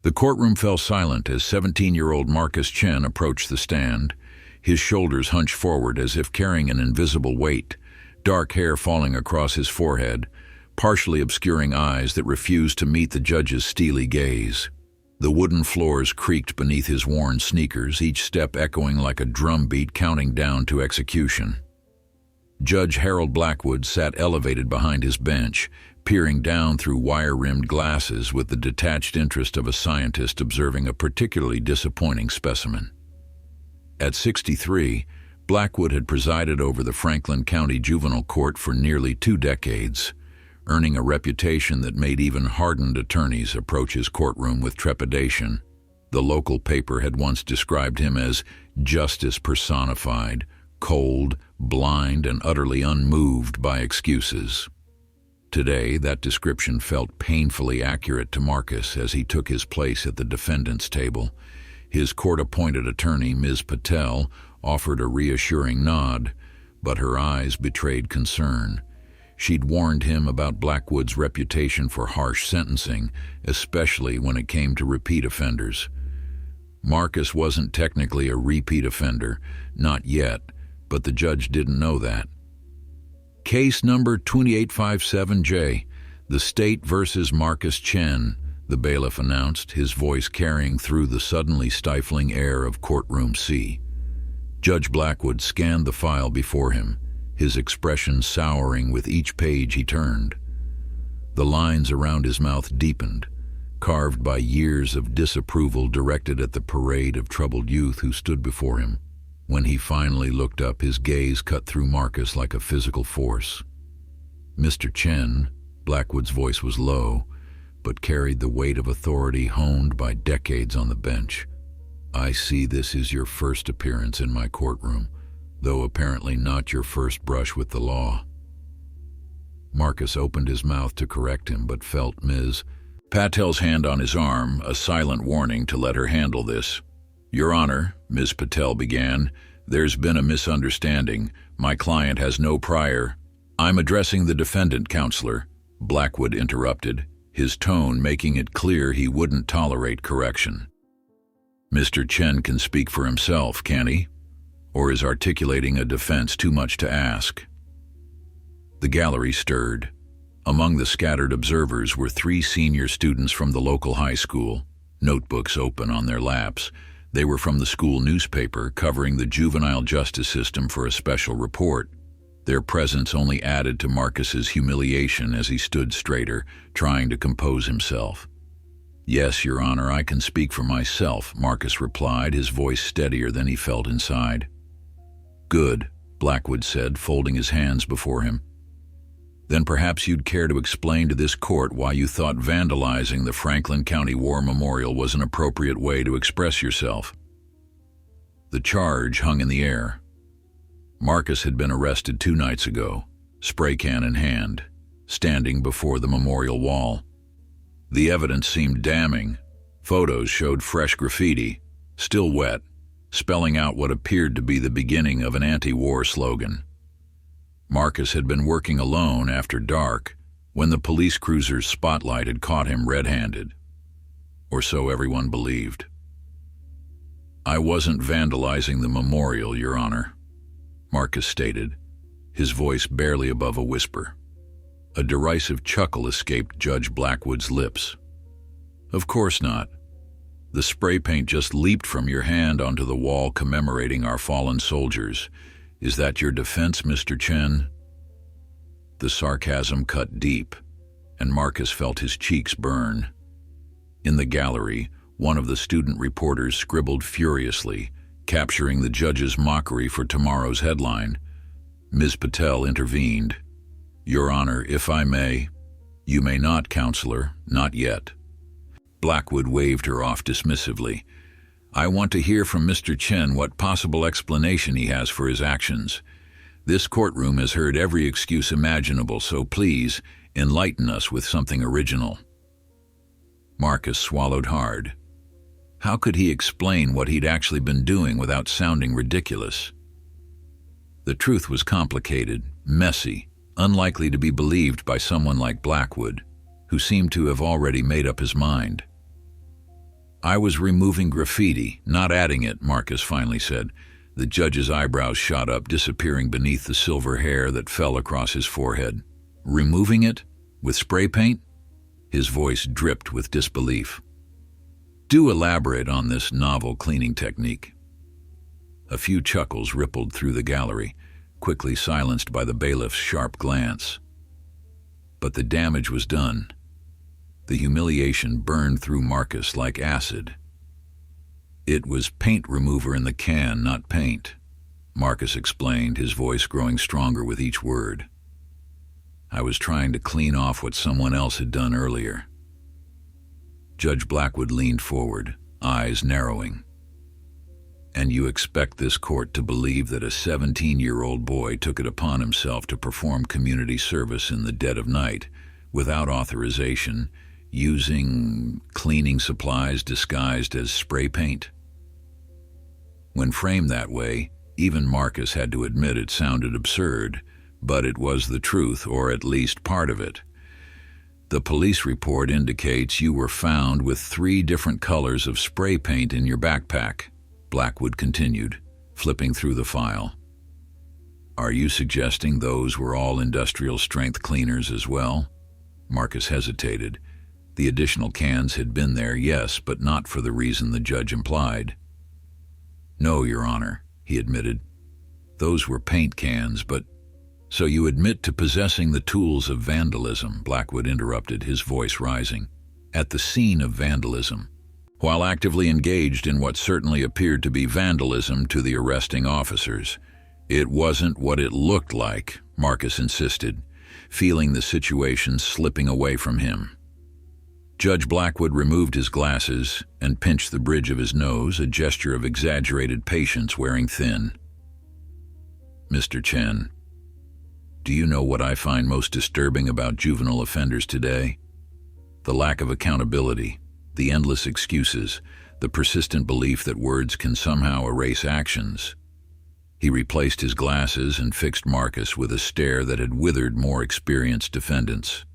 The courtroom fell silent as 17-year-old Marcus Chen approached the stand, his shoulders hunched forward as if carrying an invisible weight, dark hair falling across his forehead, partially obscuring eyes that refused to meet the judge's steely gaze. The wooden floors creaked beneath his worn sneakers, each step echoing like a drumbeat counting down to execution. Judge Harold Blackwood sat elevated behind his bench, peering down through wire-rimmed glasses with the detached interest of a scientist observing a particularly disappointing specimen. At 63, Blackwood had presided over the Franklin County Juvenile Court for nearly 2 decades, earning a reputation that made even hardened attorneys approach his courtroom with trepidation. The local paper had once described him as justice personified, cold, blind, and utterly unmoved by excuses. Today, that description felt painfully accurate to Marcus as he took his place at the defendant's table. His court-appointed attorney, Ms. Patel, offered a reassuring nod, but her eyes betrayed concern. She'd warned him about Blackwood's reputation for harsh sentencing, especially when it came to repeat offenders. Marcus wasn't technically a repeat offender, not yet, but the judge didn't know that. Case number 2857J, the state versus Marcus Chen, the bailiff announced, his voice carrying through the suddenly stifling air of courtroom C. Judge Blackwood scanned the file before him, his expression souring with each page he turned. The lines around his mouth deepened, carved by years of disapproval directed at the parade of troubled youth who stood before him. When he finally looked up, his gaze cut through Marcus like a physical force. Mr. Chen, Blackwood's voice was low, but carried the weight of authority honed by decades on the bench. I see this is your first appearance in my courtroom, though apparently not your first brush with the law. Marcus opened his mouth to correct him, but felt Ms. Patel's hand on his arm, a silent warning to let her handle this. Your Honor, Ms. Patel began, there's been a misunderstanding. My client has no prior. I'm addressing the defendant, Counselor, Blackwood interrupted, his tone making it clear he wouldn't tolerate correction. Mr. Chen can speak for himself, can he? Or is articulating a defense too much to ask? The gallery stirred. Among the scattered observers were 3 senior students from the local high school, notebooks open on their laps. They were from the school newspaper covering the juvenile justice system for a special report. Their presence only added to Marcus's humiliation as he stood straighter, trying to compose himself. Yes, Your Honor, I can speak for myself, Marcus replied, his voice steadier than he felt inside. Good, Blackwood said, folding his hands before him. Then perhaps you'd care to explain to this court why you thought vandalizing the Franklin County War Memorial was an appropriate way to express yourself. The charge hung in the air. Marcus had been arrested 2 nights ago, spray can in hand, standing before the memorial wall. The evidence seemed damning. Photos showed fresh graffiti, still wet, spelling out what appeared to be the beginning of an anti-war slogan. Marcus had been working alone after dark when the police cruiser's spotlight had caught him red-handed. Or so everyone believed. I wasn't vandalizing the memorial, Your Honor, Marcus stated, his voice barely above a whisper. A derisive chuckle escaped Judge Blackwood's lips. Of course not. The spray paint just leaped from your hand onto the wall commemorating our fallen soldiers. Is that your defense, Mr. Chen? The sarcasm cut deep, and Marcus felt his cheeks burn. In the gallery, one of the student reporters scribbled furiously, capturing the judge's mockery for tomorrow's headline. Ms. Patel intervened. Your Honor, if I may. You may not, Counselor, not yet. Blackwood waved her off dismissively. I want to hear from Mr. Chen what possible explanation he has for his actions. This courtroom has heard every excuse imaginable, so please, enlighten us with something original. Marcus swallowed hard. How could he explain what he'd actually been doing without sounding ridiculous? The truth was complicated, messy, unlikely to be believed by someone like Blackwood, who seemed to have already made up his mind. I was removing graffiti, not adding it, Marcus finally said. The judge's eyebrows shot up, disappearing beneath the silver hair that fell across his forehead. Removing it? With spray paint? His voice dripped with disbelief. Do elaborate on this novel cleaning technique. A few chuckles rippled through the gallery, quickly silenced by the bailiff's sharp glance. But the damage was done. The humiliation burned through Marcus like acid. It was paint remover in the can, not paint, Marcus explained, his voice growing stronger with each word. I was trying to clean off what someone else had done earlier. Judge Blackwood leaned forward, eyes narrowing. And you expect this court to believe that a 17-year-old boy took it upon himself to perform community service in the dead of night, without authorization, using cleaning supplies disguised as spray paint? When framed that way, even Marcus had to admit it sounded absurd, but it was the truth, or at least part of it. The police report indicates you were found with 3 different colors of spray paint in your backpack, Blackwood continued, flipping through the file. Are you suggesting those were all industrial strength cleaners as well? Marcus hesitated. The additional cans had been there, yes, but not for the reason the judge implied. No, Your Honor, he admitted. Those were paint cans, but... So you admit to possessing the tools of vandalism, Blackwood interrupted, his voice rising. At the scene of vandalism, while actively engaged in what certainly appeared to be vandalism to the arresting officers. It wasn't what it looked like, Marcus insisted, feeling the situation slipping away from him. Judge Blackwood removed his glasses and pinched the bridge of his nose, a gesture of exaggerated patience wearing thin. Mr. Chen, do you know what I find most disturbing about juvenile offenders today? The lack of accountability, the endless excuses, the persistent belief that words can somehow erase actions. He replaced his glasses and fixed Marcus with a stare that had withered more experienced defendants.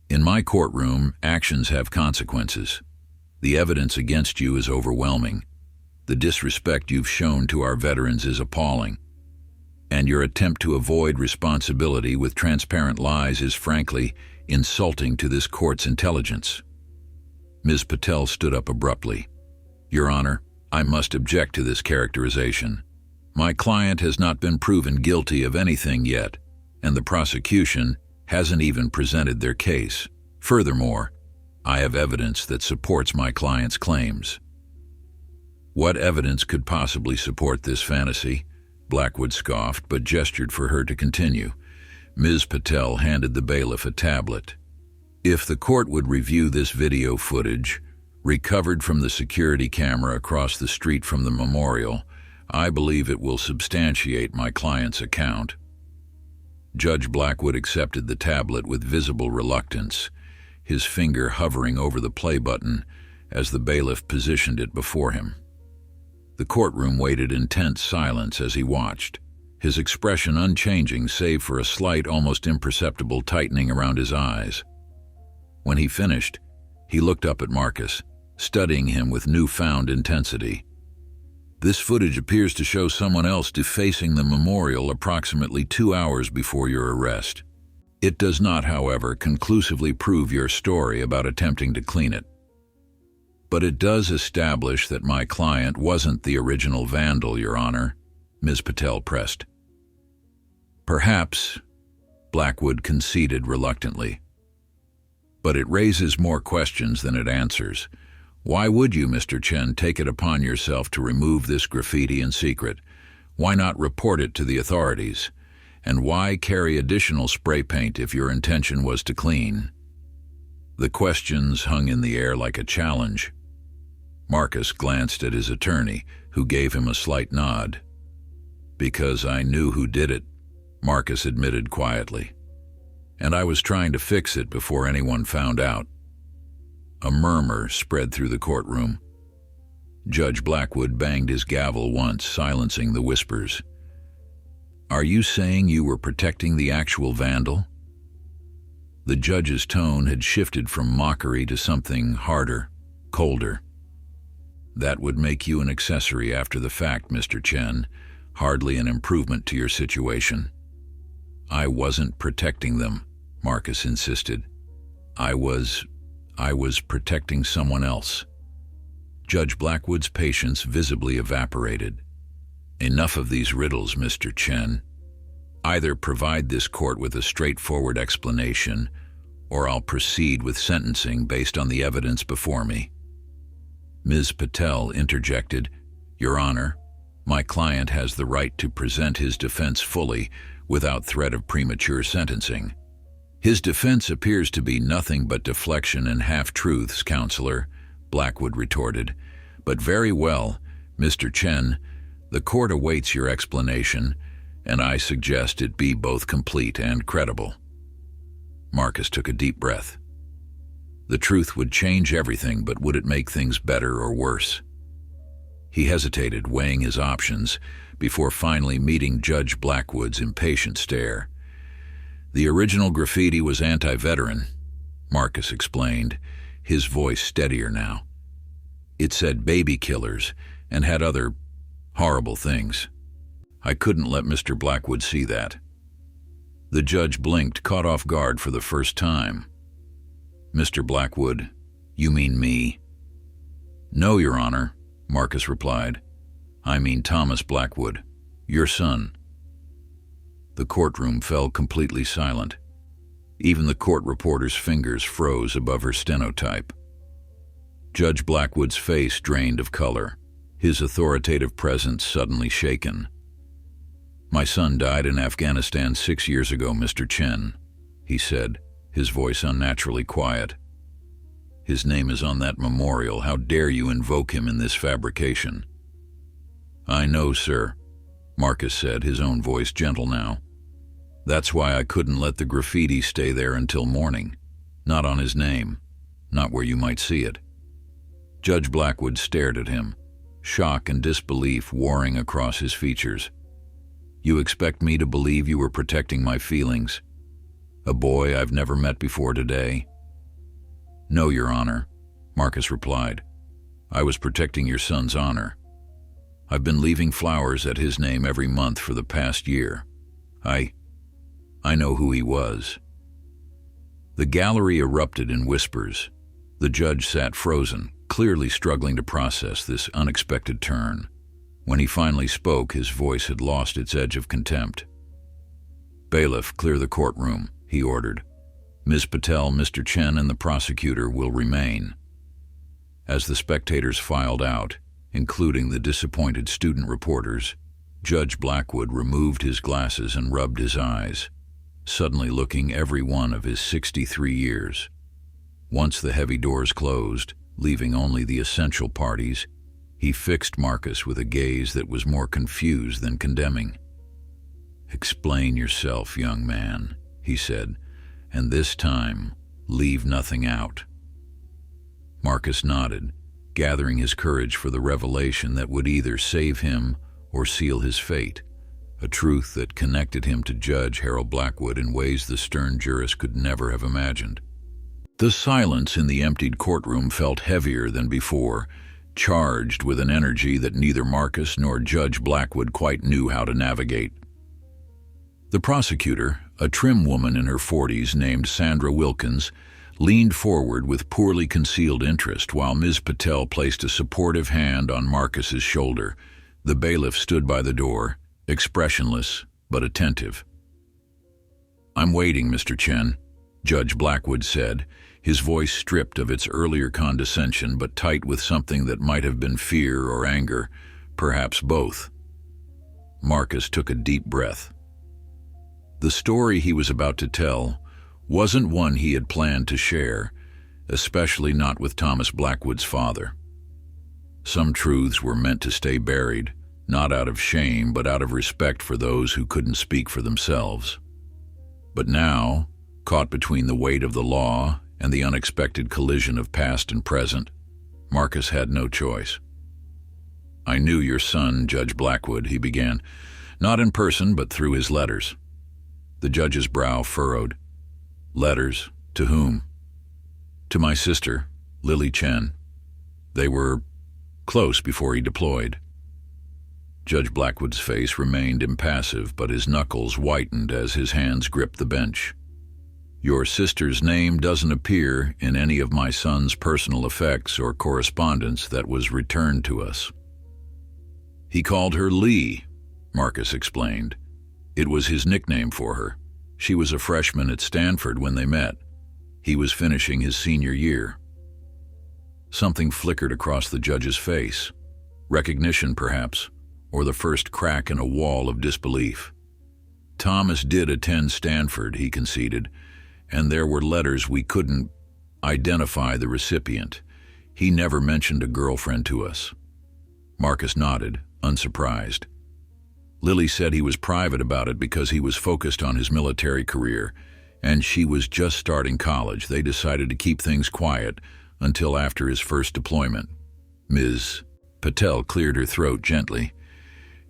In my courtroom, actions have consequences. The evidence against you is overwhelming. The disrespect you've shown to our veterans is appalling. And your attempt to avoid responsibility with transparent lies is, frankly, insulting to this court's intelligence. Ms. Patel stood up abruptly. Your Honor, I must object to this characterization. My client has not been proven guilty of anything yet, and the prosecution hasn't even presented their case. Furthermore, I have evidence that supports my client's claims. What evidence could possibly support this fantasy? Blackwood scoffed, but gestured for her to continue. Ms. Patel handed the bailiff a tablet. If the court would review this video footage, recovered from the security camera across the street from the memorial, I believe it will substantiate my client's account. Judge Blackwood accepted the tablet with visible reluctance, his finger hovering over the play button as the bailiff positioned it before him. The courtroom waited in tense silence as he watched, his expression unchanging save for a slight, almost imperceptible tightening around his eyes. When he finished, he looked up at Marcus, studying him with newfound intensity. This footage appears to show someone else defacing the memorial approximately 2 hours before your arrest. It does not, however, conclusively prove your story about attempting to clean it. But it does establish that my client wasn't the original vandal, Your Honor, Ms. Patel pressed. Perhaps, Blackwood conceded reluctantly. But it raises more questions than it answers. Why would you, Mr. Chen, take it upon yourself to remove this graffiti in secret? Why not report it to the authorities? And why carry additional spray paint if your intention was to clean? The questions hung in the air like a challenge. Marcus glanced at his attorney, who gave him a slight nod. Because I knew who did it, Marcus admitted quietly. And I was trying to fix it before anyone found out. A murmur spread through the courtroom. Judge Blackwood banged his gavel once, silencing the whispers. Are you saying you were protecting the actual vandal? The judge's tone had shifted from mockery to something harder, colder. That would make you an accessory after the fact, Mr. Chen. Hardly an improvement to your situation. I wasn't protecting them, Marcus insisted. I was protecting someone else. Judge Blackwood's patience visibly evaporated. Enough of these riddles, Mr. Chen. Either provide this court with a straightforward explanation, or I'll proceed with sentencing based on the evidence before me. Ms. Patel interjected, Your Honor, my client has the right to present his defense fully without threat of premature sentencing. His defense appears to be nothing but deflection and half-truths, Counselor, Blackwood retorted. But very well, Mr. Chen, the court awaits your explanation, and I suggest it be both complete and credible. Marcus took a deep breath. The truth would change everything, but would it make things better or worse? He hesitated, weighing his options, before finally meeting Judge Blackwood's impatient stare. The original graffiti was anti-veteran, Marcus explained, his voice steadier now. It said baby killers and had other horrible things. I couldn't let Mr. Blackwood see that. The judge blinked, caught off guard for the first time. Mr. Blackwood, you mean me? No, Your Honor, Marcus replied. I mean Thomas Blackwood, your son. The courtroom fell completely silent. Even the court reporter's fingers froze above her stenotype. Judge Blackwood's face drained of color, his authoritative presence suddenly shaken. My son died in Afghanistan 6 years ago, Mr. Chen, he said, his voice unnaturally quiet. His name is on that memorial. How dare you invoke him in this fabrication? I know, sir, Marcus said, his own voice gentle now. That's why I couldn't let the graffiti stay there until morning. Not on his name. Not where you might see it. Judge Blackwood stared at him, shock and disbelief warring across his features. You expect me to believe you were protecting my feelings? A boy I've never met before today? No, Your Honor, Marcus replied. I was protecting your son's honor. I've been leaving flowers at his name every month for the past year. I know who he was. The gallery erupted in whispers. The judge sat frozen, clearly struggling to process this unexpected turn. When he finally spoke, his voice had lost its edge of contempt. Bailiff, clear the courtroom, he ordered. Ms. Patel, Mr. Chen, and the prosecutor will remain. As the spectators filed out, including the disappointed student reporters, Judge Blackwood removed his glasses and rubbed his eyes, suddenly looking every one of his 63 years. Once the heavy doors closed, leaving only the essential parties, he fixed Marcus with a gaze that was more confused than condemning. Explain yourself, young man, he said, and this time, leave nothing out. Marcus nodded, gathering his courage for the revelation that would either save him or seal his fate, a truth that connected him to Judge Harold Blackwood in ways the stern jurist could never have imagined. The silence in the emptied courtroom felt heavier than before, charged with an energy that neither Marcus nor Judge Blackwood quite knew how to navigate. The prosecutor, a trim woman in her 40s named Sandra Wilkins, leaned forward with poorly concealed interest while Ms. Patel placed a supportive hand on Marcus's shoulder. The bailiff stood by the door, expressionless but attentive. I'm waiting, Mr. Chen, Judge Blackwood said, his voice stripped of its earlier condescension but tight with something that might have been fear or anger, perhaps both. Marcus took a deep breath. The story he was about to tell wasn't one he had planned to share, especially not with Thomas Blackwood's father. Some truths were meant to stay buried, not out of shame but out of respect for those who couldn't speak for themselves. But now, caught between the weight of the law and the unexpected collision of past and present, Marcus had no choice. I knew your son, Judge Blackwood, he began, not in person but through his letters. The judge's brow furrowed. Letters? To whom? To my sister, Lily Chen. They were close before he deployed. Judge Blackwood's face remained impassive, but his knuckles whitened as his hands gripped the bench. Your sister's name doesn't appear in any of my son's personal effects or correspondence that was returned to us. He called her Lee, Marcus explained. It was his nickname for her. She was a freshman at Stanford when they met. He was finishing his senior year. Something flickered across the judge's face. Recognition, perhaps, or the first crack in a wall of disbelief. Thomas did attend Stanford, he conceded, and there were letters we couldn't identify the recipient. He never mentioned a girlfriend to us. Marcus nodded, unsurprised. Lily said he was private about it because he was focused on his military career, and she was just starting college. They decided to keep things quiet until after his first deployment. Ms. Patel cleared her throat gently.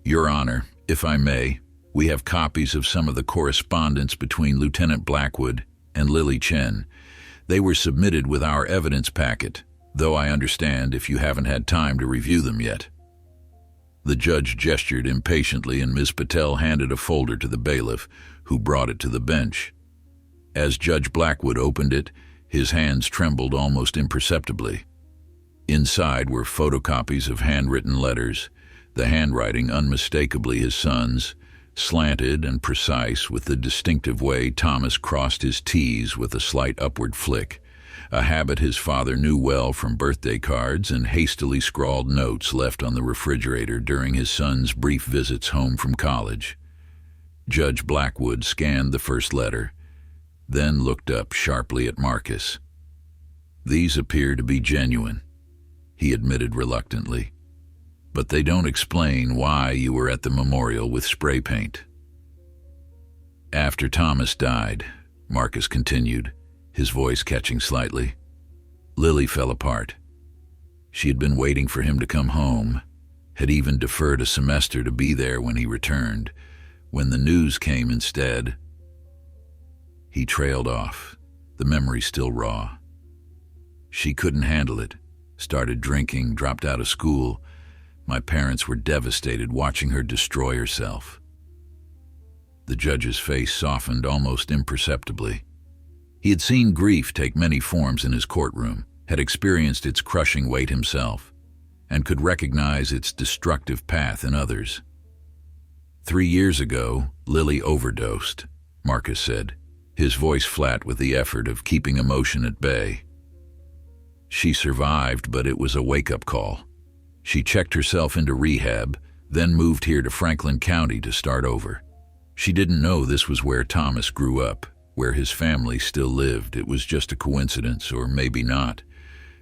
Your Honor, if I may, we have copies of some of the correspondence between Lieutenant Blackwood and Lily Chen. They were submitted with our evidence packet, though I understand if you haven't had time to review them yet. The judge gestured impatiently, and Ms. Patel handed a folder to the bailiff, who brought it to the bench. As Judge Blackwood opened it, his hands trembled almost imperceptibly. Inside were photocopies of handwritten letters, the handwriting unmistakably his son's, slanted and precise with the distinctive way Thomas crossed his T's with a slight upward flick, a habit his father knew well from birthday cards and hastily scrawled notes left on the refrigerator during his son's brief visits home from college. Judge Blackwood scanned the first letter, then looked up sharply at Marcus. These appear to be genuine, he admitted reluctantly, but they don't explain why you were at the memorial with spray paint. After Thomas died, Marcus continued, his voice catching slightly, Lily fell apart. She had been waiting for him to come home, had even deferred a semester to be there when he returned. When the news came instead, he trailed off, the memory still raw. She couldn't handle it, started drinking, dropped out of school. My parents were devastated watching her destroy herself. The judge's face softened almost imperceptibly. He had seen grief take many forms in his courtroom, had experienced its crushing weight himself, and could recognize its destructive path in others. 3 years ago, Lily overdosed, Marcus said, his voice flat with the effort of keeping emotion at bay. She survived, but it was a wake-up call. She checked herself into rehab, then moved here to Franklin County to start over. She didn't know this was where Thomas grew up, where his family still lived. It was just a coincidence, or maybe not.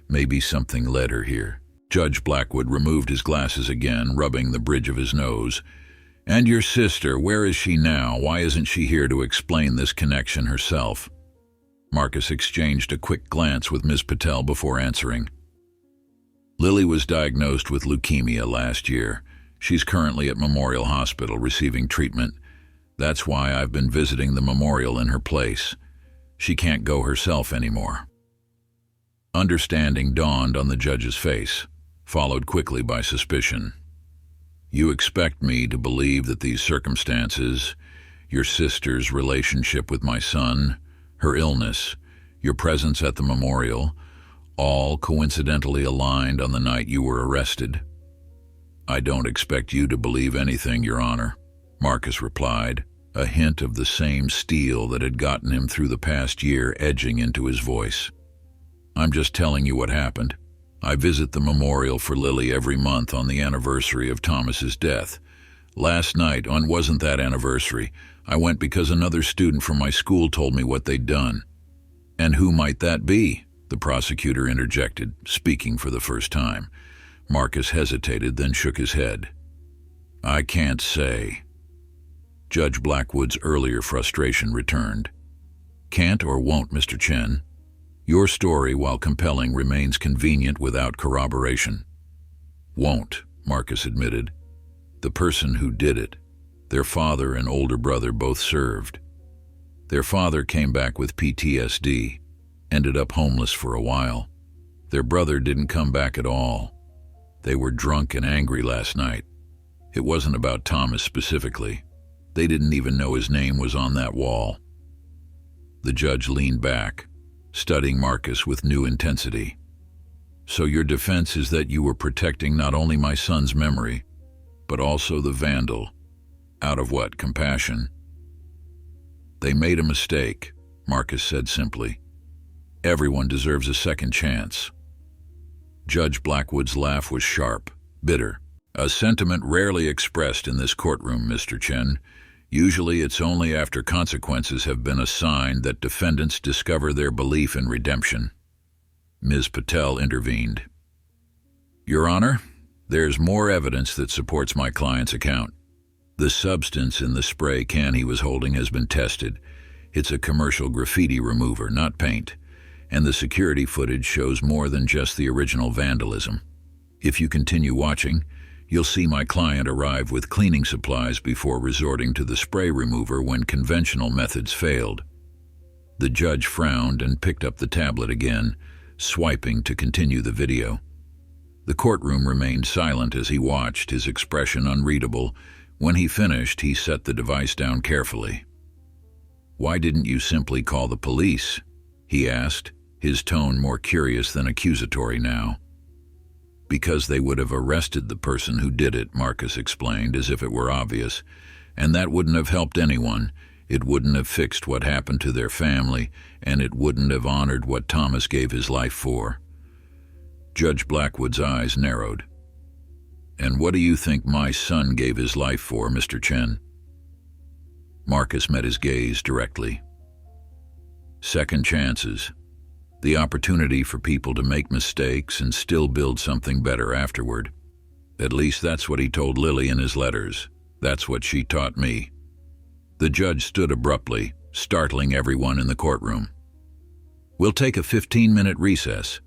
Maybe something led her here. Judge Blackwood removed his glasses again, rubbing the bridge of his nose. And your sister, where is she now? Why isn't she here to explain this connection herself? Marcus exchanged a quick glance with Ms. Patel before answering. Lily was diagnosed with leukemia last year. She's currently at Memorial Hospital receiving treatment. That's why I've been visiting the memorial in her place. She can't go herself anymore. Understanding dawned on the judge's face, followed quickly by suspicion. You expect me to believe that these circumstances, your sister's relationship with my son, her illness, your presence at the memorial, all coincidentally aligned on the night you were arrested? I don't expect you to believe anything, Your Honor, Marcus replied, a hint of the same steel that had gotten him through the past year edging into his voice. I'm just telling you what happened. I visit the memorial for Lily every month on the anniversary of Thomas's death. Last night, on wasn't that anniversary, I went because another student from my school told me what they'd done. And who might that be? The prosecutor interjected, speaking for the first time. Marcus hesitated, then shook his head. I can't say. Judge Blackwood's earlier frustration returned. Can't or won't, Mr. Chen. Your story, while compelling, remains convenient without corroboration. Won't, Marcus admitted. The person who did it, their father and older brother both served. Their father came back with PTSD, ended up homeless for a while. Their brother didn't come back at all. They were drunk and angry last night. It wasn't about Thomas specifically. They didn't even know his name was on that wall. The judge leaned back, studying Marcus with new intensity. So your defense is that you were protecting not only my son's memory, but also the vandal. Out of what, compassion? They made a mistake, Marcus said simply. Everyone deserves a second chance. Judge Blackwood's laugh was sharp, bitter. A sentiment rarely expressed in this courtroom, Mr. Chen. Usually it's only after consequences have been assigned that defendants discover their belief in redemption. Ms. Patel intervened. Your Honor, there's more evidence that supports my client's account. The substance in the spray can he was holding has been tested. It's a commercial graffiti remover, not paint, and the security footage shows more than just the original vandalism. If you continue watching, you'll see my client arrive with cleaning supplies before resorting to the spray remover when conventional methods failed. The judge frowned and picked up the tablet again, swiping to continue the video. The courtroom remained silent as he watched, his expression unreadable. When he finished, he set the device down carefully. Why didn't you simply call the police? He asked, his tone more curious than accusatory now. Because they would have arrested the person who did it, Marcus explained, as if it were obvious, and that wouldn't have helped anyone. It wouldn't have fixed what happened to their family, and it wouldn't have honored what Thomas gave his life for. Judge Blackwood's eyes narrowed. And what do you think my son gave his life for, Mr. Chen? Marcus met his gaze directly. Second chances. The opportunity for people to make mistakes and still build something better afterward. At least that's what he told Lily in his letters. That's what she taught me. The judge stood abruptly, startling everyone in the courtroom. We'll take a 15-minute recess.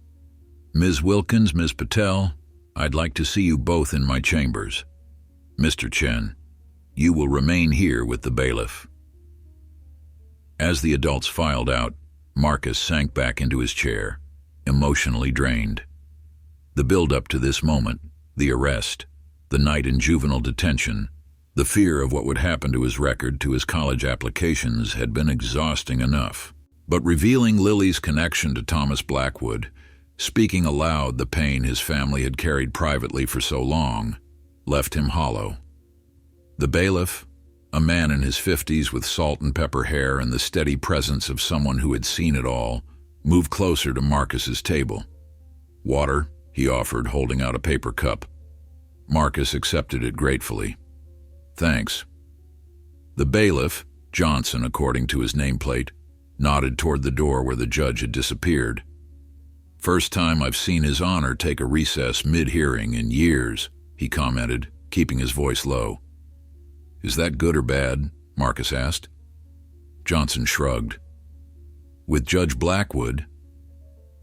Ms. Wilkins, Ms. Patel, I'd like to see you both in my chambers. Mr. Chen, you will remain here with the bailiff. As the adults filed out, Marcus sank back into his chair, emotionally drained. The build-up to this moment, the arrest, the night in juvenile detention, the fear of what would happen to his record, to his college applications, had been exhausting enough. But revealing Lily's connection to Thomas Blackwood, speaking aloud the pain his family had carried privately for so long, left him hollow. The bailiff, a man in his 50s with salt and pepper hair and the steady presence of someone who had seen it all, moved closer to Marcus's table. Water, he offered, holding out a paper cup. Marcus accepted it gratefully. Thanks. The bailiff, Johnson according to his nameplate, nodded toward the door where the judge had disappeared. First time I've seen His Honor take a recess mid-hearing in years, he commented, keeping his voice low. Is that good or bad? Marcus asked. Johnson shrugged. With Judge Blackwood?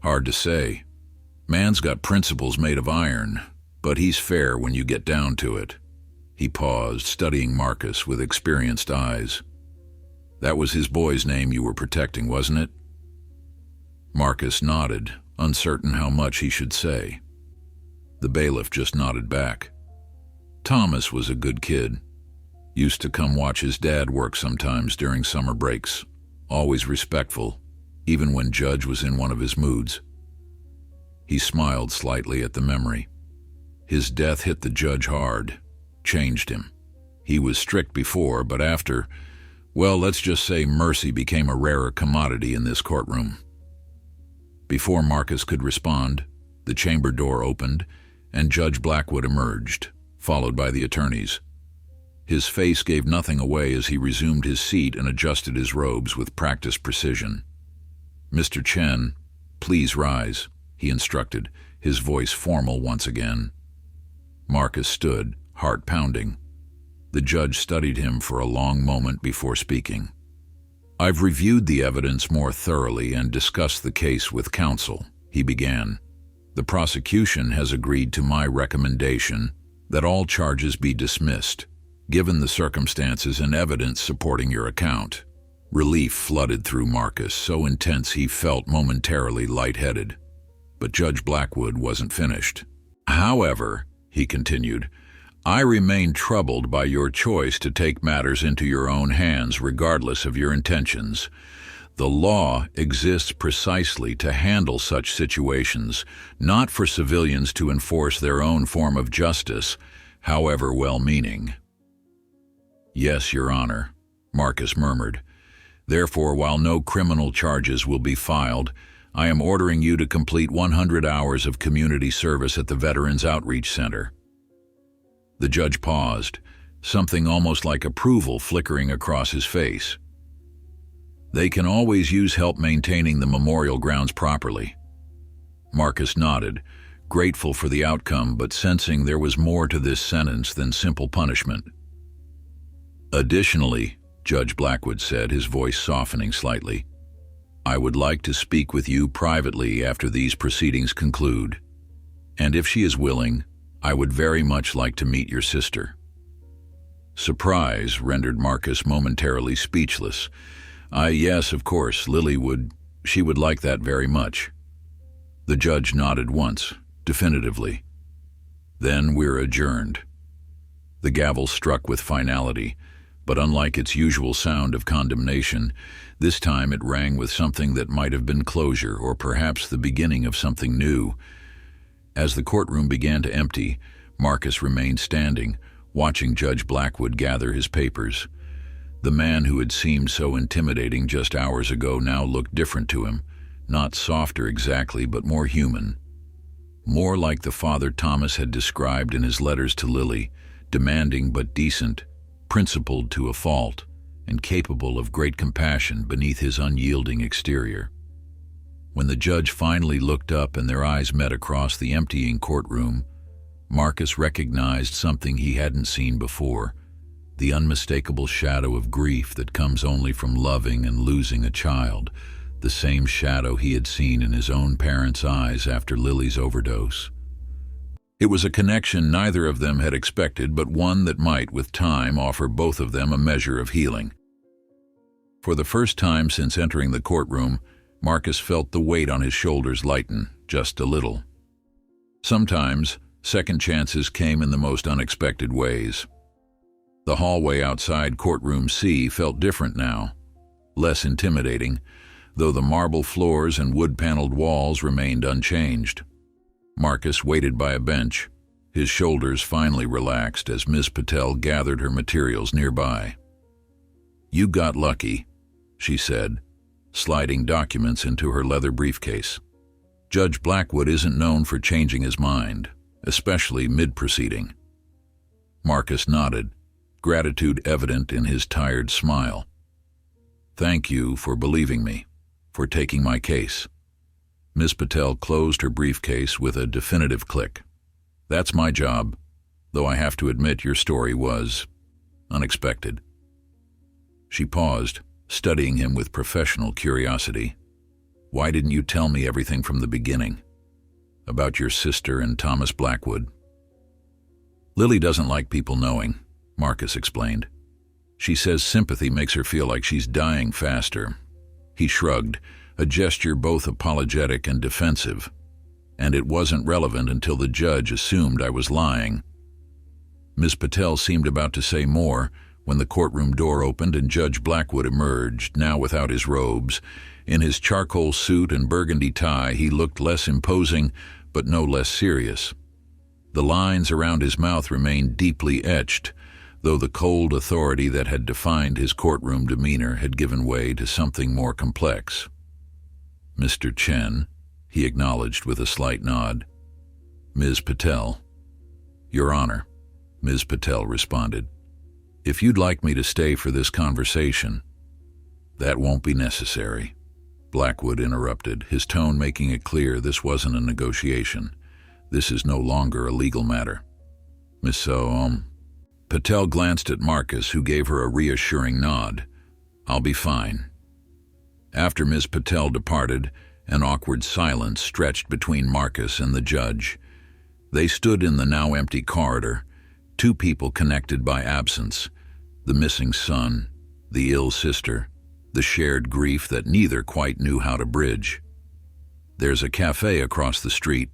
Hard to say. Man's got principles made of iron, but he's fair when you get down to it. He paused, studying Marcus with experienced eyes. That was his boy's name you were protecting, wasn't it? Marcus nodded, uncertain how much he should say. The bailiff just nodded back. Thomas was a good kid. Used to come watch his dad work sometimes during summer breaks. Always respectful, even when Judge was in one of his moods. He smiled slightly at the memory. His death hit the judge hard, changed him. He was strict before, but after, well, let's just say mercy became a rarer commodity in this courtroom. Before Marcus could respond, the chamber door opened and Judge Blackwood emerged, followed by the attorneys. His face gave nothing away as he resumed his seat and adjusted his robes with practiced precision. Mr. Chen, please rise, he instructed, his voice formal once again. Marcus stood, heart pounding. The judge studied him for a long moment before speaking. I've reviewed the evidence more thoroughly and discussed the case with counsel, he began. The prosecution has agreed to my recommendation that all charges be dismissed, given the circumstances and evidence supporting your account. Relief flooded through Marcus, so intense he felt momentarily lightheaded. But Judge Blackwood wasn't finished. However, he continued, I remain troubled by your choice to take matters into your own hands regardless of your intentions. The law exists precisely to handle such situations, not for civilians to enforce their own form of justice, however well-meaning. Yes, Your Honor, Marcus murmured. Therefore, while no criminal charges will be filed, I am ordering you to complete 100 hours of community service at the Veterans Outreach Center. The judge paused, something almost like approval flickering across his face. They can always use help maintaining the memorial grounds properly. Marcus nodded, grateful for the outcome but sensing there was more to this sentence than simple punishment. Additionally, Judge Blackwood said, his voice softening slightly, I would like to speak with you privately after these proceedings conclude. And if she is willing, I would very much like to meet your sister. Surprise rendered Marcus momentarily speechless. Yes, of course, she would like that very much. The judge nodded once, definitively. Then we're adjourned. The gavel struck with finality, but unlike its usual sound of condemnation, this time it rang with something that might have been closure or perhaps the beginning of something new. As the courtroom began to empty, Marcus remained standing, watching Judge Blackwood gather his papers. The man who had seemed so intimidating just hours ago now looked different to him, not softer exactly, but more human. More like the father Thomas had described in his letters to Lily, demanding but decent, principled to a fault, and capable of great compassion beneath his unyielding exterior. When the judge finally looked up and their eyes met across the emptying courtroom, Marcus recognized something he hadn't seen before, the unmistakable shadow of grief that comes only from loving and losing a child, the same shadow he had seen in his own parents' eyes after Lily's overdose. It was a connection neither of them had expected, but one that might, with time, offer both of them a measure of healing. For the first time since entering the courtroom, Marcus felt the weight on his shoulders lighten, just a little. Sometimes, second chances came in the most unexpected ways. The hallway outside courtroom C felt different now, less intimidating, though the marble floors and wood-paneled walls remained unchanged. Marcus waited by a bench, his shoulders finally relaxed as Ms. Patel gathered her materials nearby. You got lucky, she said, sliding documents into her leather briefcase. Judge Blackwood isn't known for changing his mind, especially mid-proceeding. Marcus nodded, gratitude evident in his tired smile. Thank you for believing me, for taking my case. Ms. Patel closed her briefcase with a definitive click. That's my job, though I have to admit your story was unexpected. She paused, studying him with professional curiosity. Why didn't you tell me everything from the beginning? About your sister and Thomas Blackwood? Lily doesn't like people knowing, Marcus explained. She says sympathy makes her feel like she's dying faster. He shrugged, a gesture both apologetic and defensive. And it wasn't relevant until the judge assumed I was lying. Ms. Patel seemed about to say more when the courtroom door opened and Judge Blackwood emerged, now without his robes. In his charcoal suit and burgundy tie, he looked less imposing, but no less serious. The lines around his mouth remained deeply etched, though the cold authority that had defined his courtroom demeanor had given way to something more complex. Mr. Chen, he acknowledged with a slight nod. Ms. Patel. Your Honor, Ms. Patel responded. If you'd like me to stay for this conversation. That won't be necessary, Blackwood interrupted, his tone making it clear this wasn't a negotiation. This is no longer a legal matter. Miss Patel glanced at Marcus, who gave her a reassuring nod. I'll be fine. After Ms. Patel departed, an awkward silence stretched between Marcus and the judge. They stood in the now empty corridor, two people connected by absence, the missing son, the ill sister, the shared grief that neither quite knew how to bridge. There's a cafe across the street,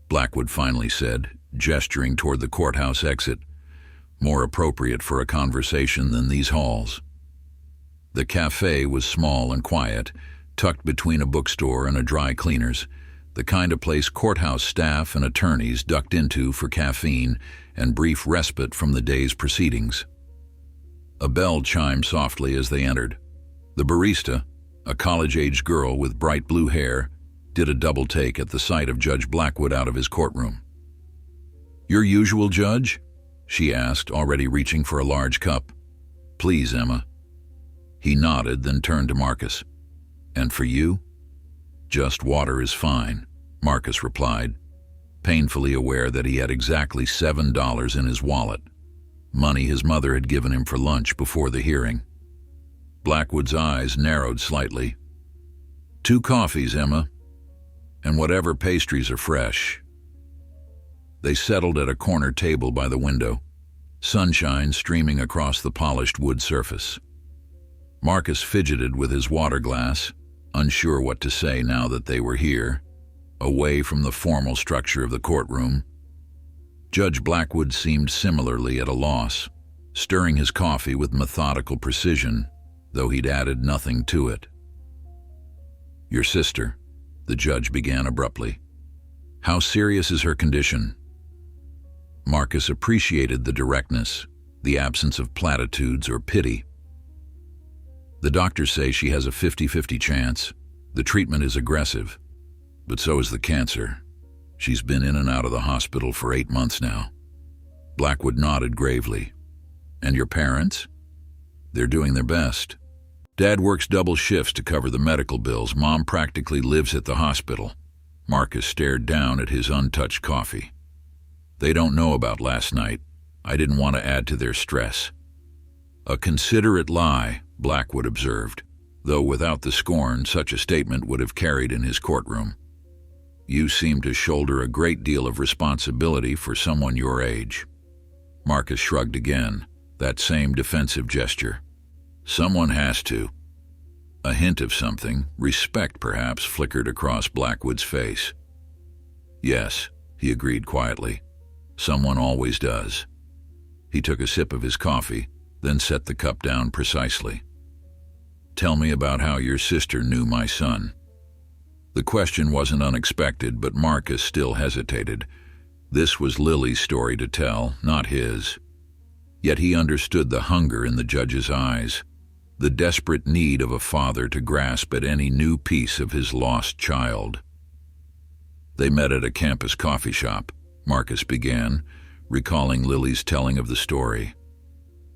Blackwood finally said, gesturing toward the courthouse exit, more appropriate for a conversation than these halls. The cafe was small and quiet, tucked between a bookstore and a dry cleaner's, the kind of place courthouse staff and attorneys ducked into for caffeine and brief respite from the day's proceedings. A bell chimed softly as they entered. The barista, a college-age girl with bright blue hair, did a double take at the sight of Judge Blackwood out of his courtroom. "Your usual judge?" she asked, already reaching for a large cup. "Please, Emma." He nodded, then turned to Marcus. "And for you?" "Just water is fine," Marcus replied, painfully aware that he had exactly $7 in his wallet, money his mother had given him for lunch before the hearing. Blackwood's eyes narrowed slightly. "2 coffees, Emma, and whatever pastries are fresh." They settled at a corner table by the window, sunshine streaming across the polished wood surface. Marcus fidgeted with his water glass, unsure what to say now that they were here, away from the formal structure of the courtroom. Judge Blackwood seemed similarly at a loss, stirring his coffee with methodical precision, though he'd added nothing to it. "Your sister," the judge began abruptly. "How serious is her condition?" Marcus appreciated the directness, the absence of platitudes or pity. "The doctors say she has a 50-50 chance. The treatment is aggressive, but so is the cancer. She's been in and out of the hospital for 8 months now." Blackwood nodded gravely. "And your parents?" "They're doing their best. Dad works double shifts to cover the medical bills. Mom practically lives at the hospital." Marcus stared down at his untouched coffee. "They don't know about last night. I didn't want to add to their stress." "A considerate lie," Blackwood observed, though without the scorn such a statement would have carried in his courtroom. "You seem to shoulder a great deal of responsibility for someone your age." Marcus shrugged again, that same defensive gesture. "Someone has to." A hint of something, respect perhaps, flickered across Blackwood's face. "Yes," he agreed quietly. "Someone always does." He took a sip of his coffee, then set the cup down precisely. "Tell me about how your sister knew my son." The question wasn't unexpected, but Marcus still hesitated. This was Lily's story to tell, not his. Yet he understood the hunger in the judge's eyes, the desperate need of a father to grasp at any new piece of his lost child. "They met at a campus coffee shop," Marcus began, recalling Lily's telling of the story.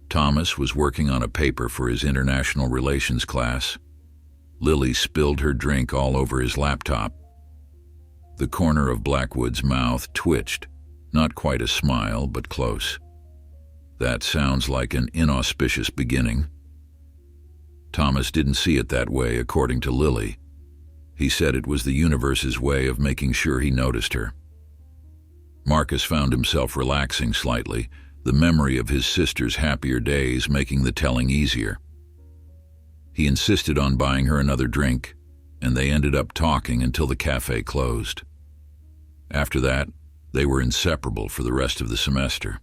"Thomas was working on a paper for his international relations class. Lily spilled her drink all over his laptop." The corner of Blackwood's mouth twitched, not quite a smile, but close. "That sounds like an inauspicious beginning." Thomas didn't see it that way, according to Lily. He said it was the universe's way of making sure he noticed her. Marcus found himself relaxing slightly, the memory of his sister's happier days making the telling easier. He insisted on buying her another drink, and they ended up talking until the cafe closed. After that, they were inseparable for the rest of the semester.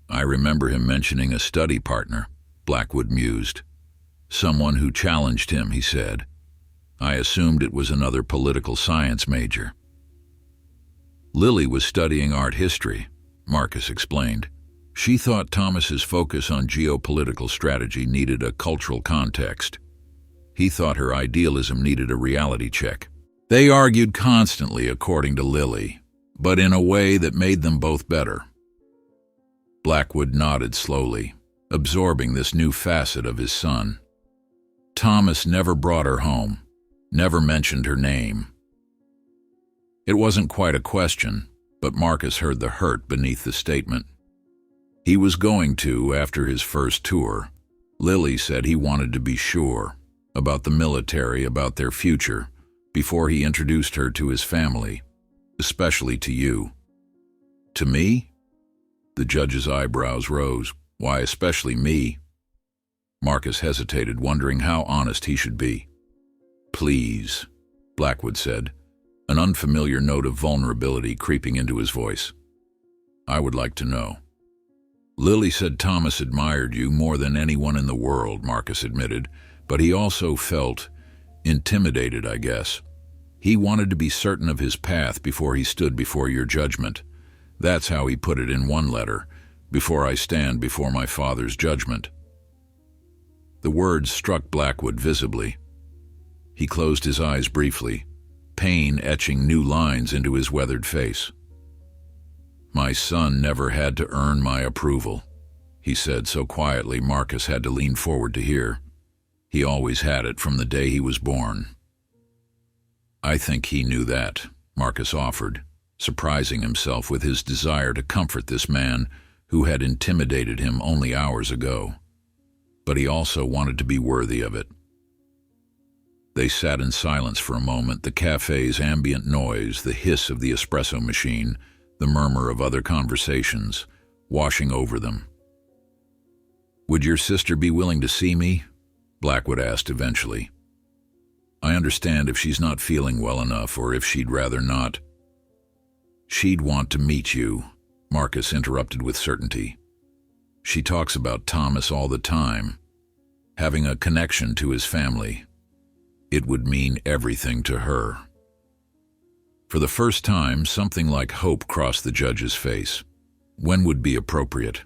"I remember him mentioning a study partner," Blackwood mused. "Someone who challenged him," he said. "I assumed it was another political science major." "Lily was studying art history," Marcus explained. "She thought Thomas's focus on geopolitical strategy needed a cultural context. He thought her idealism needed a reality check. They argued constantly, according to Lily, but in a way that made them both better." Blackwood nodded slowly, absorbing this new facet of his son. "Thomas never brought her home, never mentioned her name." It wasn't quite a question, but Marcus heard the hurt beneath the statement. He was going to after his first tour. Lily said he wanted to be sure about the military, about their future, before he introduced her to his family, especially to you. "To me?" The judge's eyebrows rose. "Why especially me?" Marcus hesitated, wondering how honest he should be. "Please," Blackwood said, an unfamiliar note of vulnerability creeping into his voice. I would like to know. Lily said Thomas admired you more than anyone in the world, Marcus admitted, but he also felt intimidated, I guess. He wanted to be certain of his path before he stood before your judgment. That's how he put it in one letter, before I stand before my father's judgment. The words struck Blackwood visibly. He closed his eyes briefly, pain etching new lines into his weathered face. My son never had to earn my approval, he said so quietly Marcus had to lean forward to hear. He always had it from the day he was born. I think he knew that, Marcus offered, surprising himself with his desire to comfort this man who had intimidated him only hours ago. But he also wanted to be worthy of it. They sat in silence for a moment, the cafe's ambient noise, the hiss of the espresso machine, the murmur of other conversations, washing over them. Would your sister be willing to see me? Blackwood asked eventually. I understand if she's not feeling well enough or if she'd rather not. She'd want to meet you, Marcus interrupted with certainty. She talks about Thomas all the time, having a connection to his family. It would mean everything to her. For the first time, something like hope crossed the judge's face. When would be appropriate?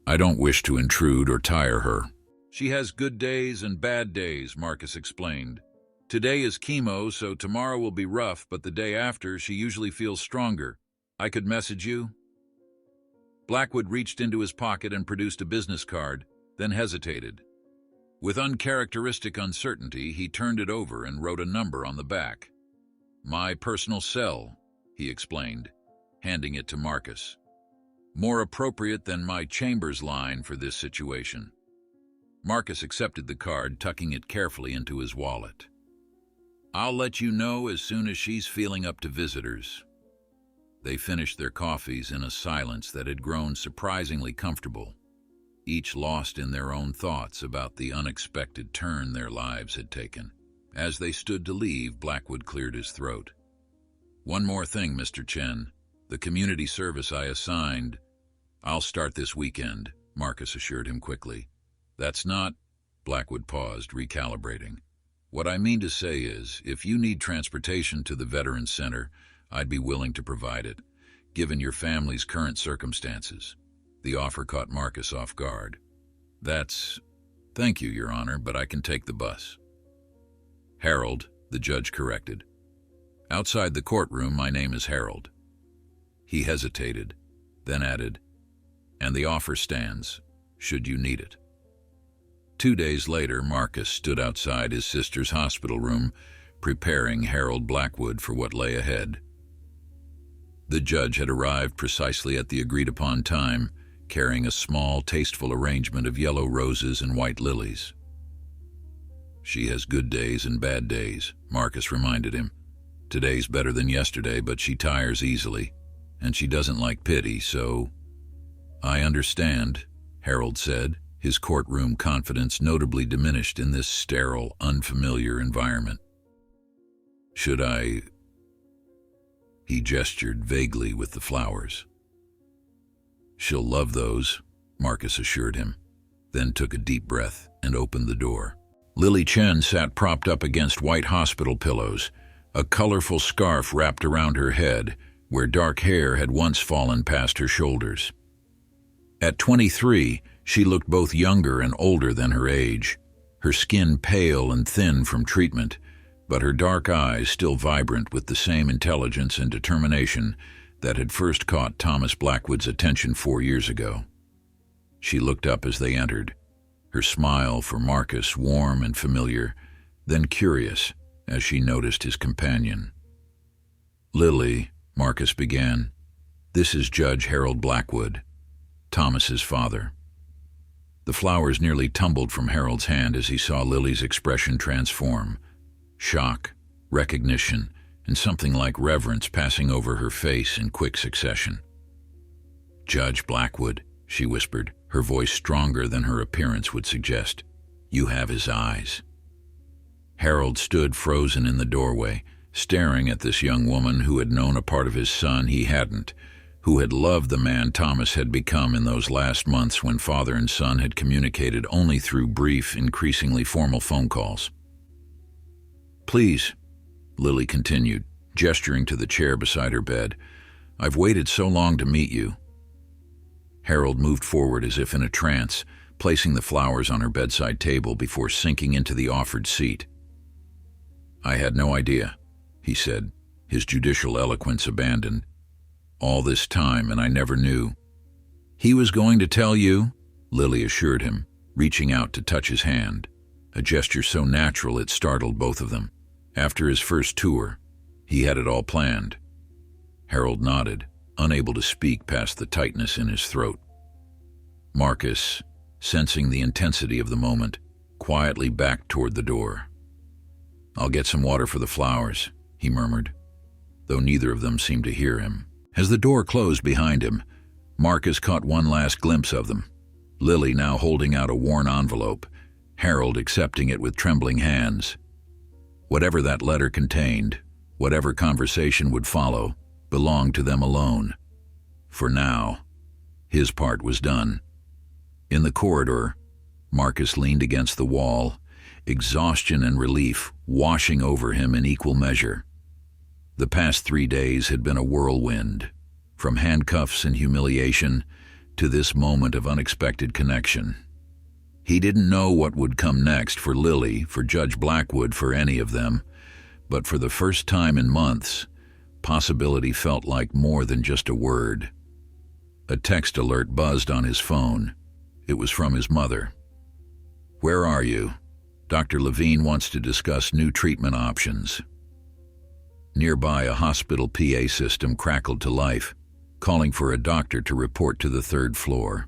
I don't wish to intrude or tire her. She has good days and bad days, Marcus explained. Today is chemo, so tomorrow will be rough, but the day after, she usually feels stronger. I could message you? Blackwood reached into his pocket and produced a business card, then hesitated. With uncharacteristic uncertainty, he turned it over and wrote a number on the back. My personal cell, he explained, handing it to Marcus. More appropriate than my Chambers line for this situation. Marcus accepted the card, tucking it carefully into his wallet. I'll let you know as soon as she's feeling up to visitors. They finished their coffees in a silence that had grown surprisingly comfortable, each lost in their own thoughts about the unexpected turn their lives had taken. As they stood to leave, Blackwood cleared his throat. One more thing, Mr. Chen. The community service I assigned, I'll start this weekend, Marcus assured him quickly. That's not... Blackwood paused, recalibrating. What I mean to say is, if you need transportation to the Veterans Center, I'd be willing to provide it, given your family's current circumstances. The offer caught Marcus off guard. That's... Thank you, Your Honor, but I can take the bus. Harold, the judge corrected. Outside the courtroom, my name is Harold. He hesitated, then added, and the offer stands, should you need it. 2 days later, Marcus stood outside his sister's hospital room, preparing Harold Blackwood for what lay ahead. The judge had arrived precisely at the agreed-upon time, carrying a small, tasteful arrangement of yellow roses and white lilies. She has good days and bad days, Marcus reminded him. Today's better than yesterday, but she tires easily, and she doesn't like pity, so... I understand, Harold said, his courtroom confidence notably diminished in this sterile, unfamiliar environment. Should I... He gestured vaguely with the flowers. She'll love those, Marcus assured him, then took a deep breath and opened the door. Lily Chen sat propped up against white hospital pillows, a colorful scarf wrapped around her head, where dark hair had once fallen past her shoulders. At 23, she looked both younger and older than her age, her skin pale and thin from treatment, but her dark eyes still vibrant with the same intelligence and determination that had first caught Thomas Blackwood's attention 4 years ago. She looked up as they entered, her smile for Marcus warm and familiar, then curious as she noticed his companion. Lily, Marcus began, this is Judge Harold Blackwood, Thomas's father. The flowers nearly tumbled from Harold's hand as he saw Lily's expression transform. Shock, recognition, and something like reverence passing over her face in quick succession. Judge Blackwood, she whispered, her voice stronger than her appearance would suggest. You have his eyes. Harold stood frozen in the doorway, staring at this young woman who had known a part of his son he hadn't, who had loved the man Thomas had become in those last months when father and son had communicated only through brief, increasingly formal phone calls. "Please," Lily continued, gesturing to the chair beside her bed, "I've waited so long to meet you." Harold moved forward as if in a trance, placing the flowers on her bedside table before sinking into the offered seat. "I had no idea," he said, his judicial eloquence abandoned. "All this time, and I never knew." "He was going to tell you," Lily assured him, reaching out to touch his hand, a gesture so natural it startled both of them. After his first tour, he had it all planned. Harold nodded, unable to speak past the tightness in his throat. Marcus, sensing the intensity of the moment, quietly backed toward the door. "I'll get some water for the flowers," he murmured, though neither of them seemed to hear him. As the door closed behind him, Marcus caught one last glimpse of them, Lily now holding out a worn envelope, Harold accepting it with trembling hands. Whatever that letter contained, whatever conversation would follow, belonged to them alone. For now, his part was done. In the corridor, Marcus leaned against the wall, exhaustion and relief washing over him in equal measure. The past 3 days had been a whirlwind, from handcuffs and humiliation to this moment of unexpected connection. He didn't know what would come next for Lily, for Judge Blackwood, for any of them, but for the first time in months, possibility felt like more than just a word. A text alert buzzed on his phone. It was from his mother. "Where are you? Dr. Levine wants to discuss new treatment options." Nearby, a hospital PA system crackled to life, calling for a doctor to report to the 3rd floor.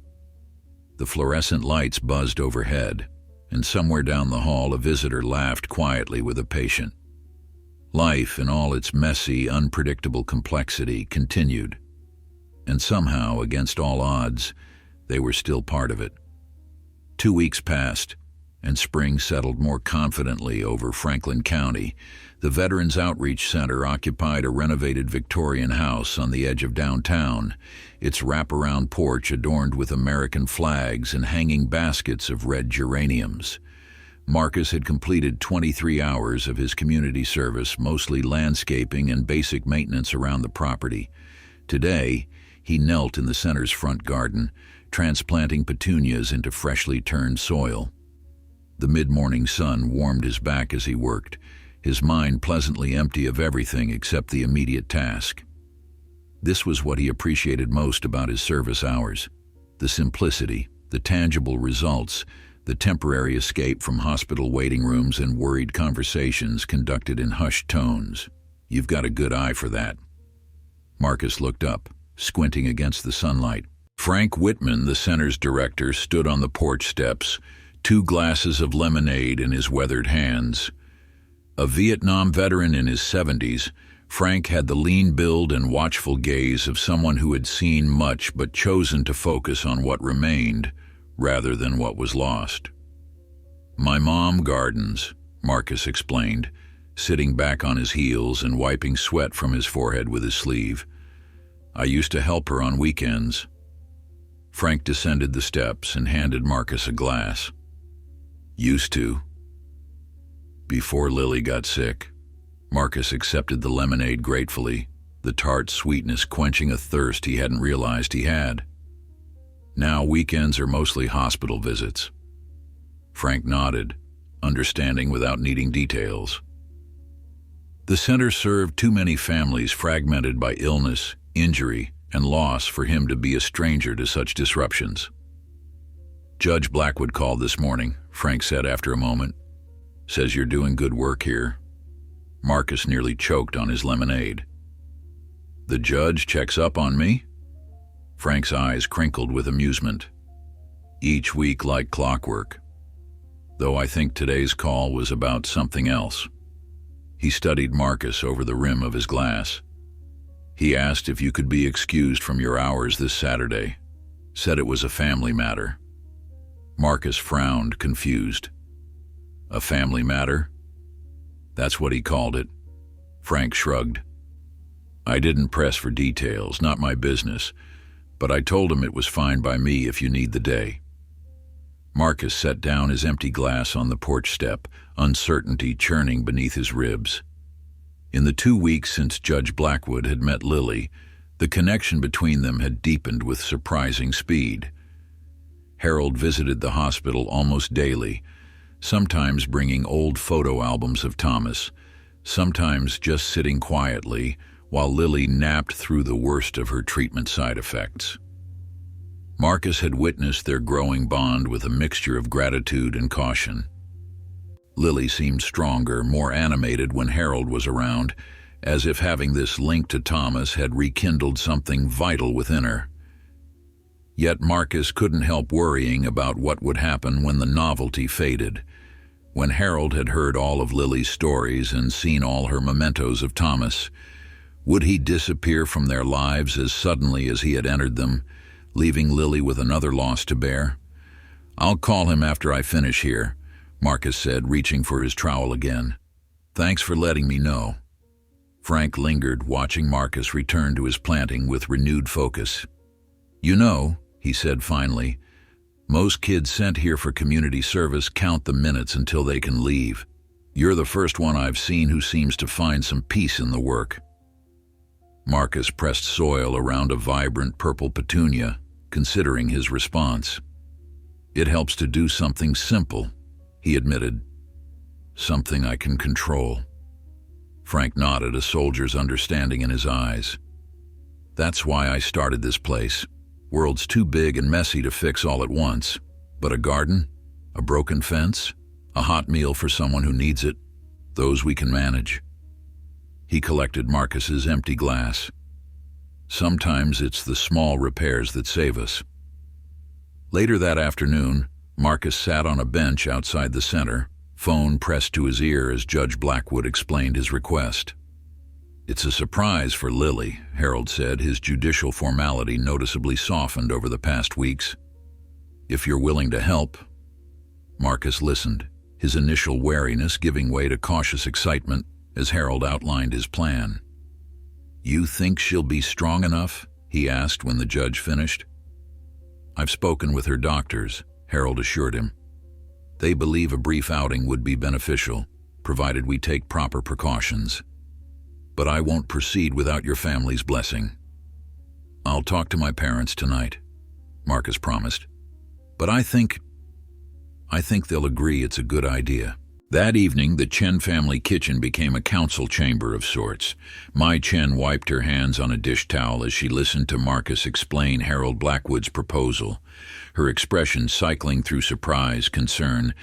The fluorescent lights buzzed overhead, and somewhere down the hall a visitor laughed quietly with a patient. Life, in all its messy, unpredictable complexity, continued. And somehow, against all odds, they were still part of it. 2 weeks passed, and spring settled more confidently over Franklin County. The Veterans Outreach Center occupied a renovated Victorian house on the edge of downtown, its wraparound porch adorned with American flags and hanging baskets of red geraniums. Marcus had completed 23 hours of his community service, mostly landscaping and basic maintenance around the property. Today, he knelt in the center's front garden, transplanting petunias into freshly turned soil. The mid-morning sun warmed his back as he worked, his mind pleasantly empty of everything except the immediate task. This was what he appreciated most about his service hours: the simplicity, the tangible results, the temporary escape from hospital waiting rooms and worried conversations conducted in hushed tones. "You've got a good eye for that." Marcus looked up, squinting against the sunlight. Frank Whitman, the center's director, stood on the porch steps, 2 glasses of lemonade in his weathered hands. A Vietnam veteran in his 70s, Frank had the lean build and watchful gaze of someone who had seen much but chosen to focus on what remained rather than what was lost. "My mom gardens," Marcus explained, sitting back on his heels and wiping sweat from his forehead with his sleeve. "I used to help her on weekends." Frank descended the steps and handed Marcus a glass. "Used to." Before Lily got sick, Marcus accepted the lemonade gratefully, the tart sweetness quenching a thirst he hadn't realized he had. "Now weekends are mostly hospital visits." Frank nodded, understanding without needing details. The center served too many families fragmented by illness, injury, and loss for him to be a stranger to such disruptions. "Judge Blackwood called this morning," Frank said after a moment. "Says you're doing good work here." Marcus nearly choked on his lemonade. "The judge checks up on me?" Frank's eyes crinkled with amusement. "Each week like clockwork. Though I think today's call was about something else." He studied Marcus over the rim of his glass. "He asked if you could be excused from your hours this Saturday. Said it was a family matter." Marcus frowned, confused. "A family matter?" "That's what he called it." Frank shrugged. I didn't press for details, not my business, but I told him it was fine by me if you need the day. Marcus set down his empty glass on the porch step, uncertainty churning beneath his ribs. In the 2 weeks since Judge Blackwood had met Lily, the connection between them had deepened with surprising speed. Harold visited the hospital almost daily, sometimes bringing old photo albums of Thomas, sometimes just sitting quietly while Lily napped through the worst of her treatment side effects. Marcus had witnessed their growing bond with a mixture of gratitude and caution. Lily seemed stronger, more animated when Harold was around, as if having this link to Thomas had rekindled something vital within her. Yet Marcus couldn't help worrying about what would happen when the novelty faded. When Harold had heard all of Lily's stories and seen all her mementos of Thomas, would he disappear from their lives as suddenly as he had entered them, leaving Lily with another loss to bear? "I'll call him after I finish here," Marcus said, reaching for his trowel again. "Thanks for letting me know." Frank lingered, watching Marcus return to his planting with renewed focus. "You know," he said finally, "most kids sent here for community service count the minutes until they can leave. You're the first one I've seen who seems to find some peace in the work." Marcus pressed soil around a vibrant purple petunia, considering his response. "It helps to do something simple," he admitted. "Something I can control." Frank nodded, a soldier's understanding in his eyes. "That's why I started this place. World's too big and messy to fix all at once. But a garden, a broken fence, a hot meal for someone who needs it, those we can manage." He collected Marcus's empty glass. "Sometimes it's the small repairs that save us." Later that afternoon, Marcus sat on a bench outside the center, phone pressed to his ear as Judge Blackwood explained his request. "It's a surprise for Lily," Harold said, his judicial formality noticeably softened over the past weeks. "If you're willing to help." Marcus listened, his initial wariness giving way to cautious excitement as Harold outlined his plan. "You think she'll be strong enough?" he asked when the judge finished. "I've spoken with her doctors," Harold assured him. "They believe a brief outing would be beneficial, provided we take proper precautions. But I won't proceed without your family's blessing." "I'll talk to my parents tonight," Marcus promised. "But I think they'll agree it's a good idea." That evening, the Chen family kitchen became a council chamber of sorts. Mai Chen wiped her hands on a dish towel as she listened to Marcus explain Harold Blackwood's proposal, her expression cycling through surprise, concern,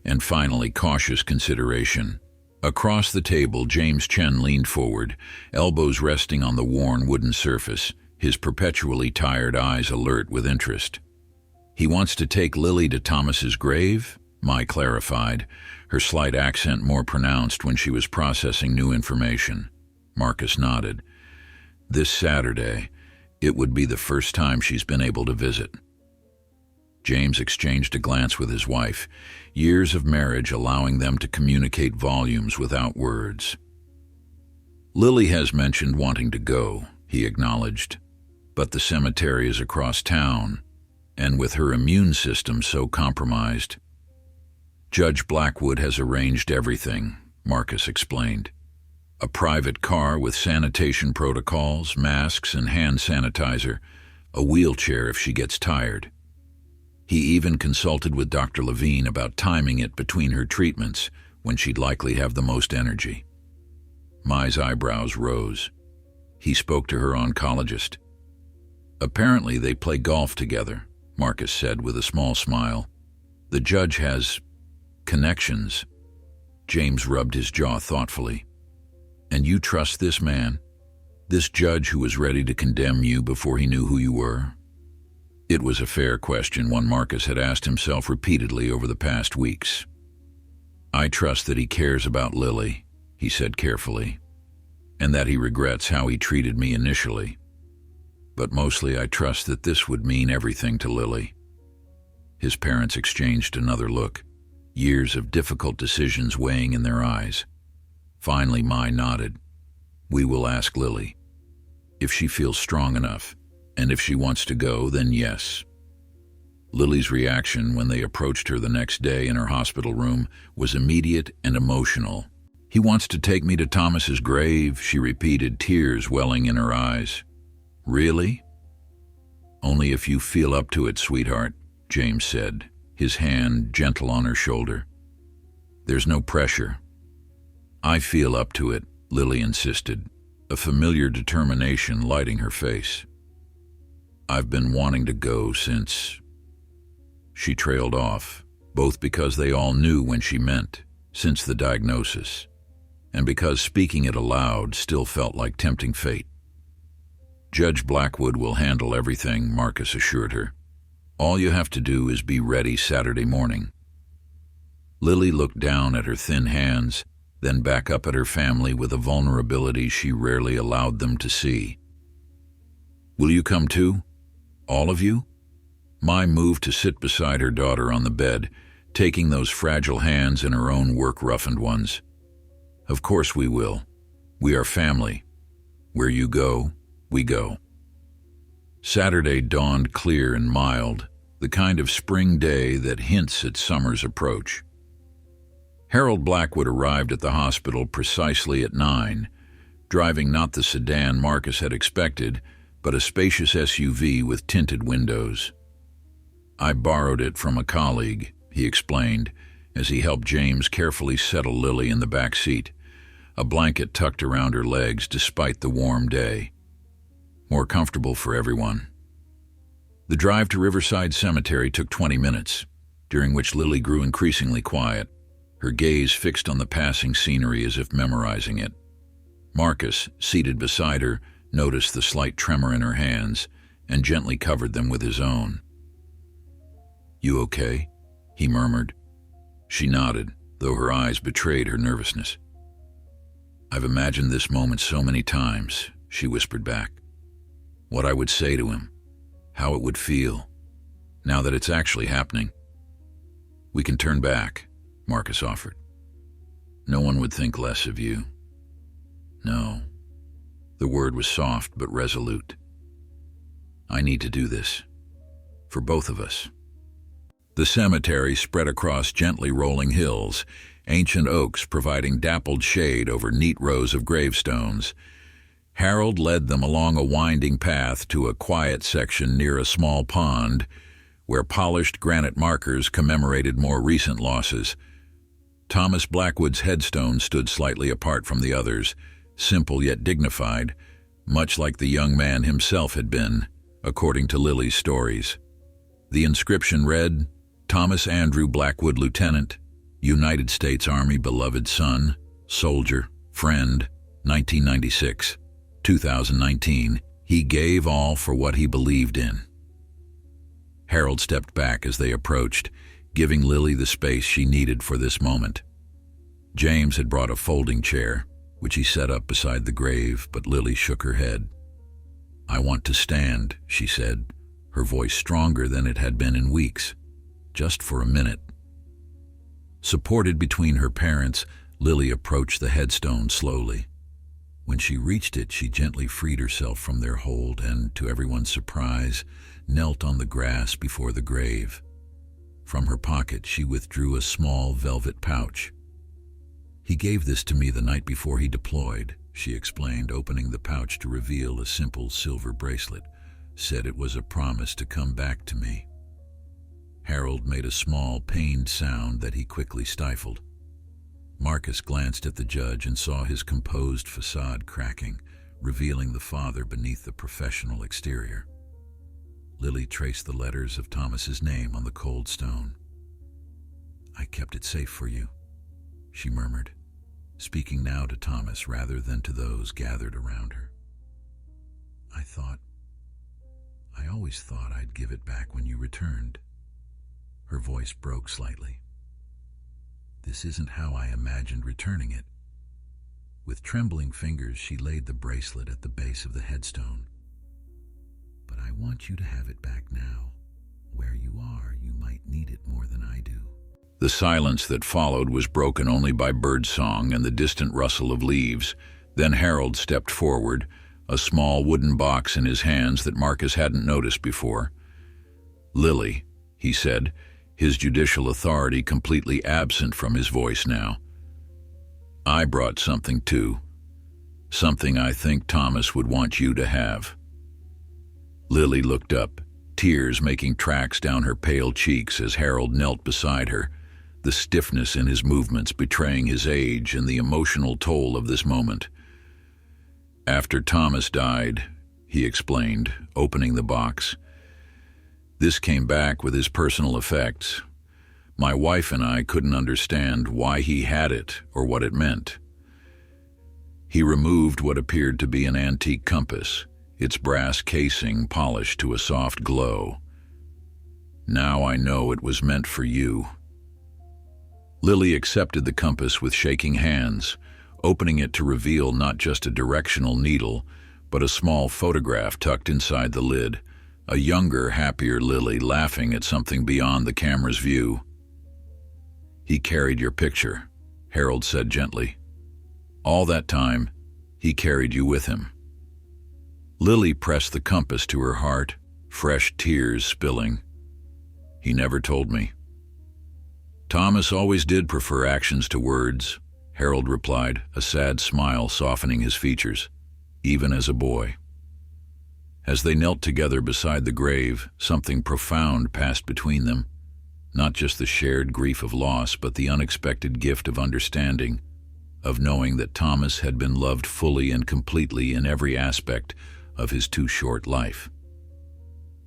and finally cautious consideration. Across the table, James Chen leaned forward, elbows resting on the worn wooden surface, his perpetually tired eyes alert with interest. "He wants to take Lily to Thomas's grave?" Mai clarified, her slight accent more pronounced when she was processing new information. Marcus nodded. "This Saturday, it would be the first time she's been able to visit." James exchanged a glance with his wife, years of marriage allowing them to communicate volumes without words. "Lily has mentioned wanting to go," he acknowledged, "but the cemetery is across town, and with her immune system so compromised." "Judge Blackwood has arranged everything," Marcus explained. "A private car with sanitation protocols, masks and hand sanitizer, a wheelchair if she gets tired. He even consulted with Dr. Levine about timing it between her treatments when she'd likely have the most energy." Mai's eyebrows rose. He spoke to her oncologist. "Apparently they play golf together," Marcus said with a small smile. "The judge has connections." James rubbed his jaw thoughtfully. "And you trust this man? This judge who was ready to condemn you before he knew who you were?" It was a fair question, one Marcus had asked himself repeatedly over the past weeks. "I trust that he cares about Lily," he said carefully, "and that he regrets how he treated me initially. But mostly I trust that this would mean everything to Lily." His parents exchanged another look, years of difficult decisions weighing in their eyes. Finally, Mai nodded. "We will ask Lily." If she feels strong enough, and if she wants to go, then yes. Lily's reaction when they approached her the next day in her hospital room was immediate and emotional. "He wants to take me to Thomas's grave," she repeated, tears welling in her eyes. "Really?" "Only if you feel up to it, sweetheart," James said, his hand gentle on her shoulder. "There's no pressure." "I feel up to it," Lily insisted, a familiar determination lighting her face. "I've been wanting to go since—" She trailed off, both because they all knew when she meant, since the diagnosis, and because speaking it aloud still felt like tempting fate. "Judge Blackwood will handle everything," Marcus assured her. "All you have to do is be ready Saturday morning." Lily looked down at her thin hands, then back up at her family with a vulnerability she rarely allowed them to see. "Will you come too? All of you?" Mai moved to sit beside her daughter on the bed, taking those fragile hands in her own work-roughened ones. "Of course we will. We are family. Where you go, we go." Saturday dawned clear and mild, the kind of spring day that hints at summer's approach. Harold Blackwood arrived at the hospital precisely at 9, driving not the sedan Marcus had expected, but a spacious SUV with tinted windows. "I borrowed it from a colleague," he explained, as he helped James carefully settle Lily in the back seat, a blanket tucked around her legs despite the warm day. More comfortable for everyone. The drive to Riverside Cemetery took 20 minutes, during which Lily grew increasingly quiet, her gaze fixed on the passing scenery as if memorizing it. Marcus, seated beside her, noticed the slight tremor in her hands and gently covered them with his own. "You okay?" he murmured. She nodded, though her eyes betrayed her nervousness. "I've imagined this moment so many times," she whispered back. "What I would say to him, how it would feel, now that it's actually happening." "We can turn back," Marcus offered. "No one would think less of you." "No." The word was soft but resolute. "I need to do this. For both of us." The cemetery spread across gently rolling hills, ancient oaks providing dappled shade over neat rows of gravestones. Harold led them along a winding path to a quiet section near a small pond, where polished granite markers commemorated more recent losses. Thomas Blackwood's headstone stood slightly apart from the others, simple yet dignified, much like the young man himself had been, according to Lily's stories. The inscription read, "Thomas Andrew Blackwood, Lieutenant, United States Army beloved son, soldier, friend, 1996, 2019, he gave all for what he believed in." Harold stepped back as they approached, giving Lily the space she needed for this moment. James had brought a folding chair, which he set up beside the grave, but Lily shook her head. "I want to stand," she said, her voice stronger than it had been in weeks. "Just for a minute." Supported between her parents, Lily approached the headstone slowly. When she reached it, she gently freed herself from their hold and, to everyone's surprise, knelt on the grass before the grave. From her pocket, she withdrew a small velvet pouch. "He gave this to me the night before he deployed," she explained, opening the pouch to reveal a simple silver bracelet. "Said it was a promise to come back to me." Harold made a small, pained sound that he quickly stifled. Marcus glanced at the judge and saw his composed facade cracking, revealing the father beneath the professional exterior. Lily traced the letters of Thomas's name on the cold stone. "I kept it safe for you," she murmured, speaking now to Thomas rather than to those gathered around her. I always thought I'd give it back when you returned." Her voice broke slightly. "This isn't how I imagined returning it." With trembling fingers, she laid the bracelet at the base of the headstone. "But I want you to have it back now. Where you are, you might need it more than I do." The silence that followed was broken only by birdsong and the distant rustle of leaves. Then Harold stepped forward, a small wooden box in his hands that Marcus hadn't noticed before. "Lily," he said, his judicial authority completely absent from his voice now. "I brought something too. Something I think Thomas would want you to have." Lily looked up, tears making tracks down her pale cheeks as Harold knelt beside her, the stiffness in his movements betraying his age and the emotional toll of this moment. "After Thomas died," he explained, opening the box, "this came back with his personal effects. My wife and I couldn't understand why he had it or what it meant. He removed what appeared to be an antique compass, its brass casing polished to a soft glow. Now I know it was meant for you." Lily accepted the compass with shaking hands, opening it to reveal not just a directional needle, but a small photograph tucked inside the lid, a younger, happier Lily laughing at something beyond the camera's view. "He carried your picture," Harold said gently. "All that time, he carried you with him." Lily pressed the compass to her heart, fresh tears spilling. "He never told me." "Thomas always did prefer actions to words," Harold replied, a sad smile softening his features, "even as a boy." As they knelt together beside the grave, something profound passed between them, not just the shared grief of loss, but the unexpected gift of understanding, of knowing that Thomas had been loved fully and completely in every aspect of his too short life.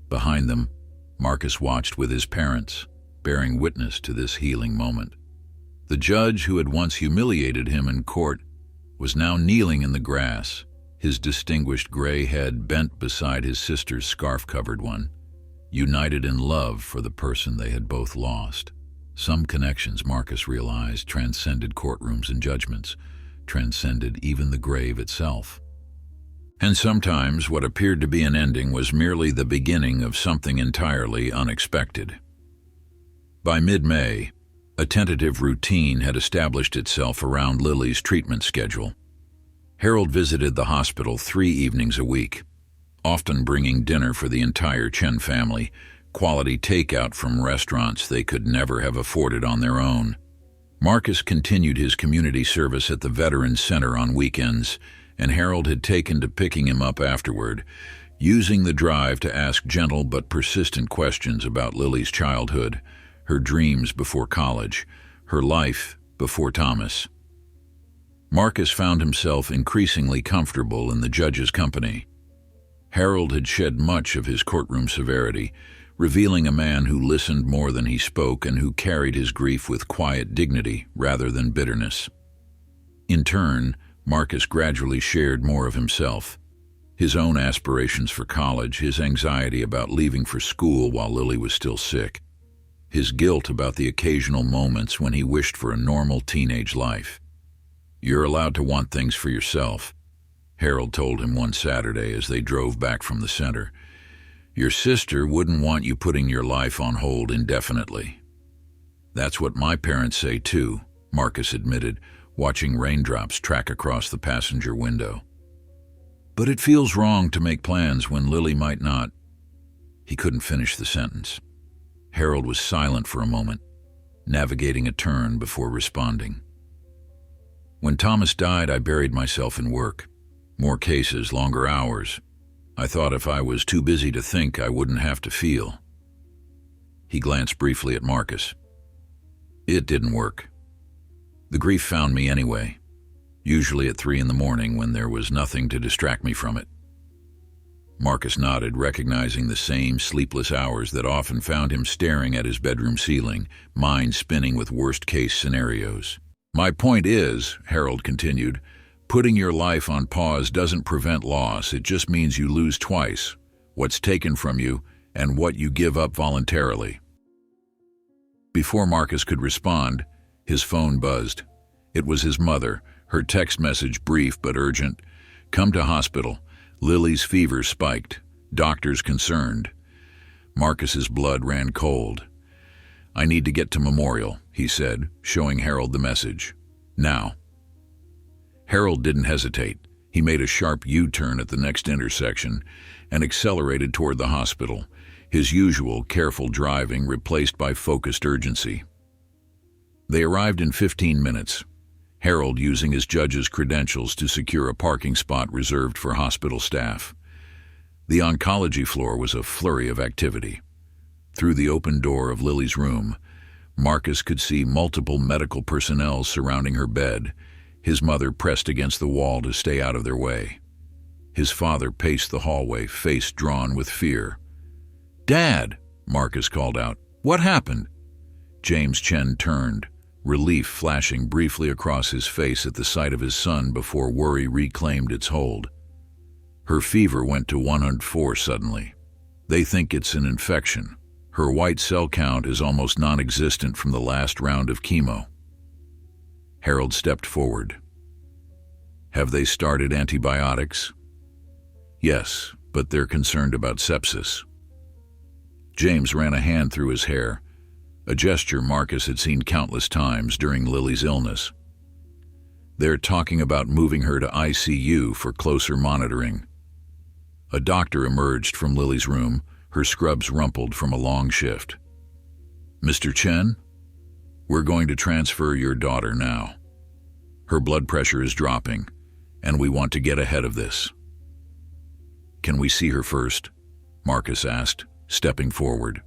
Behind them, Marcus watched with his parents, bearing witness to this healing moment. The judge who had once humiliated him in court was now kneeling in the grass, his distinguished gray head bent beside his sister's scarf-covered one, united in love for the person they had both lost. Some connections, Marcus realized, transcended courtrooms and judgments, transcended even the grave itself. And sometimes what appeared to be an ending was merely the beginning of something entirely unexpected. By mid-May, a tentative routine had established itself around Lily's treatment schedule. Harold visited the hospital 3 evenings a week, often bringing dinner for the entire Chen family, quality takeout from restaurants they could never have afforded on their own. Marcus continued his community service at the Veterans Center on weekends, and Harold had taken to picking him up afterward, using the drive to ask gentle but persistent questions about Lily's childhood, her dreams before college, her life before Thomas. Marcus found himself increasingly comfortable in the judge's company. Harold had shed much of his courtroom severity, revealing a man who listened more than he spoke and who carried his grief with quiet dignity rather than bitterness. In turn, Marcus gradually shared more of himself, his own aspirations for college, his anxiety about leaving for school while Lily was still sick, his guilt about the occasional moments when he wished for a normal teenage life. "You're allowed to want things for yourself," Harold told him one Saturday as they drove back from the center. "Your sister wouldn't want you putting your life on hold indefinitely." "That's what my parents say too," Marcus admitted, watching raindrops track across the passenger window. "But it feels wrong to make plans when Lily might not." He couldn't finish the sentence. Harold was silent for a moment, navigating a turn before responding. "When Thomas died, I buried myself in work. More cases, longer hours. I thought if I was too busy to think, I wouldn't have to feel." He glanced briefly at Marcus. "It didn't work. The grief found me anyway, usually at 3 a.m. when there was nothing to distract me from it." Marcus nodded, recognizing the same sleepless hours that often found him staring at his bedroom ceiling, mind spinning with worst-case scenarios. "My point is," Harold continued, "putting your life on pause doesn't prevent loss. It just means you lose twice, what's taken from you and what you give up voluntarily." Before Marcus could respond, his phone buzzed. It was his mother, her text message brief but urgent. "Come to hospital. Lily's fever spiked. Doctors concerned." Marcus's blood ran cold. "I need to get to Memorial," he said, showing Harold the message. "Now." Harold didn't hesitate. He made a sharp U-turn at the next intersection and accelerated toward the hospital, his usual careful driving replaced by focused urgency. They arrived in 15 minutes, Harold using his judge's credentials to secure a parking spot reserved for hospital staff. The oncology floor was a flurry of activity. Through the open door of Lily's room, Marcus could see multiple medical personnel surrounding her bed, his mother pressed against the wall to stay out of their way. His father paced the hallway, face drawn with fear. "Dad," Marcus called out. "What happened?" James Chen turned, relief flashing briefly across his face at the sight of his son before worry reclaimed its hold. Her fever went to 104 suddenly. "They think it's an infection. Her white cell count is almost non-existent from the last round of chemo." Harold stepped forward. "Have they started antibiotics?" "Yes, but they're concerned about sepsis." James ran a hand through his hair, a gesture Marcus had seen countless times during Lily's illness. "They're talking about moving her to ICU for closer monitoring." A doctor emerged from Lily's room, her scrubs rumpled from a long shift. "Mr. Chen, we're going to transfer your daughter now. Her blood pressure is dropping, and we want to get ahead of this." "Can we see her first?" Marcus asked, stepping forward.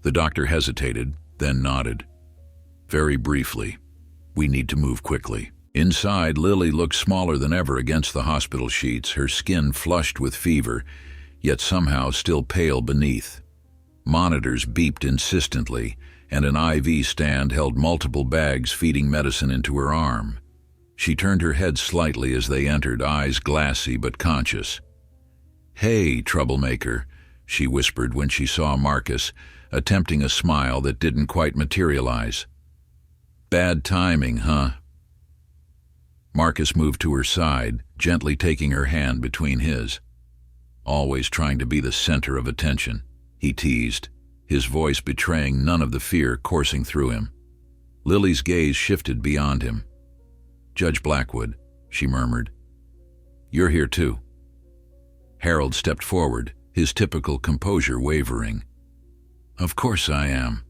The doctor hesitated, then nodded. "Very briefly. We need to move quickly." Inside, Lily looked smaller than ever against the hospital sheets, her skin flushed with fever, yet somehow still pale beneath. Monitors beeped insistently, and an IV stand held multiple bags feeding medicine into her arm. She turned her head slightly as they entered, eyes glassy but conscious. "Hey, troublemaker," she whispered when she saw Marcus, attempting a smile that didn't quite materialize. "Bad timing, huh?" Marcus moved to her side, gently taking her hand between his. "Always trying to be the center of attention," he teased, his voice betraying none of the fear coursing through him. Lily's gaze shifted beyond him. "Judge Blackwood," she murmured. "You're here too." Harold stepped forward, his typical composure wavering. "Of course I am."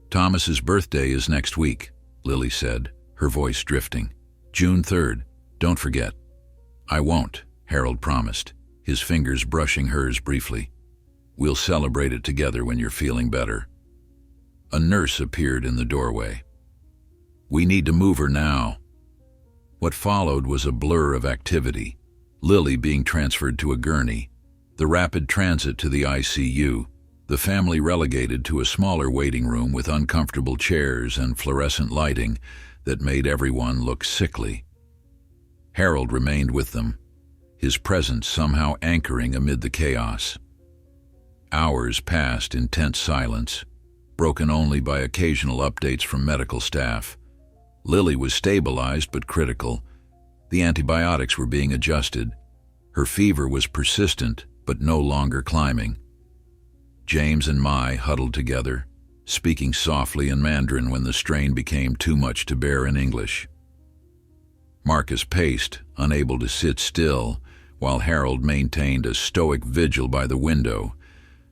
"Thomas's birthday is next week," Lily said, her voice drifting. "June 3rd. Don't forget." "I won't," Harold promised, his fingers brushing hers briefly. "We'll celebrate it together when you're feeling better." A nurse appeared in the doorway. "We need to move her now." What followed was a blur of activity. Lily being transferred to a gurney, the rapid transit to the ICU, the family relegated to a smaller waiting room with uncomfortable chairs and fluorescent lighting that made everyone look sickly. Harold remained with them, his presence somehow anchoring amid the chaos. Hours passed in tense silence, broken only by occasional updates from medical staff. Lily was stabilized but critical. The antibiotics were being adjusted. Her fever was persistent but no longer climbing. James and Mai huddled together, speaking softly in Mandarin when the strain became too much to bear in English. Marcus paced, unable to sit still, while Harold maintained a stoic vigil by the window,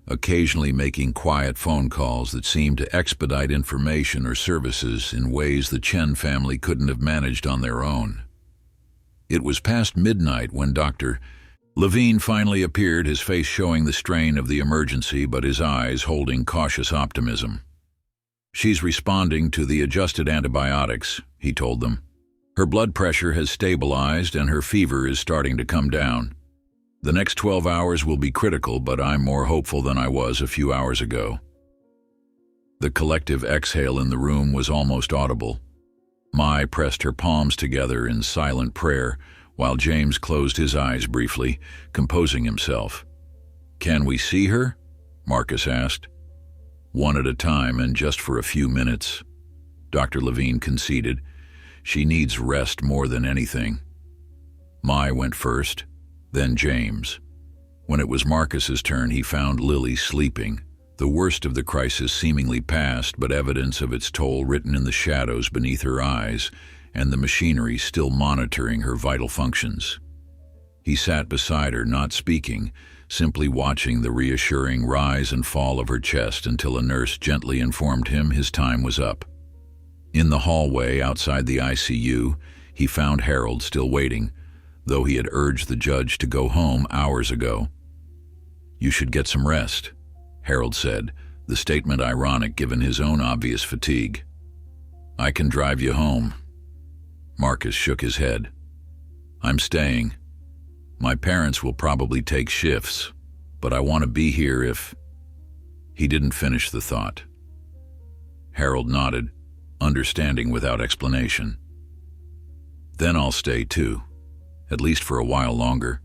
occasionally making quiet phone calls that seemed to expedite information or services in ways the Chen family couldn't have managed on their own. It was past midnight when Dr. Levine finally appeared, his face showing the strain of the emergency but his eyes holding cautious optimism. "She's responding to the adjusted antibiotics," he told them. "Her blood pressure has stabilized and her fever is starting to come down. The next 12 hours will be critical, but I'm more hopeful than I was a few hours ago." The collective exhale in the room was almost audible. Mai pressed her palms together in silent prayer, while James closed his eyes briefly, composing himself. "Can we see her?" Marcus asked. "One at a time and just for a few minutes," Dr. Levine conceded. "She needs rest more than anything." Mai went first, then James. When it was Marcus's turn, he found Lily sleeping, the worst of the crisis seemingly past, but evidence of its toll written in the shadows beneath her eyes, and the machinery still monitoring her vital functions. He sat beside her, not speaking, simply watching the reassuring rise and fall of her chest until a nurse gently informed him his time was up. In the hallway outside the ICU, he found Harold still waiting, though he had urged the judge to go home hours ago. "You should get some rest," Harold said, the statement ironic given his own obvious fatigue. "I can drive you home." Marcus shook his head. "I'm staying. My parents will probably take shifts, but I want to be here if—" He didn't finish the thought. Harold nodded, understanding without explanation. "Then I'll stay too, at least for a while longer."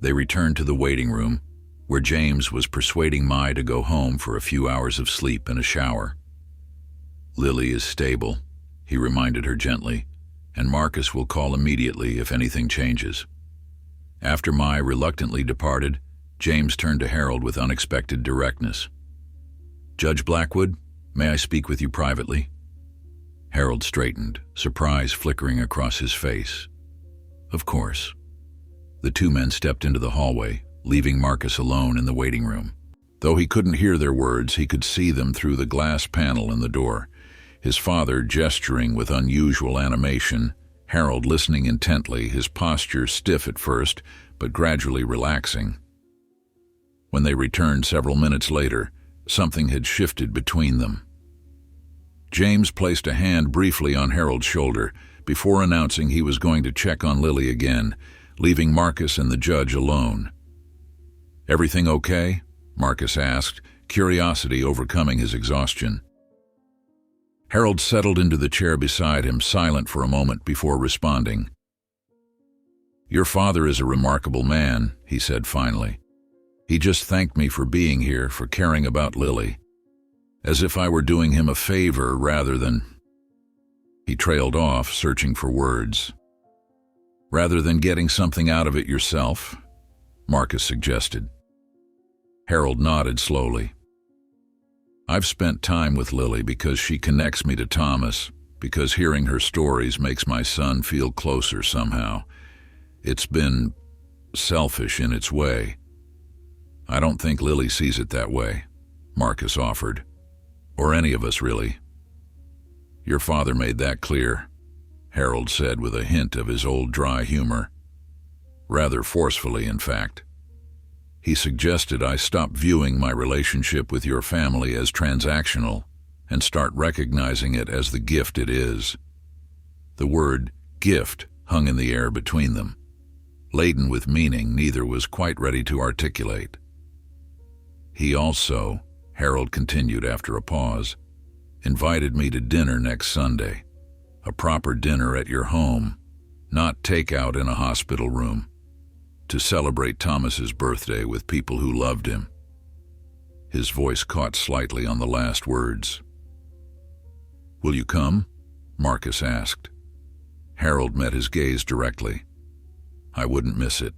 They returned to the waiting room, where James was persuading Mai to go home for a few hours of sleep and a shower. "Lily is stable," he reminded her gently, "and Marcus will call immediately if anything changes." After Mai reluctantly departed, James turned to Harold with unexpected directness. "Judge Blackwood, may I speak with you privately?" Harold straightened, surprise flickering across his face. "Of course." The two men stepped into the hallway, leaving Marcus alone in the waiting room. Though he couldn't hear their words, he could see them through the glass panel in the door. His father gesturing with unusual animation, Harold listening intently, his posture stiff at first, but gradually relaxing. When they returned several minutes later, something had shifted between them. James placed a hand briefly on Harold's shoulder before announcing he was going to check on Lily again, leaving Marcus and the judge alone. "Everything okay?" Marcus asked, curiosity overcoming his exhaustion. Harold settled into the chair beside him, silent for a moment before responding. "Your father is a remarkable man," he said finally. "He just thanked me for being here, for caring about Lily. As if I were doing him a favor rather than—" He trailed off, searching for words. "Rather than getting something out of it yourself?" Marcus suggested. Harold nodded slowly. "I've spent time with Lily because she connects me to Thomas, because hearing her stories makes my son feel closer somehow. It's been selfish in its way." "I don't think Lily sees it that way," Marcus offered. "Or any of us, really." "Your father made that clear," Harold said with a hint of his old dry humor. Rather forcefully, in fact. "He suggested I stop viewing my relationship with your family as transactional and start recognizing it as the gift it is." The word gift hung in the air between them, laden with meaning neither was quite ready to articulate. "He also," Harold continued after a pause, "invited me to dinner next Sunday. A proper dinner at your home, not takeout in a hospital room, to celebrate Thomas's birthday with people who loved him." His voice caught slightly on the last words. "Will you come?" Marcus asked. Harold met his gaze directly. "I wouldn't miss it."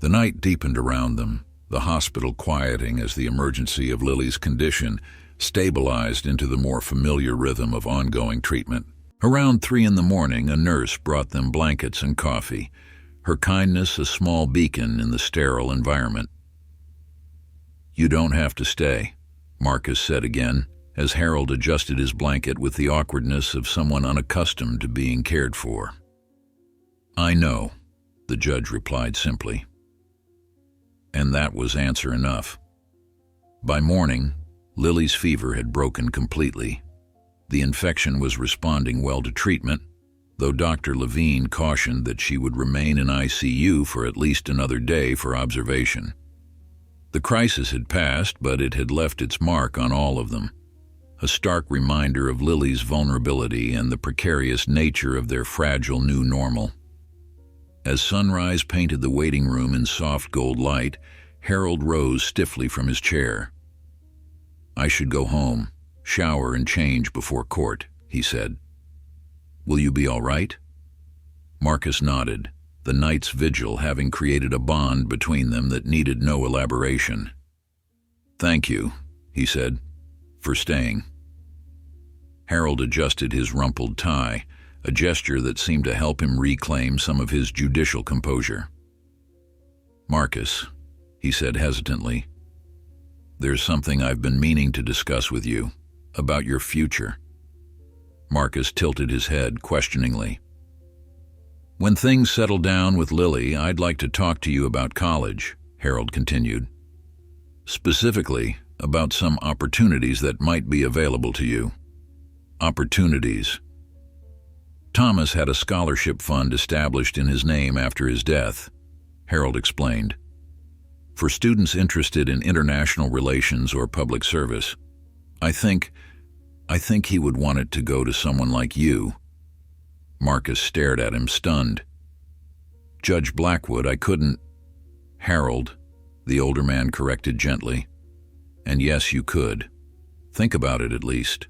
The night deepened around them, the hospital quieting as the emergency of Lily's condition stabilized into the more familiar rhythm of ongoing treatment. Around 3 in the morning, a nurse brought them blankets and coffee, her kindness a small beacon in the sterile environment. "You don't have to stay," Marcus said again, as Harold adjusted his blanket with the awkwardness of someone unaccustomed to being cared for. "I know," the judge replied simply. And that was answer enough. By morning, Lily's fever had broken completely. The infection was responding well to treatment, though Dr. Levine cautioned that she would remain in ICU for at least another day for observation. The crisis had passed, but it had left its mark on all of them, a stark reminder of Lily's vulnerability and the precarious nature of their fragile new normal. As sunrise painted the waiting room in soft gold light, Harold rose stiffly from his chair. "I should go home, shower and change before court," he said. "Will you be all right?" Marcus nodded, the night's vigil having created a bond between them that needed no elaboration. "Thank you," he said, "for staying." Harold adjusted his rumpled tie, a gesture that seemed to help him reclaim some of his judicial composure. "Marcus," he said hesitantly, "there's something I've been meaning to discuss with you, about your future." Marcus tilted his head questioningly. "When things settle down with Lily, I'd like to talk to you about college," Harold continued. "Specifically, about some opportunities that might be available to you." Opportunities. Thomas had a scholarship fund established in his name after his death, Harold explained, for students interested in international relations or public service. I think he would want it to go to someone like you." Marcus stared at him, stunned. "Judge Blackwood, I couldn't—" "Harold," the older man corrected gently. "And yes, you could. Think about it at least."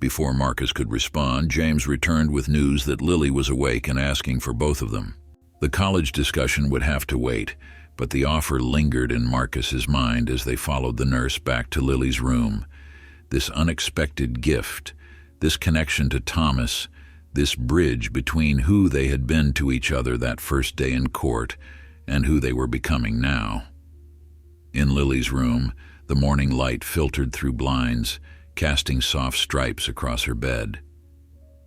Before Marcus could respond, James returned with news that Lily was awake and asking for both of them. The college discussion would have to wait, but the offer lingered in Marcus's mind as they followed the nurse back to Lily's room. This unexpected gift, this connection to Thomas, this bridge between who they had been to each other that first day in court and who they were becoming now. In Lily's room, the morning light filtered through blinds, casting soft stripes across her bed.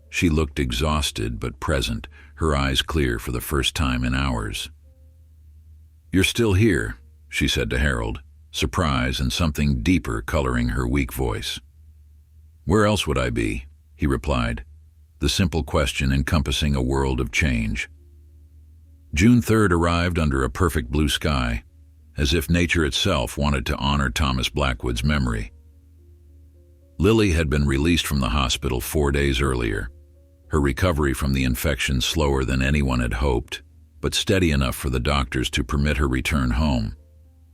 She looked exhausted but present, her eyes clear for the first time in hours. "You're still here," she said to Harold, surprise and something deeper coloring her weak voice. "Where else would I be?" he replied, the simple question encompassing a world of change. June 3rd arrived under a perfect blue sky, as if nature itself wanted to honor Thomas Blackwood's memory. Lily had been released from the hospital 4 days earlier, her recovery from the infection slower than anyone had hoped, but steady enough for the doctors to permit her return home,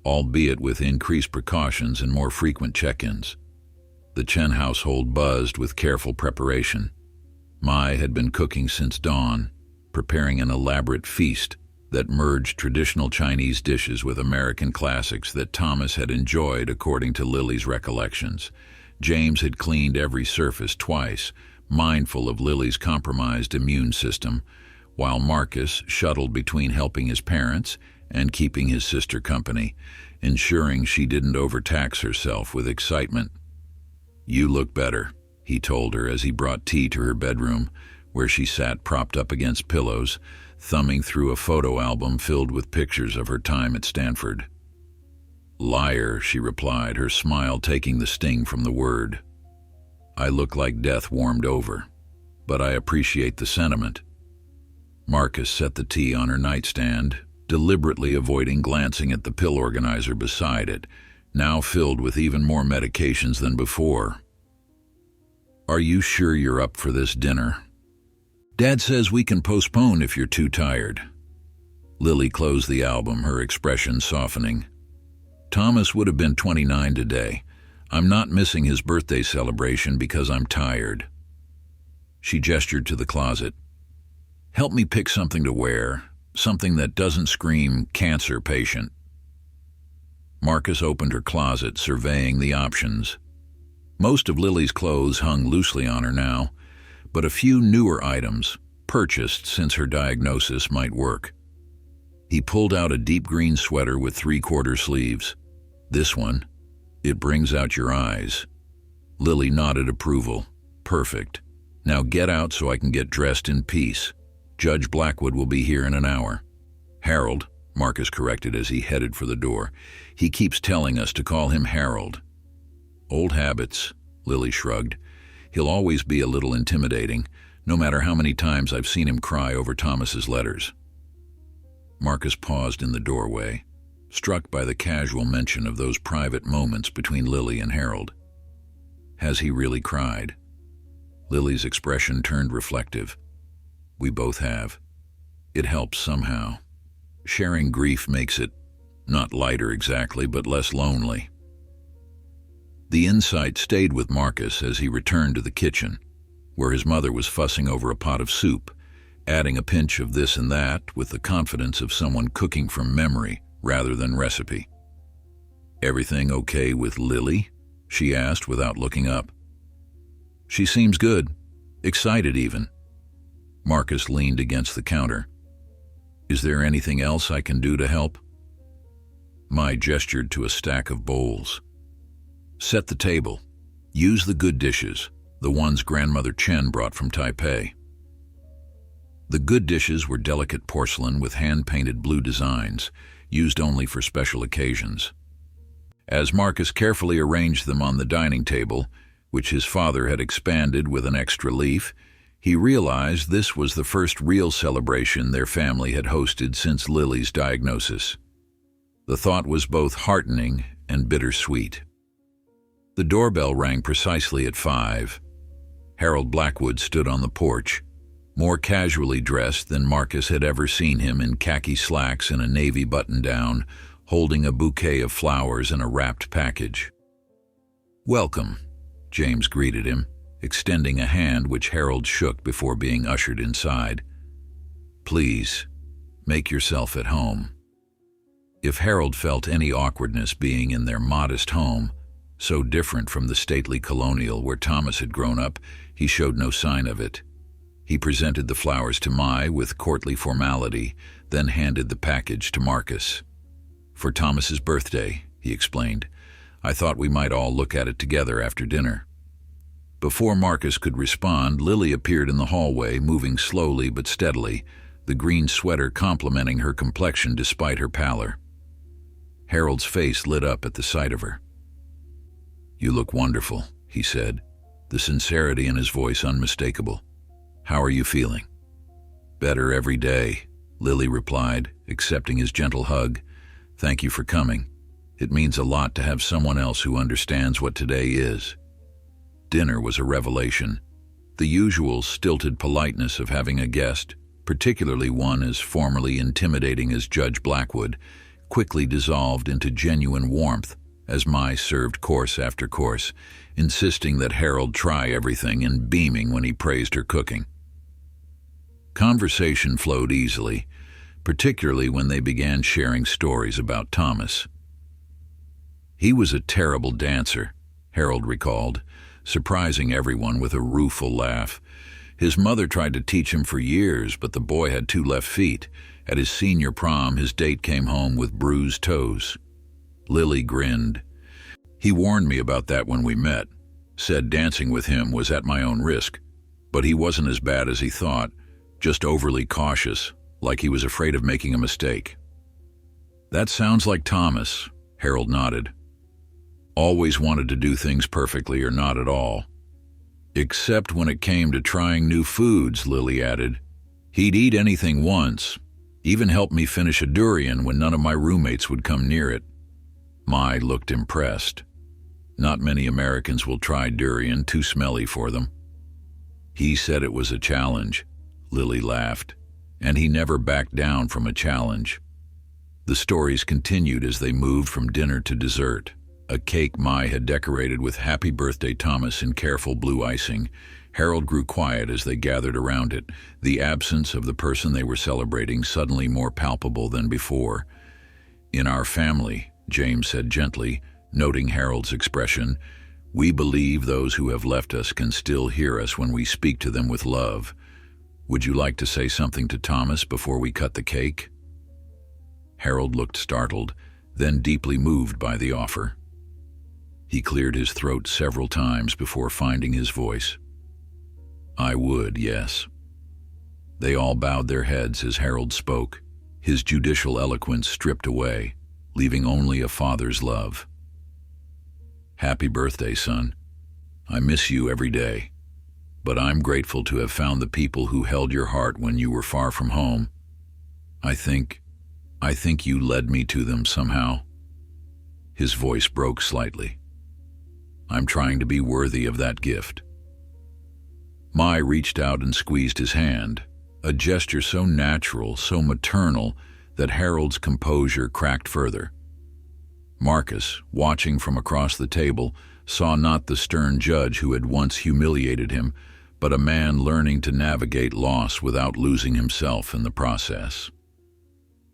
albeit with increased precautions and more frequent check-ins. The Chen household buzzed with careful preparation. Mai had been cooking since dawn, preparing an elaborate feast that merged traditional Chinese dishes with American classics that Thomas had enjoyed according to Lily's recollections. James had cleaned every surface twice, mindful of Lily's compromised immune system, while Marcus shuttled between helping his parents and keeping his sister company, ensuring she didn't overtax herself with excitement. "You look better," he told her as he brought tea to her bedroom, where she sat propped up against pillows, thumbing through a photo album filled with pictures of her time at Stanford. "Liar," she replied, her smile taking the sting from the word. "I look like death warmed over, but I appreciate the sentiment." Marcus set the tea on her nightstand, deliberately avoiding glancing at the pill organizer beside it, now filled with even more medications than before. "Are you sure you're up for this dinner? Dad says we can postpone if you're too tired." Lily closed the album, her expression softening. "Thomas would have been 29 today. I'm not missing his birthday celebration because I'm tired." She gestured to the closet. "Help me pick something to wear, something that doesn't scream cancer patient." Marcus opened her closet, surveying the options. Most of Lily's clothes hung loosely on her now, but a few newer items, purchased since her diagnosis, might work. He pulled out a deep green sweater with 3/4 sleeves. "This one. It brings out your eyes." Lily nodded approval. "Perfect. Now get out so I can get dressed in peace. Judge Blackwood will be here in an hour." "Harold," Marcus corrected as he headed for the door. "He keeps telling us to call him Harold." "Old habits," Lily shrugged. "He'll always be a little intimidating, no matter how many times I've seen him cry over Thomas's letters." Marcus paused in the doorway, struck by the casual mention of those private moments between Lily and Harold. Has he really cried? Lily's expression turned reflective. "We both have. It helps somehow. Sharing grief makes it, not lighter exactly, but less lonely." The insight stayed with Marcus as he returned to the kitchen, where his mother was fussing over a pot of soup, adding a pinch of this and that with the confidence of someone cooking from memory rather than recipe. "Everything okay with Lily?" she asked without looking up. She seems good, excited even. Marcus leaned against the counter. Is there anything else I can do to help? Mai gestured to a stack of bowls. Set the table. Use the good dishes, the ones Grandmother Chen brought from Taipei. The good dishes were delicate porcelain with hand-painted blue designs, used only for special occasions. As Marcus carefully arranged them on the dining table, which his father had expanded with an extra leaf, he realized this was the first real celebration their family had hosted since Lily's diagnosis. The thought was both heartening and bittersweet. The doorbell rang precisely at 5. Harold Blackwood stood on the porch, more casually dressed than Marcus had ever seen him, in khaki slacks and a navy button-down, holding a bouquet of flowers and a wrapped package. Welcome, James greeted him, extending a hand which Harold shook before being ushered inside. Please, make yourself at home. If Harold felt any awkwardness being in their modest home, so different from the stately colonial where Thomas had grown up, he showed no sign of it. He presented the flowers to Mai with courtly formality, then handed the package to Marcus. For Thomas's birthday, he explained. I thought we might all look at it together after dinner. Before Marcus could respond, Lily appeared in the hallway, moving slowly but steadily, the green sweater complementing her complexion despite her pallor. Harold's face lit up at the sight of her. You look wonderful, he said, the sincerity in his voice unmistakable. How are you feeling? Better every day, Lily replied, accepting his gentle hug. Thank you for coming. It means a lot to have someone else who understands what today is. Dinner was a revelation. The usual stilted politeness of having a guest, particularly one as formerly intimidating as Judge Blackwood, quickly dissolved into genuine warmth as Mai served course after course, insisting that Harold try everything and beaming when he praised her cooking. Conversation flowed easily, particularly when they began sharing stories about Thomas. He was a terrible dancer, Harold recalled, surprising everyone with a rueful laugh. His mother tried to teach him for years, but the boy had 2 left feet. At his senior prom, his date came home with bruised toes. Lily grinned. He warned me about that when we met, said dancing with him was at my own risk, but he wasn't as bad as he thought, just overly cautious, like he was afraid of making a mistake. That sounds like Thomas, Harold nodded. Always wanted to do things perfectly or not at all. Except when it came to trying new foods, Lily added. He'd eat anything once, even helped me finish a durian when none of my roommates would come near it. Mai looked impressed. Not many Americans will try durian, too smelly for them. He said it was a challenge, Lily laughed, and he never backed down from a challenge. The stories continued as they moved from dinner to dessert. A cake Mai had decorated with Happy Birthday Thomas in careful blue icing. Harold grew quiet as they gathered around it, the absence of the person they were celebrating suddenly more palpable than before. In our family, James said gently, noting Harold's expression, we believe those who have left us can still hear us when we speak to them with love. Would you like to say something to Thomas before we cut the cake? Harold looked startled, then deeply moved by the offer. He cleared his throat several times before finding his voice. I would, yes. They all bowed their heads as Harold spoke, his judicial eloquence stripped away, leaving only a father's love. Happy birthday, son. I miss you every day, but I'm grateful to have found the people who held your heart when you were far from home. I think you led me to them somehow. His voice broke slightly. I'm trying to be worthy of that gift. Mai reached out and squeezed his hand, a gesture so natural, so maternal, that Harold's composure cracked further. Marcus, watching from across the table, saw not the stern judge who had once humiliated him, but a man learning to navigate loss without losing himself in the process.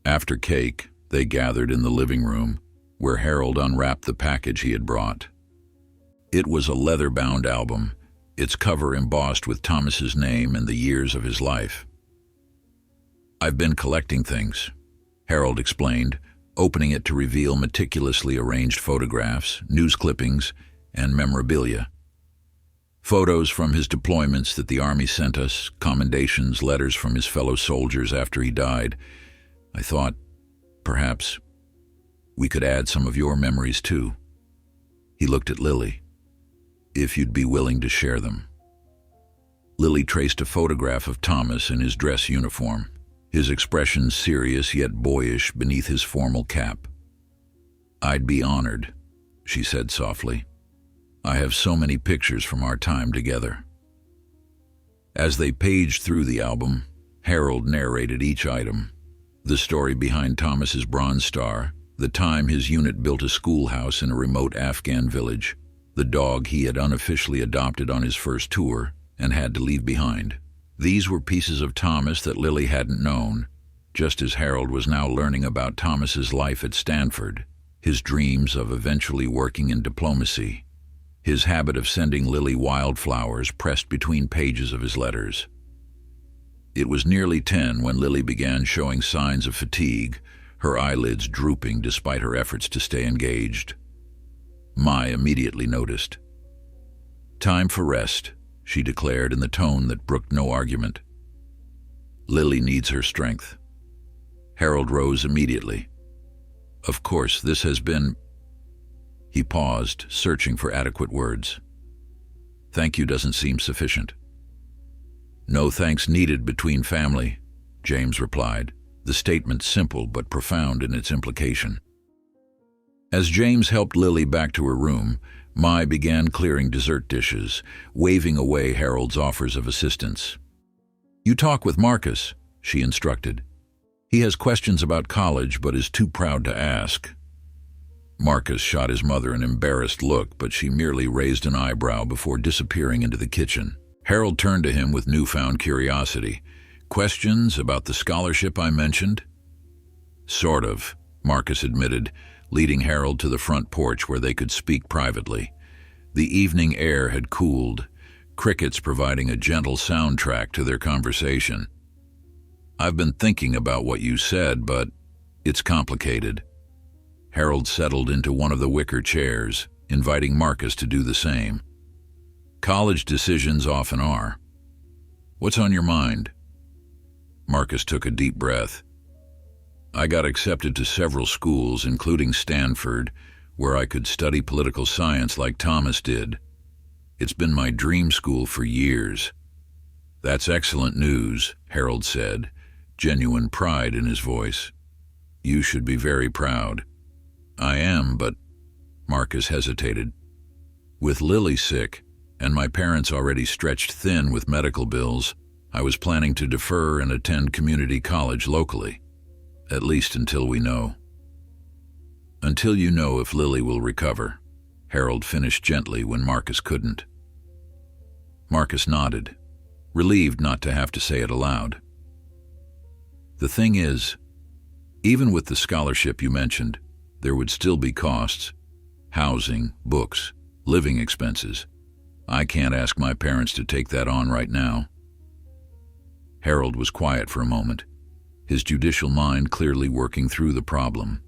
After cake, they gathered in the living room, where Harold unwrapped the package he had brought. It was a leather-bound album, its cover embossed with Thomas's name and the years of his life. "I've been collecting things," Harold explained, opening it to reveal meticulously arranged photographs, news clippings, and memorabilia. Photos from his deployments that the Army sent us, commendations, letters from his fellow soldiers after he died. I thought, perhaps, we could add some of your memories too. He looked at Lily. "If you'd be willing to share them." Lily traced a photograph of Thomas in his dress uniform, his expression serious yet boyish beneath his formal cap. "I'd be honored," she said softly. "I have so many pictures from our time together." As they paged through the album, Harold narrated each item. The story behind Thomas's Bronze Star, the time his unit built a schoolhouse in a remote Afghan village, the dog he had unofficially adopted on his first tour and had to leave behind. These were pieces of Thomas that Lily hadn't known, just as Harold was now learning about Thomas's life at Stanford, his dreams of eventually working in diplomacy, his habit of sending Lily wildflowers pressed between pages of his letters. It was nearly 10 when Lily began showing signs of fatigue, her eyelids drooping despite her efforts to stay engaged. Mai immediately noticed. "Time for rest," she declared in the tone that brooked no argument. "Lily needs her strength." Harold rose immediately. "Of course, this has been—" He paused, searching for adequate words. "Thank you doesn't seem sufficient." "No thanks needed between family," James replied, the statement simple but profound in its implication. As James helped Lily back to her room, Mai began clearing dessert dishes, waving away Harold's offers of assistance. "You talk with Marcus," she instructed. "He has questions about college but is too proud to ask." Marcus shot his mother an embarrassed look, but she merely raised an eyebrow before disappearing into the kitchen. Harold turned to him with newfound curiosity. "Questions about the scholarship I mentioned?" "Sort of," Marcus admitted, leading Harold to the front porch where they could speak privately. The evening air had cooled, crickets providing a gentle soundtrack to their conversation. "I've been thinking about what you said, but it's complicated." Harold settled into one of the wicker chairs, inviting Marcus to do the same. "College decisions often are. What's on your mind?" Marcus took a deep breath. "I got accepted to several schools, including Stanford, where I could study political science like Thomas did. It's been my dream school for years." "That's excellent news," Harold said, genuine pride in his voice. "You should be very proud." "I am, but—" Marcus hesitated. "With Lily sick, and my parents already stretched thin with medical bills, I was planning to defer and attend community college locally. At least until we know." "Until you know if Lily will recover," Harold finished gently when Marcus couldn't. Marcus nodded, relieved not to have to say it aloud. "The thing is, even with the scholarship you mentioned, there would still be costs. Housing, books, living expenses. I can't ask my parents to take that on right now." Harold was quiet for a moment, his judicial mind clearly working through the problem.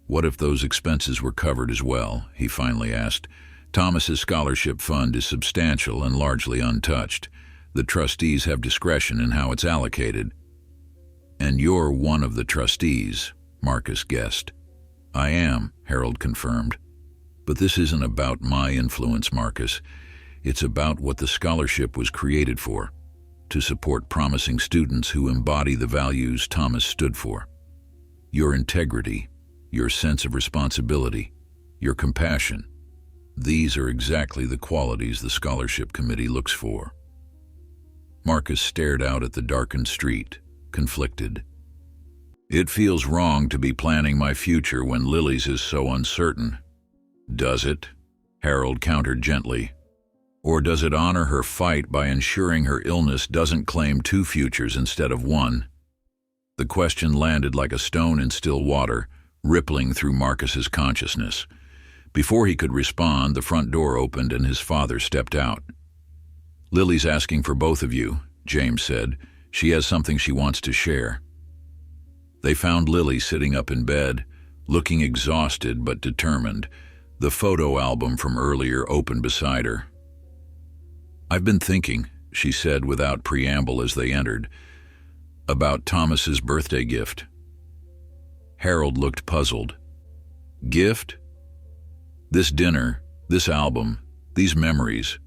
"What if those expenses were covered as well?" he finally asked. "Thomas's scholarship fund is substantial and largely untouched. The trustees have discretion in how it's allocated." "And you're one of the trustees," Marcus guessed. "I am," Harold confirmed. "But this isn't about my influence, Marcus. It's about what the scholarship was created for, to support promising students who embody the values Thomas stood for. Your integrity, your sense of responsibility, your compassion. These are exactly the qualities the scholarship committee looks for." Marcus stared out at the darkened street, conflicted. "It feels wrong to be planning my future when Lily's is so uncertain." "Does it?" Harold countered gently. "Or does it honor her fight by ensuring her illness doesn't claim two futures instead of one?" The question landed like a stone in still water, rippling through Marcus's consciousness. Before he could respond, the front door opened and his father stepped out. "Lily's asking for both of you," James said. "She has something she wants to share." They found Lily sitting up in bed, looking exhausted but determined, the photo album from earlier open beside her. "I've been thinking," she said without preamble as they entered, "about Thomas's birthday gift." Harold looked puzzled. "Gift? This dinner, this album, these memories,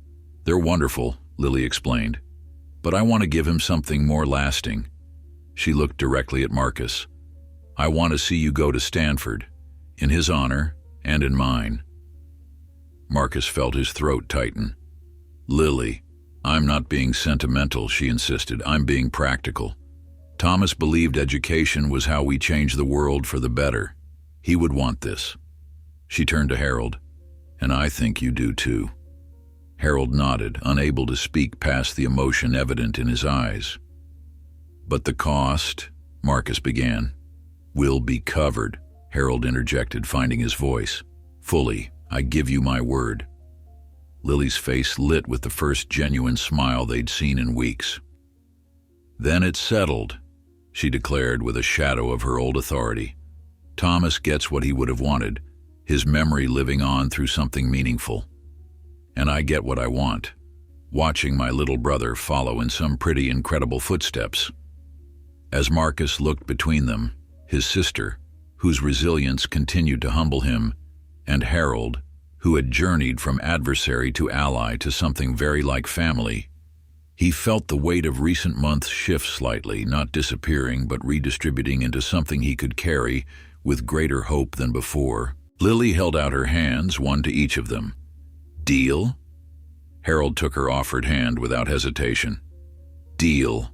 they're wonderful," Lily explained. "But I want to give him something more lasting." She looked directly at Marcus. "I want to see you go to Stanford, in his honor and in mine." Marcus felt his throat tighten. "Lily, I'm not being sentimental," she insisted. "I'm being practical. Thomas believed education was how we change the world for the better. He would want this." She turned to Harold. "And I think you do too." Harold nodded, unable to speak past the emotion evident in his eyes. "But the cost," Marcus began. "Will be covered," Harold interjected, finding his voice. "Fully, I give you my word." Lily's face lit with the first genuine smile they'd seen in weeks. "Then it's settled," she declared with a shadow of her old authority. "Thomas gets what he would have wanted, his memory living on through something meaningful. And I get what I want, watching my little brother follow in some pretty incredible footsteps." As Marcus looked between them, his sister, whose resilience continued to humble him, and Harold, who had journeyed from adversary to ally to something very like family, he felt the weight of recent months shift slightly, not disappearing but redistributing into something he could carry with greater hope than before. Lily held out her hands, one to each of them. "Deal?" Harold took her offered hand without hesitation. "Deal."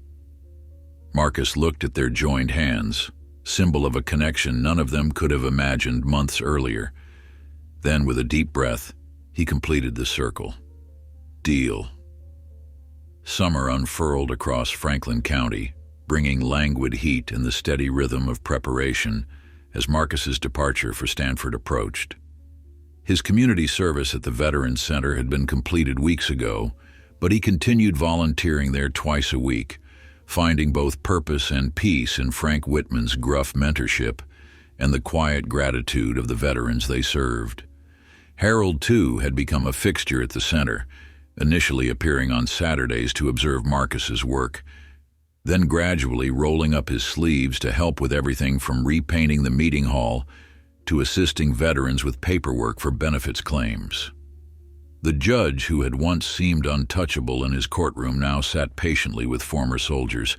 Marcus looked at their joined hands, symbol of a connection none of them could have imagined months earlier. Then, with a deep breath, he completed the circle. "Deal." Summer unfurled across Franklin County, bringing languid heat and the steady rhythm of preparation as Marcus's departure for Stanford approached. His community service at the Veterans Center had been completed weeks ago, but he continued volunteering there twice a week, finding both purpose and peace in Frank Whitman's gruff mentorship and the quiet gratitude of the veterans they served. Harold, too, had become a fixture at the center, initially appearing on Saturdays to observe Marcus's work, then gradually rolling up his sleeves to help with everything from repainting the meeting hall to assisting veterans with paperwork for benefits claims. The judge, who had once seemed untouchable in his courtroom, now sat patiently with former soldiers,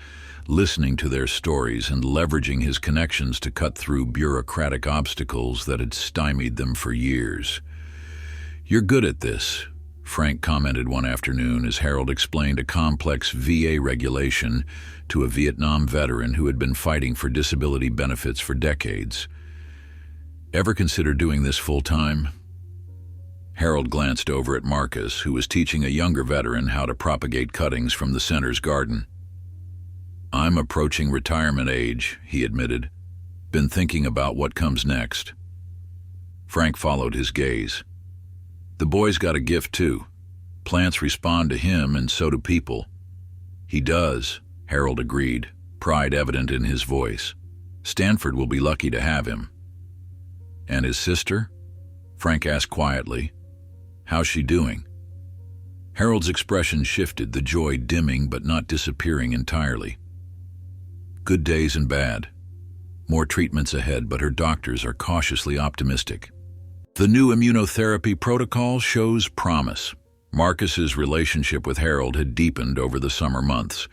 listening to their stories and leveraging his connections to cut through bureaucratic obstacles that had stymied them for years. "You're good at this," Frank commented one afternoon as Harold explained a complex VA regulation to a Vietnam veteran who had been fighting for disability benefits for decades. "Ever consider doing this full-time?" Harold glanced over at Marcus, who was teaching a younger veteran how to propagate cuttings from the center's garden. "I'm approaching retirement age," he admitted. "Been thinking about what comes next." Frank followed his gaze. "The boy's got a gift too. Plants respond to him and so do people." "He does," Harold agreed, pride evident in his voice. "Stanford will be lucky to have him." "And his sister?" Frank asked quietly. "How's she doing?" Harold's expression shifted, the joy dimming but not disappearing entirely. "Good days and bad. More treatments ahead, but her doctors are cautiously optimistic. The new immunotherapy protocol shows promise." Marcus's relationship with Harold had deepened over the summer months.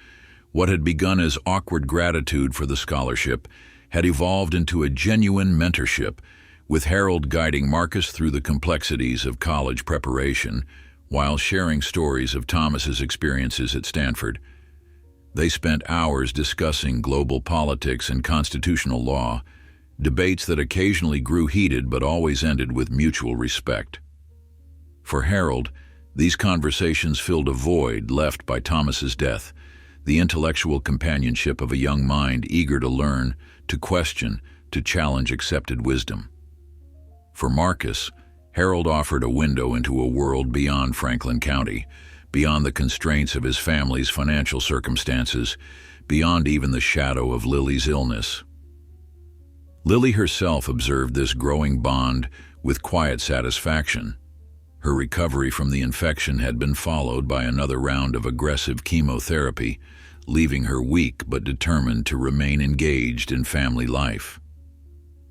What had begun as awkward gratitude for the scholarship had evolved into a genuine mentorship, with Harold guiding Marcus through the complexities of college preparation while sharing stories of Thomas's experiences at Stanford. They spent hours discussing global politics and constitutional law, debates that occasionally grew heated but always ended with mutual respect. For Harold, these conversations filled a void left by Thomas's death, the intellectual companionship of a young mind eager to learn, to question, to challenge accepted wisdom. For Marcus, Harold offered a window into a world beyond Franklin County, beyond the constraints of his family's financial circumstances, beyond even the shadow of Lily's illness. Lily herself observed this growing bond with quiet satisfaction. Her recovery from the infection had been followed by another round of aggressive chemotherapy, leaving her weak but determined to remain engaged in family life.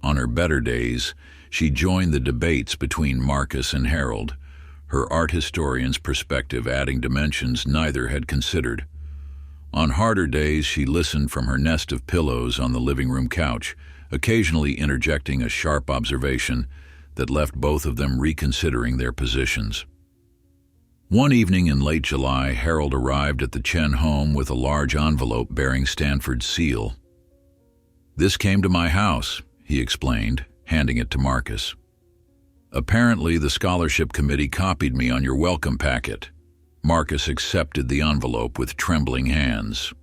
On her better days, she joined the debates between Marcus and Harold, her art historian's perspective adding dimensions neither had considered. On harder days, she listened from her nest of pillows on the living room couch, occasionally interjecting a sharp observation that left both of them reconsidering their positions. One evening in late July, Harold arrived at the Chen home with a large envelope bearing Stanford's seal. "This came to my house," he explained, handing it to Marcus. "Apparently, the scholarship committee copied me on your welcome packet." Marcus accepted the envelope with trembling hands.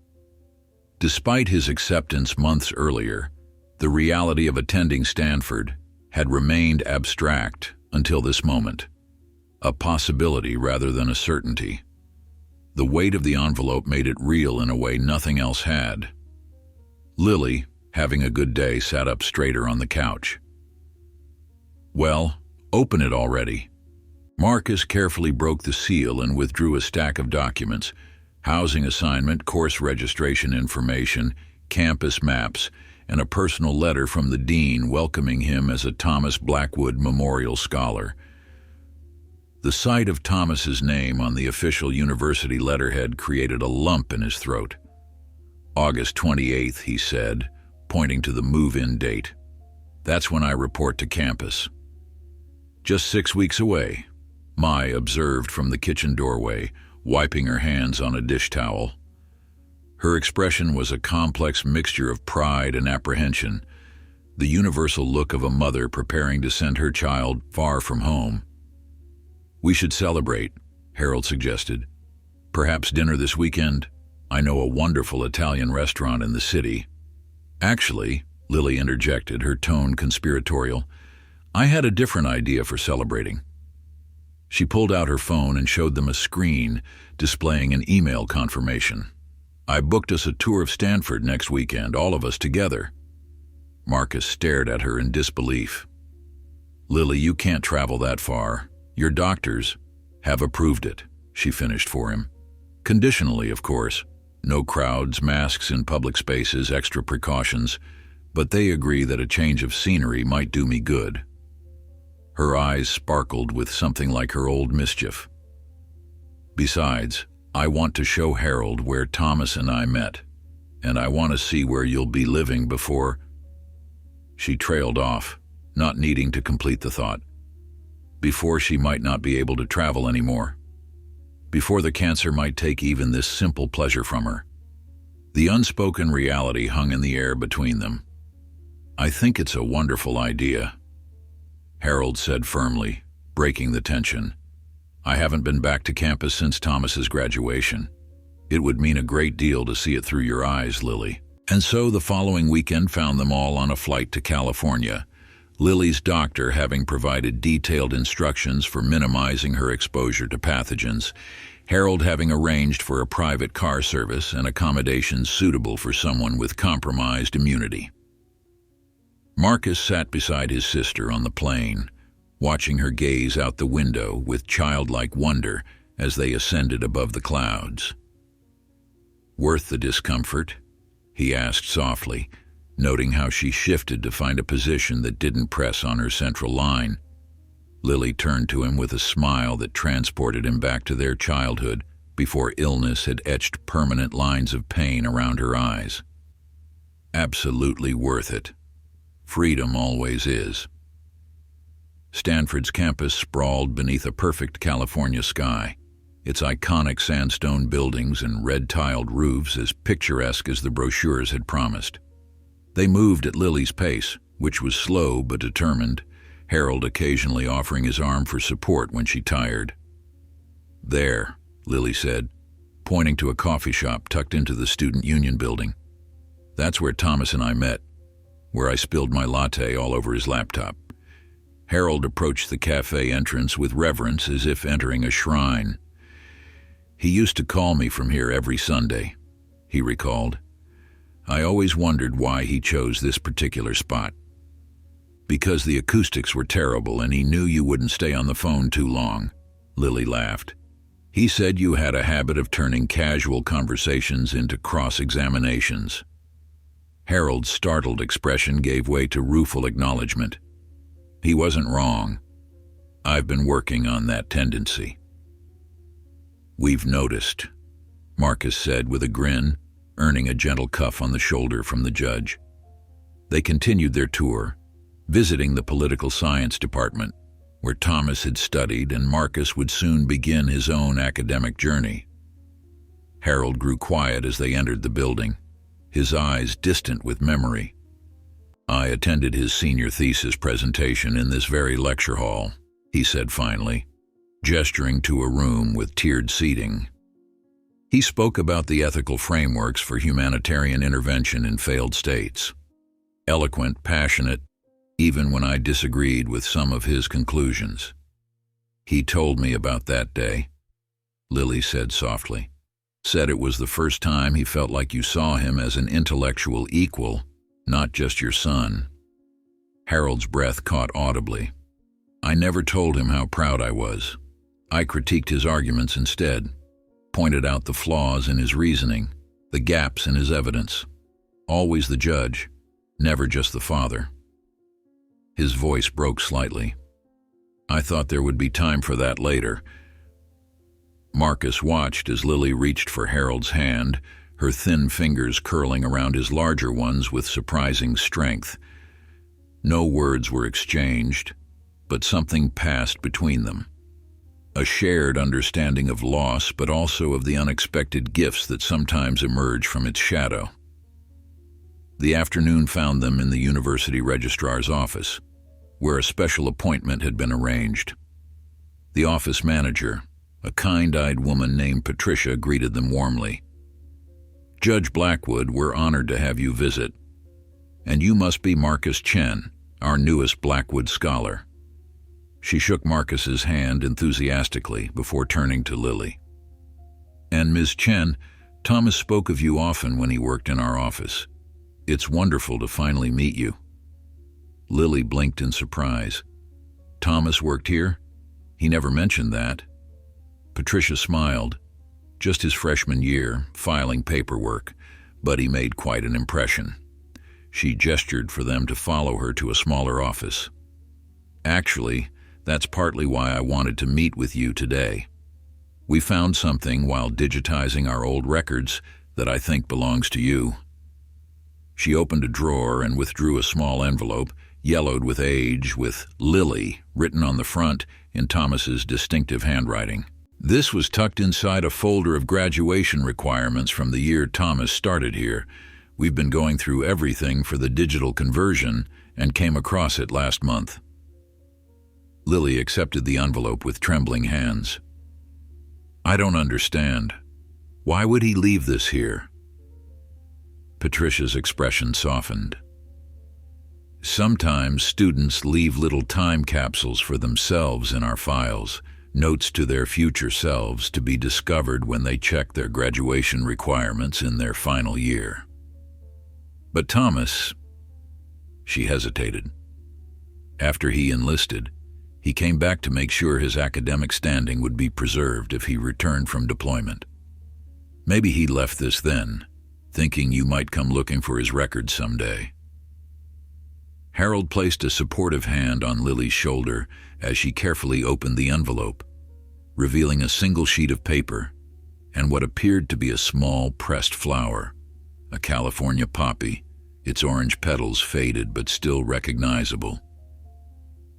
Despite his acceptance months earlier, the reality of attending Stanford had remained abstract until this moment, a possibility rather than a certainty. The weight of the envelope made it real in a way nothing else had. Lily, having a good day, sat up straighter on the couch. "Well, open it already." Marcus carefully broke the seal and withdrew a stack of documents: housing assignment, course registration information, campus maps, and a personal letter from the dean welcoming him as a Thomas Blackwood Memorial Scholar. The sight of Thomas's name on the official university letterhead created a lump in his throat. "August 28th, he said, pointing to the move-in date. "That's when I report to campus." "Just 6 weeks away," Mai observed from the kitchen doorway, wiping her hands on a dish towel. Her expression was a complex mixture of pride and apprehension, the universal look of a mother preparing to send her child far from home. "We should celebrate," Harold suggested. "Perhaps dinner this weekend? I know a wonderful Italian restaurant in the city." "Actually," Lily interjected, her tone conspiratorial, "I had a different idea for celebrating." She pulled out her phone and showed them a screen displaying an email confirmation. "I booked us a tour of Stanford next weekend, all of us together." Marcus stared at her in disbelief. "Lily, you can't travel that far. Your doctors have approved it," she finished for him. "Conditionally, of course. No crowds, masks in public spaces, extra precautions, but they agree that a change of scenery might do me good." Her eyes sparkled with something like her old mischief. "Besides, I want to show Harold where Thomas and I met, and I want to see where you'll be living before—" She trailed off, not needing to complete the thought. Before she might not be able to travel anymore. Before the cancer might take even this simple pleasure from her. The unspoken reality hung in the air between them. "I think it's a wonderful idea," Harold said firmly, breaking the tension. "I haven't been back to campus since Thomas's graduation. It would mean a great deal to see it through your eyes, Lily." And so the following weekend found them all on a flight to California, Lily's doctor having provided detailed instructions for minimizing her exposure to pathogens, Harold having arranged for a private car service and accommodations suitable for someone with compromised immunity. Marcus sat beside his sister on the plane, watching her gaze out the window with childlike wonder as they ascended above the clouds. "Worth the discomfort?" he asked softly, noting how she shifted to find a position that didn't press on her central line. Lily turned to him with a smile that transported him back to their childhood before illness had etched permanent lines of pain around her eyes. "Absolutely worth it. Freedom always is." Stanford's campus sprawled beneath a perfect California sky, its iconic sandstone buildings and red-tiled roofs as picturesque as the brochures had promised. They moved at Lily's pace, which was slow but determined, Harold occasionally offering his arm for support when she tired. "There," Lily said, pointing to a coffee shop tucked into the Student Union building. "That's where Thomas and I met, where I spilled my latte all over his laptop. Harold approached the cafe entrance with reverence as if entering a shrine. "He used to call me from here every Sunday," he recalled. "I always wondered why he chose this particular spot. Because the acoustics were terrible and he knew you wouldn't stay on the phone too long," Lily laughed. "He said you had a habit of turning casual conversations into cross-examinations." Harold's startled expression gave way to rueful acknowledgement. He wasn't wrong. "I've been working on that tendency." "We've noticed," Marcus said with a grin, earning a gentle cuff on the shoulder from the judge. They continued their tour, visiting the political science department, where Thomas had studied and Marcus would soon begin his own academic journey. Harold grew quiet as they entered the building, his eyes distant with memory. "I attended his senior thesis presentation in this very lecture hall," he said finally, gesturing to a room with tiered seating. He spoke about the ethical frameworks for humanitarian intervention in failed states. Eloquent, passionate, even when I disagreed with some of his conclusions. "He told me about that day," Lily said softly. "Said it was the first time he felt like you saw him as an intellectual equal, not just your son." Harold's breath caught audibly. "I never told him how proud I was. I critiqued his arguments instead, pointed out the flaws in his reasoning, the gaps in his evidence. Always the judge, never just the father." His voice broke slightly. "I thought there would be time for that later." Marcus watched as Lily reached for Harold's hand, her thin fingers curling around his larger ones with surprising strength. No words were exchanged, but something passed between them. A shared understanding of loss, but also of the unexpected gifts that sometimes emerge from its shadow. The afternoon found them in the university registrar's office, where a special appointment had been arranged. The office manager, a kind-eyed woman named Patricia, greeted them warmly. "Judge Blackwood, we're honored to have you visit. And you must be Marcus Chen, our newest Blackwood scholar." She shook Marcus's hand enthusiastically before turning to Lily. "And Ms. Chen, Thomas spoke of you often when he worked in our office. It's wonderful to finally meet you." Lily blinked in surprise. "Thomas worked here? He never mentioned that." Patricia smiled. "Just his freshman year, filing paperwork, but he made quite an impression." She gestured for them to follow her to a smaller office. "Actually, that's partly why I wanted to meet with you today. We found something while digitizing our old records that I think belongs to you." She opened a drawer and withdrew a small envelope, yellowed with age, with "Lily" written on the front in Thomas's distinctive handwriting. This was tucked inside a folder of graduation requirements from the year Thomas started here. We've been going through everything for the digital conversion and came across it last month. Lily accepted the envelope with trembling hands. "I don't understand. Why would he leave this here?" Patricia's expression softened. "Sometimes students leave little time capsules for themselves in our files, notes to their future selves to be discovered when they check their graduation requirements in their final year. But Thomas," she hesitated. "After he enlisted, he came back to make sure his academic standing would be preserved if he returned from deployment. Maybe he left this then, thinking you might come looking for his records someday." Harold placed a supportive hand on Lily's shoulder as she carefully opened the envelope, revealing a single sheet of paper and what appeared to be a small pressed flower, a California poppy, its orange petals faded but still recognizable.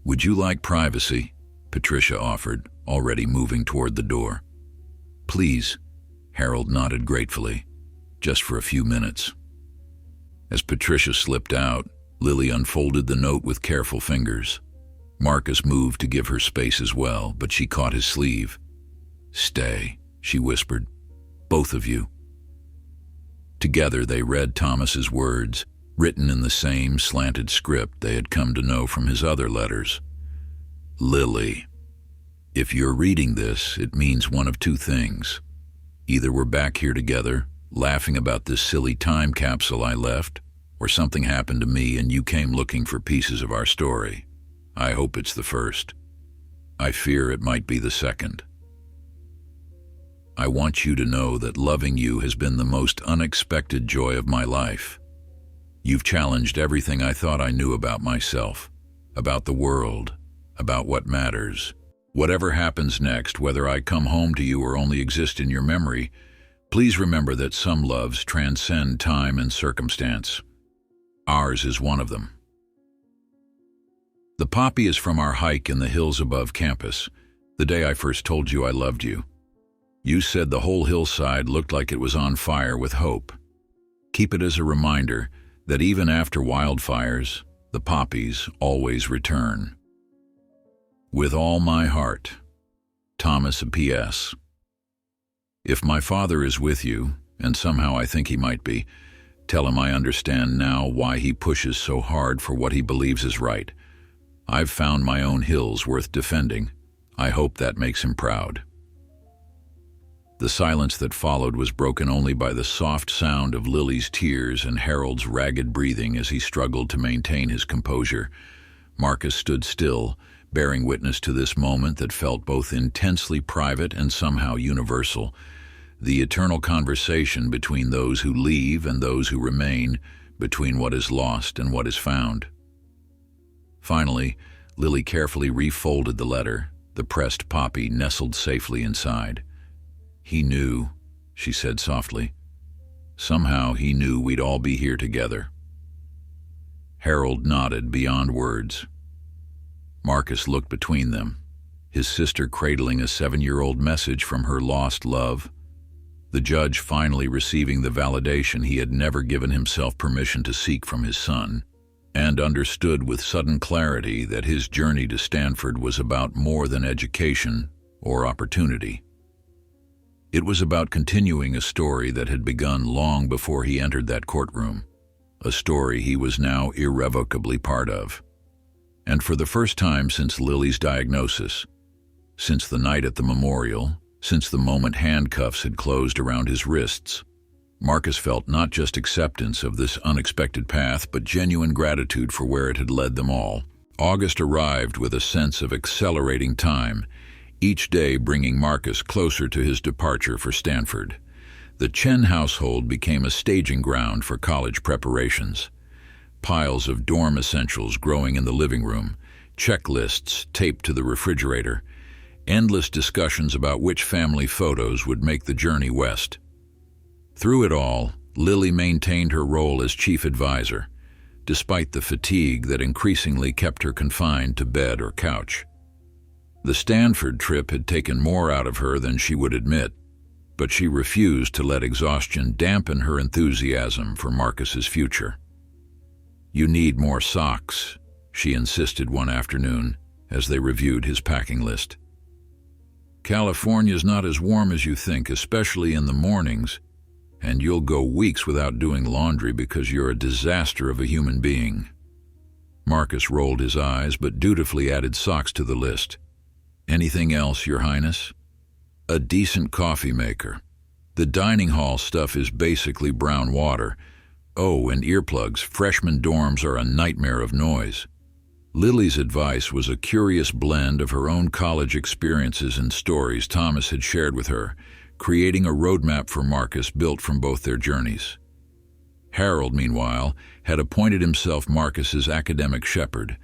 "Would you like privacy?" Patricia offered, already moving toward the door. "Please," Harold nodded gratefully, "just for a few minutes." As Patricia slipped out, Lily unfolded the note with careful fingers. Marcus moved to give her space as well, but she caught his sleeve. "Stay," she whispered. "Both of you." Together they read Thomas's words, written in the same slanted script they had come to know from his other letters. Lily. If you're reading this, it means one of two things. Either we're back here together, laughing about this silly time capsule I left, or something happened to me and you came looking for pieces of our story. I hope it's the first. I fear it might be the second. I want you to know that loving you has been the most unexpected joy of my life. You've challenged everything I thought I knew about myself, about the world, about what matters. Whatever happens next, whether I come home to you or only exist in your memory, please remember that some loves transcend time and circumstance. Ours is one of them. The poppy is from our hike in the hills above campus, the day I first told you I loved you. You said the whole hillside looked like it was on fire with hope. Keep it as a reminder that even after wildfires, the poppies always return. With all my heart, Thomas. A P.S. If my father is with you, and somehow I think he might be, tell him I understand now why he pushes so hard for what he believes is right. I've found my own hills worth defending. I hope that makes him proud. The silence that followed was broken only by the soft sound of Lily's tears and Harold's ragged breathing as he struggled to maintain his composure. Marcus stood still, bearing witness to this moment that felt both intensely private and somehow universal, the eternal conversation between those who leave and those who remain, between what is lost and what is found. Finally, Lily carefully refolded the letter, the pressed poppy nestled safely inside. He knew, she said softly. Somehow he knew we'd all be here together. Harold nodded beyond words. Marcus looked between them, his sister cradling a 7-year-old message from her lost love, the judge finally receiving the validation he had never given himself permission to seek from his son, and understood with sudden clarity that his journey to Stanford was about more than education or opportunity. It was about continuing a story that had begun long before he entered that courtroom, a story he was now irrevocably part of. And for the first time since Lily's diagnosis, since the night at the memorial, since the moment handcuffs had closed around his wrists, Marcus felt not just acceptance of this unexpected path, but genuine gratitude for where it had led them all. August arrived with a sense of accelerating time, each day bringing Marcus closer to his departure for Stanford. The Chen household became a staging ground for college preparations. Piles of dorm essentials growing in the living room, checklists taped to the refrigerator, endless discussions about which family photos would make the journey west. Through it all, Lily maintained her role as chief advisor, despite the fatigue that increasingly kept her confined to bed or couch. The Stanford trip had taken more out of her than she would admit, but she refused to let exhaustion dampen her enthusiasm for Marcus's future. "You need more socks," she insisted one afternoon as they reviewed his packing list. "California's not as warm as you think, especially in the mornings, and you'll go weeks without doing laundry because you're a disaster of a human being." Marcus rolled his eyes but dutifully added socks to the list. "Anything else, Your Highness?" "A decent coffee maker. The dining hall stuff is basically brown water. Oh, and earplugs. Freshman dorms are a nightmare of noise." Lily's advice was a curious blend of her own college experiences and stories Thomas had shared with her, creating a roadmap for Marcus built from both their journeys. Harold, meanwhile, had appointed himself Marcus's academic shepherd,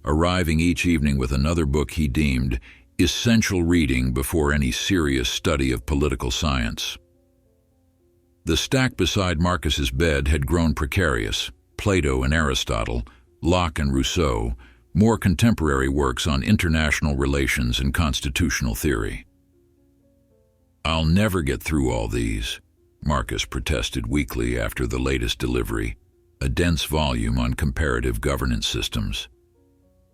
arriving each evening with another book he deemed essential reading before any serious study of political science. The stack beside Marcus's bed had grown precarious: Plato and Aristotle, Locke and Rousseau, more contemporary works on international relations and constitutional theory. "I'll never get through all these," Marcus protested weakly after the latest delivery, a dense volume on comparative governance systems.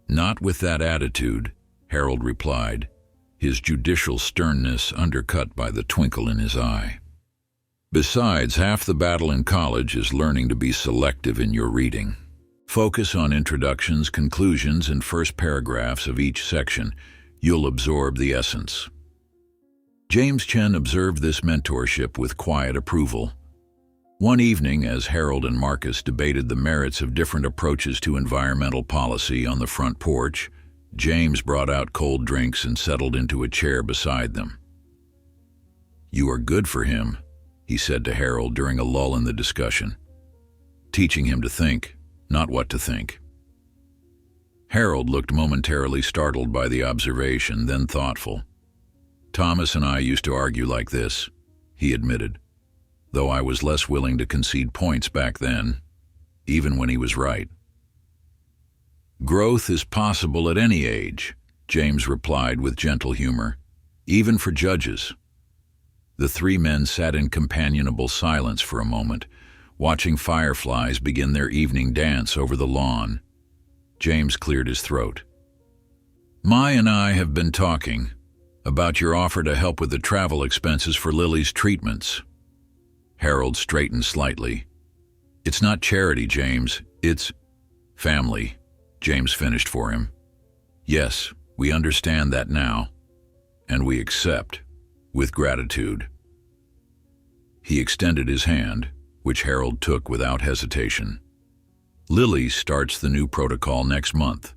"Not with that attitude," Harold replied, his judicial sternness undercut by the twinkle in his eye. "Besides, half the battle in college is learning to be selective in your reading." Focus on introductions, conclusions, and first paragraphs of each section. You'll absorb the essence. James Chen observed this mentorship with quiet approval. One evening, as Harold and Marcus debated the merits of different approaches to environmental policy on the front porch, James brought out cold drinks and settled into a chair beside them. "You are good for him," he said to Harold during a lull in the discussion, teaching him to think, not what to think. Harold looked momentarily startled by the observation, then thoughtful. "Thomas and I used to argue like this," he admitted, "though I was less willing to concede points back then, even when he was right." "Growth is possible at any age," James replied with gentle humor, "even for judges." The three men sat in companionable silence for a moment, watching fireflies begin their evening dance over the lawn. James cleared his throat. "Mai and I have been talking about your offer to help with the travel expenses for Lily's treatments." Harold straightened slightly. "It's not charity, James. It's family," James finished for him. "Yes, we understand that now, and we accept, with gratitude." He extended his hand, which Harold took without hesitation. "Lily starts the new protocol next month.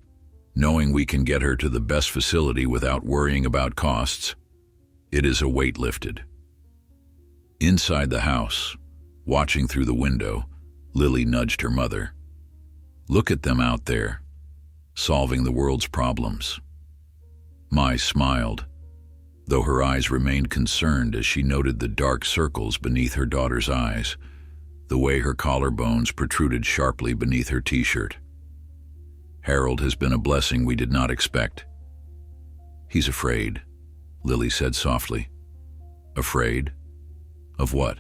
Knowing we can get her to the best facility without worrying about costs, it is a weight lifted." Inside the house, watching through the window, Lily nudged her mother. "Look at them out there, solving the world's problems." Mai smiled, though her eyes remained concerned as she noted the dark circles beneath her daughter's eyes, the way her collarbones protruded sharply beneath her t-shirt. "Harold has been a blessing we did not expect." "He's afraid," Lily said softly. "Afraid? Of what?"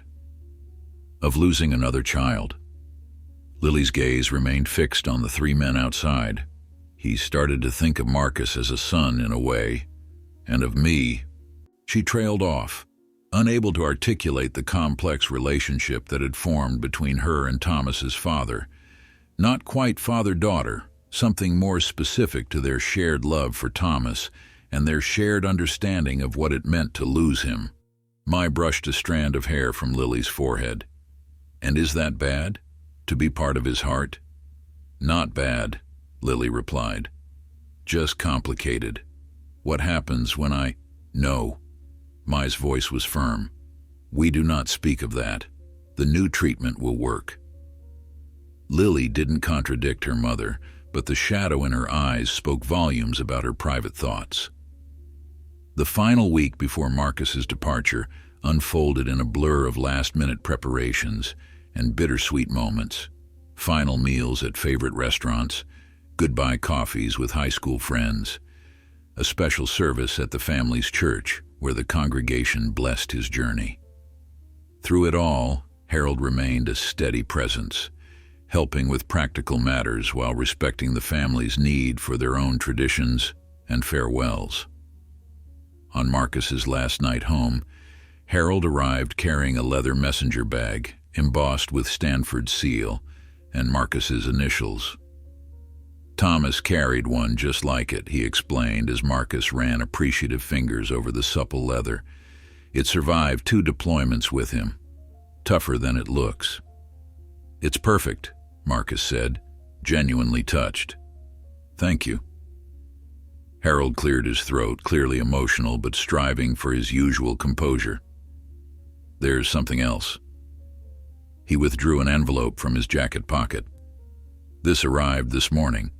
"Of losing another child." Lily's gaze remained fixed on the three men outside. "He started to think of Marcus as a son in a way, and of me." She trailed off, unable to articulate the complex relationship that had formed between her and Thomas's father. Not quite father-daughter, something more specific to their shared love for Thomas and their shared understanding of what it meant to lose him. Mai brushed a strand of hair from Lily's forehead. "And is that bad? To be part of his heart?" "Not bad," Lily replied. "Just complicated. What happens when I—" "No." Mai's voice was firm. "We do not speak of that. The new treatment will work." Lily didn't contradict her mother, but the shadow in her eyes spoke volumes about her private thoughts. The final week before Marcus's departure unfolded in a blur of last-minute preparations and bittersweet moments, final meals at favorite restaurants, goodbye coffees with high school friends, a special service at the family's church where the congregation blessed his journey. Through it all, Harold remained a steady presence, helping with practical matters while respecting the family's need for their own traditions and farewells. On Marcus's last night home, Harold arrived carrying a leather messenger bag embossed with Stanford's seal and Marcus's initials. "Thomas carried one just like it," he explained as Marcus ran appreciative fingers over the supple leather. "It survived 2 deployments with him. Tougher than it looks." "It's perfect," Marcus said, genuinely touched. "Thank you." Harold cleared his throat, clearly emotional but striving for his usual composure. "There's something else." He withdrew an envelope from his jacket pocket. "This arrived this morning."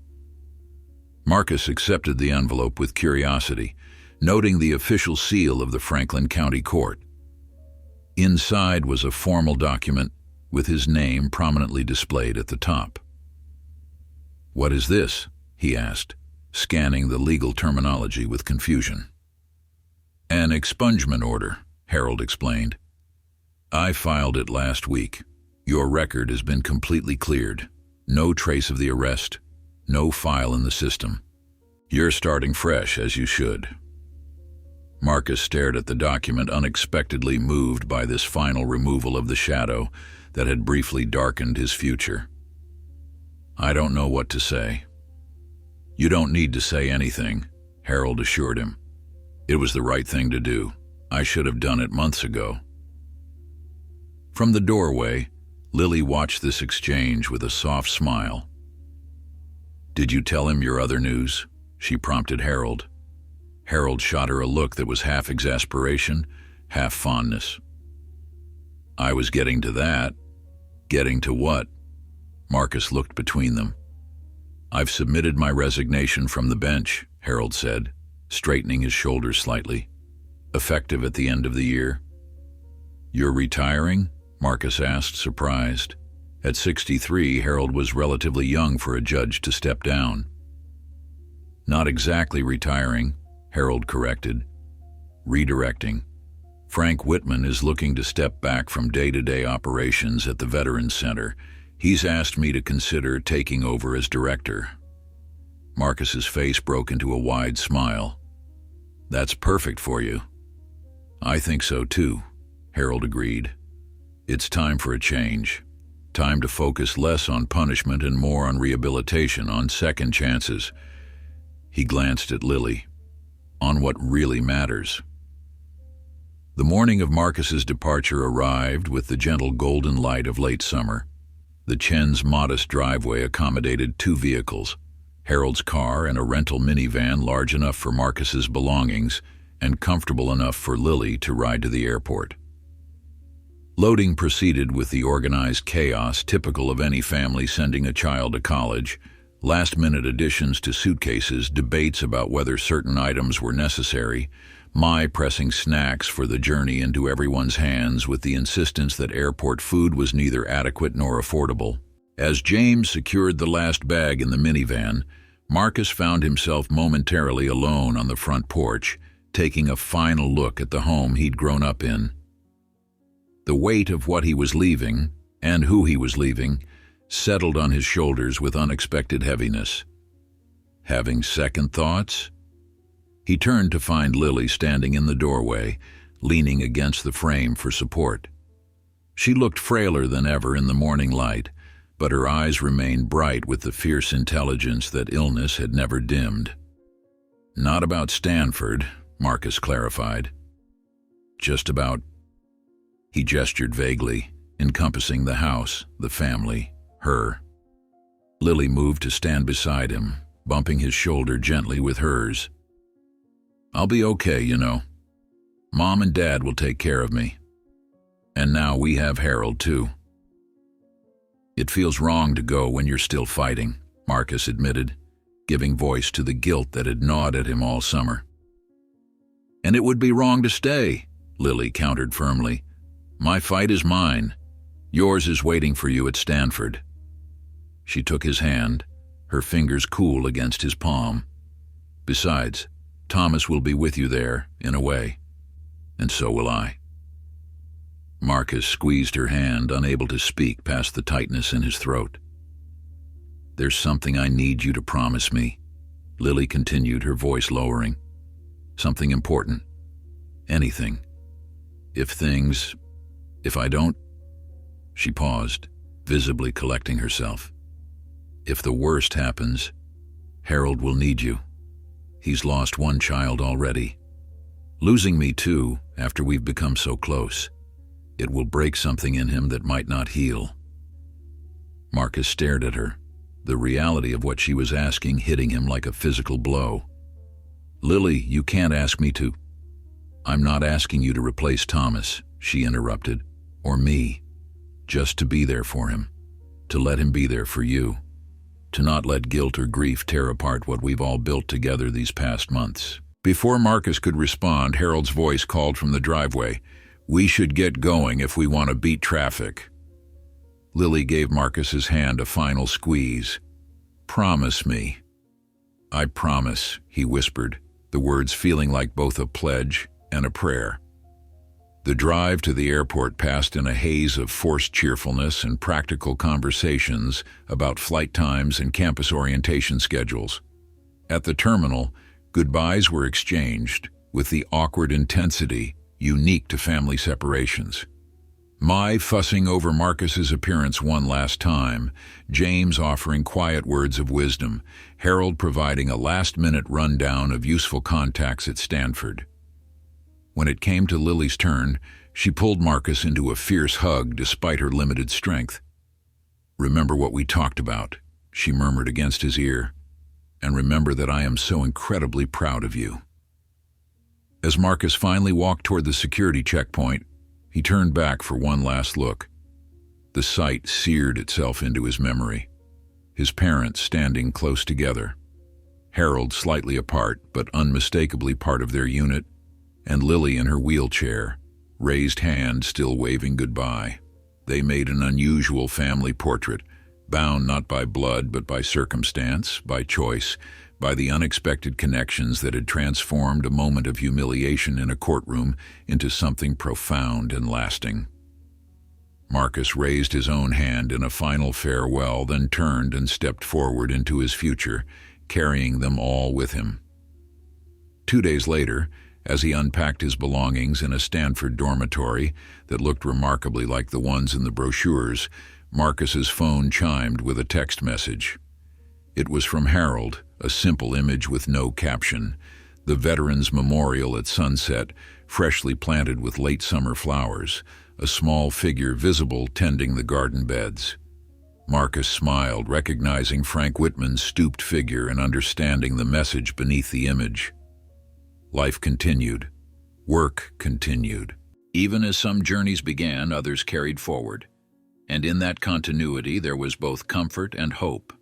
Marcus accepted the envelope with curiosity, noting the official seal of the Franklin County Court. Inside was a formal document with his name prominently displayed at the top. "What is this?" he asked, scanning the legal terminology with confusion. "An expungement order," Harold explained. "I filed it last week. Your record has been completely cleared. No trace of the arrest. No file in the system. You're starting fresh, as you should." Marcus stared at the document, unexpectedly moved by this final removal of the shadow that had briefly darkened his future. I don't know what to say. You don't need to say anything, Harold assured him. It was the right thing to do. I should have done it months ago. From the doorway, Lily watched this exchange with a soft smile. Did you tell him your other news? She prompted Harold. Harold shot her a look that was half exasperation, half fondness. I was getting to that. Getting to what? Marcus looked between them. I've submitted my resignation from the bench, Harold said, straightening his shoulders slightly. Effective at the end of the year. You're retiring? Marcus asked, surprised. At 63, Harold was relatively young for a judge to step down. Not exactly retiring, Harold corrected. Redirecting. Frank Whitman is looking to step back from day-to-day operations at the Veterans Center. He's asked me to consider taking over as director. Marcus's face broke into a wide smile. That's perfect for you. I think so too, Harold agreed. It's time for a change. Time to focus less on punishment and more on rehabilitation, on second chances. He glanced at Lily. On what really matters. The morning of Marcus's departure arrived with the gentle golden light of late summer. The Chen's modest driveway accommodated 2 vehicles, Harold's car and a rental minivan large enough for Marcus's belongings and comfortable enough for Lily to ride to the airport. Loading proceeded with the organized chaos typical of any family sending a child to college, last-minute additions to suitcases, debates about whether certain items were necessary, my pressing snacks for the journey into everyone's hands with the insistence that airport food was neither adequate nor affordable. As James secured the last bag in the minivan, Marcus found himself momentarily alone on the front porch, taking a final look at the home he'd grown up in. The weight of what he was leaving, and who he was leaving, settled on his shoulders with unexpected heaviness. Having second thoughts? He turned to find Lily standing in the doorway, leaning against the frame for support. She looked frailer than ever in the morning light, but her eyes remained bright with the fierce intelligence that illness had never dimmed. Not about Stanford, Marcus clarified. Just about... He gestured vaguely, encompassing the house, the family, her. Lily moved to stand beside him, bumping his shoulder gently with hers. I'll be okay, you know. Mom and Dad will take care of me. And now we have Harold, too. It feels wrong to go when you're still fighting, Marcus admitted, giving voice to the guilt that had gnawed at him all summer. And it would be wrong to stay, Lily countered firmly. My fight is mine. Yours is waiting for you at Stanford. She took his hand, her fingers cool against his palm. Besides, Thomas will be with you there, in a way. And so will I. Marcus squeezed her hand, unable to speak past the tightness in his throat. There's something I need you to promise me, Lily continued, her voice lowering. Something important. Anything. If I don't... She paused, visibly collecting herself. If the worst happens, Harold will need you. He's lost 1 child already. Losing me too, after we've become so close. It will break something in him that might not heal. Marcus stared at her, the reality of what she was asking hitting him like a physical blow. Lily, you can't ask me to... I'm not asking you to replace Thomas, she interrupted, or me. Just to be there for him. To let him be there for you. To not let guilt or grief tear apart what we've all built together these past months. Before Marcus could respond, Harold's voice called from the driveway. We should get going if we want to beat traffic. Lily gave Marcus's hand a final squeeze. Promise me. I promise, he whispered, the words feeling like both a pledge and a prayer. The drive to the airport passed in a haze of forced cheerfulness and practical conversations about flight times and campus orientation schedules. At the terminal, goodbyes were exchanged with the awkward intensity unique to family separations. My fussing over Marcus's appearance one last time, James offering quiet words of wisdom, Harold providing a last-minute rundown of useful contacts at Stanford. When it came to Lily's turn, she pulled Marcus into a fierce hug despite her limited strength. "Remember what we talked about," she murmured against his ear, "and remember that I am so incredibly proud of you." As Marcus finally walked toward the security checkpoint, he turned back for one last look. The sight seared itself into his memory. His parents standing close together. Harold slightly apart, but unmistakably part of their unit, and Lily in her wheelchair, raised hand still waving goodbye. They made an unusual family portrait, bound not by blood but by circumstance, by choice, by the unexpected connections that had transformed a moment of humiliation in a courtroom into something profound and lasting. Marcus raised his own hand in a final farewell, then turned and stepped forward into his future, carrying them all with him. 2 days later, as he unpacked his belongings in a Stanford dormitory that looked remarkably like the ones in the brochures, Marcus's phone chimed with a text message. It was from Harold, a simple image with no caption, the Veterans Memorial at sunset, freshly planted with late summer flowers, a small figure visible tending the garden beds. Marcus smiled, recognizing Frank Whitman's stooped figure and understanding the message beneath the image. Life continued. Work continued. Even as some journeys began, others carried forward. And in that continuity there was both comfort and hope.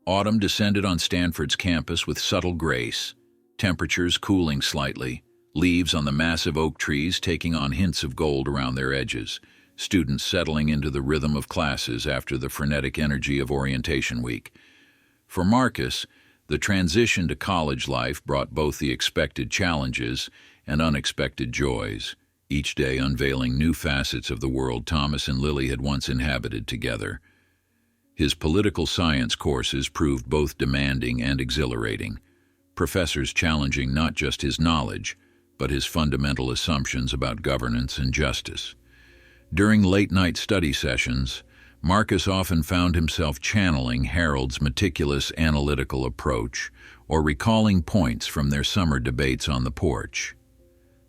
Autumn descended on Stanford's campus with subtle grace, temperatures cooling slightly, leaves on the massive oak trees taking on hints of gold around their edges, students settling into the rhythm of classes after the frenetic energy of orientation week. For Marcus, the transition to college life brought both the expected challenges and unexpected joys, each day unveiling new facets of the world Thomas and Lily had once inhabited together. His political science courses proved both demanding and exhilarating, professors challenging not just his knowledge, but his fundamental assumptions about governance and justice. During late-night study sessions, Marcus often found himself channeling Harold's meticulous analytical approach or recalling points from their summer debates on the porch.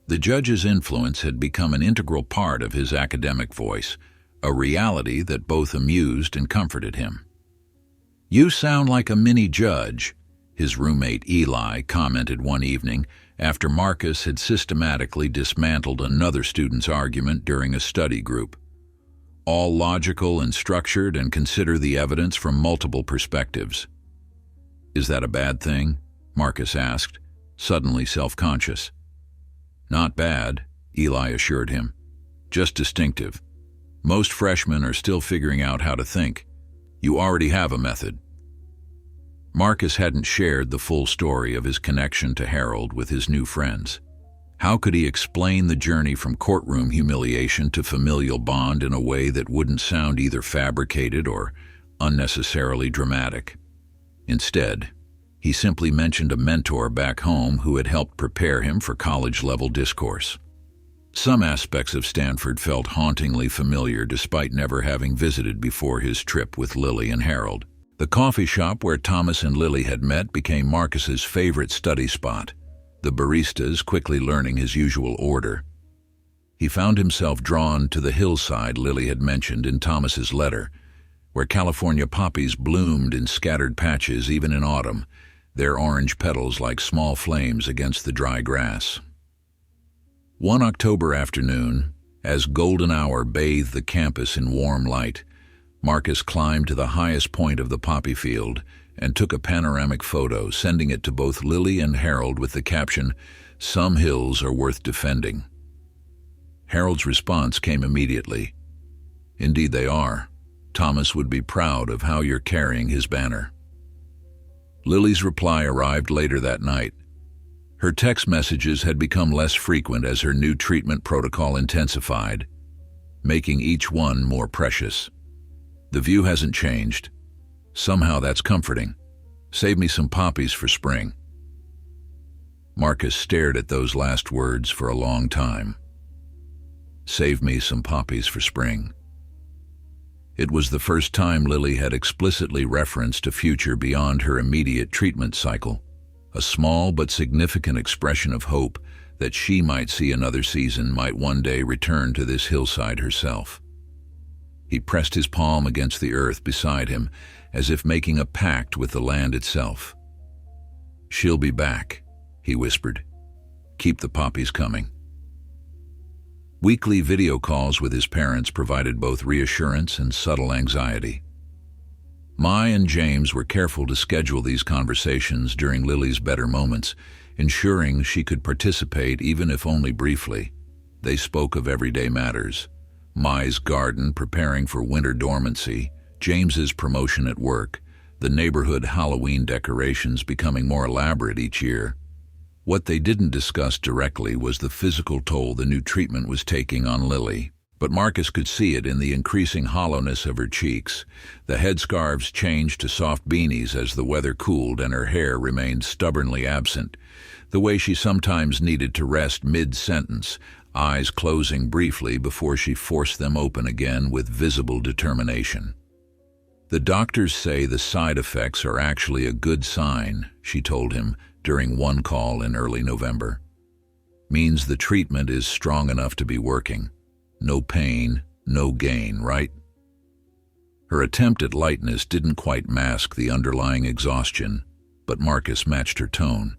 The judge's influence had become an integral part of his academic voice, a reality that both amused and comforted him. "You sound like a mini judge," his roommate Eli commented one evening after Marcus had systematically dismantled another student's argument during a study group. "All logical and structured and consider the evidence from multiple perspectives." "Is that a bad thing?" Marcus asked, suddenly self-conscious. "Not bad," Eli assured him. "Just distinctive. Most freshmen are still figuring out how to think. You already have a method." Marcus hadn't shared the full story of his connection to Harold with his new friends. How could he explain the journey from courtroom humiliation to familial bond in a way that wouldn't sound either fabricated or unnecessarily dramatic? Instead, he simply mentioned a mentor back home who had helped prepare him for college-level discourse. Some aspects of Stanford felt hauntingly familiar despite never having visited before his trip with Lily and Harold. The coffee shop where Thomas and Lily had met became Marcus's favorite study spot, the baristas quickly learning his usual order. He found himself drawn to the hillside Lily had mentioned in Thomas's letter, where California poppies bloomed in scattered patches even in autumn, their orange petals like small flames against the dry grass. One October afternoon, as golden hour bathed the campus in warm light, Marcus climbed to the highest point of the poppy field and took a panoramic photo, sending it to both Lily and Harold with the caption, "Some hills are worth defending." Harold's response came immediately. "Indeed they are. Thomas would be proud of how you're carrying his banner." Lily's reply arrived later that night. Her text messages had become less frequent as her new treatment protocol intensified, making each one more precious. "The view hasn't changed. Somehow that's comforting. Save me some poppies for spring." Marcus stared at those last words for a long time. Save me some poppies for spring. It was the first time Lily had explicitly referenced a future beyond her immediate treatment cycle, a small but significant expression of hope that she might see another season, might one day return to this hillside herself. He pressed his palm against the earth beside him, as if making a pact with the land itself. "She'll be back," he whispered. "Keep the poppies coming." Weekly video calls with his parents provided both reassurance and subtle anxiety. Mai and James were careful to schedule these conversations during Lily's better moments, ensuring she could participate even if only briefly. They spoke of everyday matters: Mai's garden preparing for winter dormancy, James's promotion at work, the neighborhood Halloween decorations becoming more elaborate each year. What they didn't discuss directly was the physical toll the new treatment was taking on Lily, but Marcus could see it in the increasing hollowness of her cheeks. The headscarves changed to soft beanies as the weather cooled and her hair remained stubbornly absent, the way she sometimes needed to rest mid-sentence, eyes closing briefly before she forced them open again with visible determination. "The doctors say the side effects are actually a good sign," she told him during one call in early November. "Means the treatment is strong enough to be working. No pain, no gain, right?" Her attempt at lightness didn't quite mask the underlying exhaustion, but Marcus matched her tone.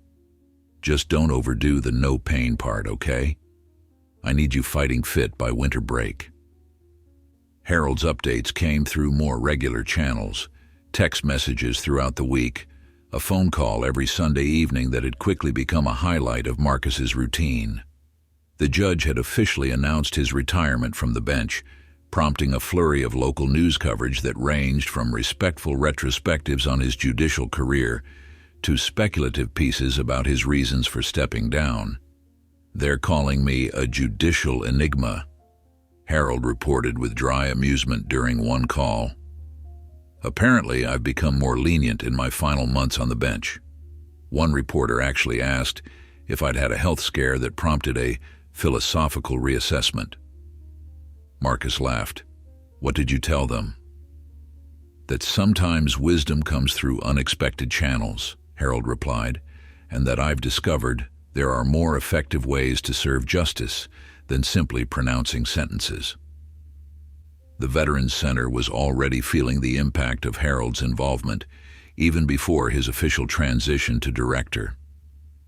"Just don't overdo the no pain part, okay? I need you fighting fit by winter break." Harold's updates came through more regular channels, text messages throughout the week, a phone call every Sunday evening that had quickly become a highlight of Marcus's routine. The judge had officially announced his retirement from the bench, prompting a flurry of local news coverage that ranged from respectful retrospectives on his judicial career to speculative pieces about his reasons for stepping down. "They're calling me a judicial enigma," Harold reported with dry amusement during one call. "Apparently, I've become more lenient in my final months on the bench." One reporter actually asked if I'd had a health scare that prompted a philosophical reassessment. Marcus laughed. "What did you tell them?" "That sometimes wisdom comes through unexpected channels," Harold replied, "and that I've discovered there are more effective ways to serve justice than simply pronouncing sentences." The Veterans Center was already feeling the impact of Harold's involvement, even before his official transition to director.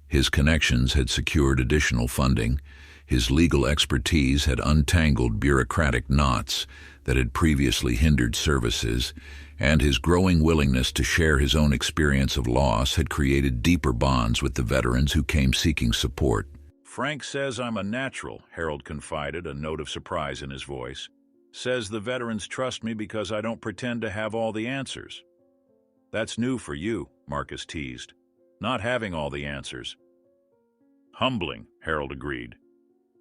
His connections had secured additional funding, his legal expertise had untangled bureaucratic knots that had previously hindered services, and his growing willingness to share his own experience of loss had created deeper bonds with the veterans who came seeking support. "Frank says I'm a natural," Harold confided, a note of surprise in his voice. "Says the veterans trust me because I don't pretend to have all the answers." "That's new for you," Marcus teased. "Not having all the answers." "Humbling," Harold agreed,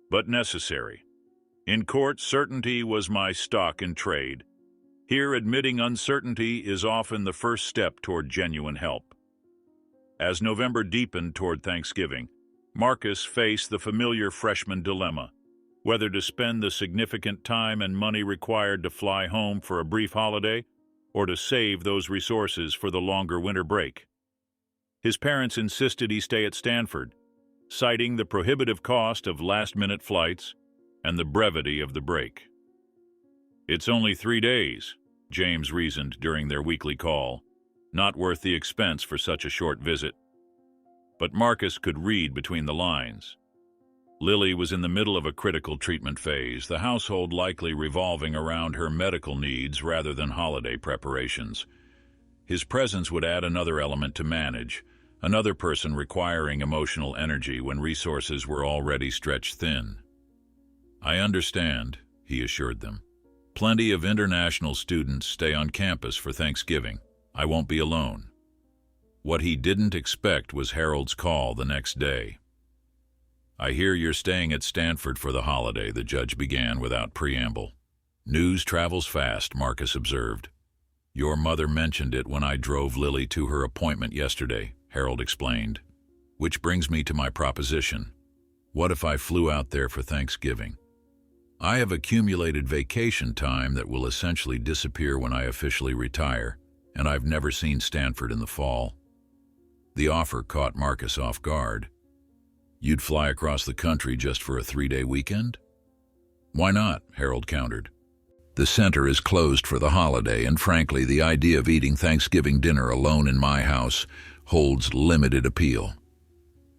"but necessary. In court, certainty was my stock in trade. Here, admitting uncertainty is often the first step toward genuine help." As November deepened toward Thanksgiving, Marcus faced the familiar freshman dilemma: whether to spend the significant time and money required to fly home for a brief holiday, or to save those resources for the longer winter break. His parents insisted he stay at Stanford, citing the prohibitive cost of last-minute flights and the brevity of the break. "It's only 3 days," James reasoned during their weekly call. "Not worth the expense for such a short visit." But Marcus could read between the lines. Lily was in the middle of a critical treatment phase, the household likely revolving around her medical needs rather than holiday preparations. His presence would add another element to manage, another person requiring emotional energy when resources were already stretched thin. "I understand," he assured them. "Plenty of international students stay on campus for Thanksgiving. I won't be alone." What he didn't expect was Harold's call the next day. "I hear you're staying at Stanford for the holiday," the judge began without preamble. "News travels fast," Marcus observed. "Your mother mentioned it when I drove Lily to her appointment yesterday," Harold explained. "Which brings me to my proposition. What if I flew out there for Thanksgiving? I have accumulated vacation time that will essentially disappear when I officially retire, and I've never seen Stanford in the fall. The offer caught Marcus off guard. You'd fly across the country just for a 3-day weekend? Why not? Harold countered. The center is closed for the holiday, and frankly, the idea of eating Thanksgiving dinner alone in my house holds limited appeal.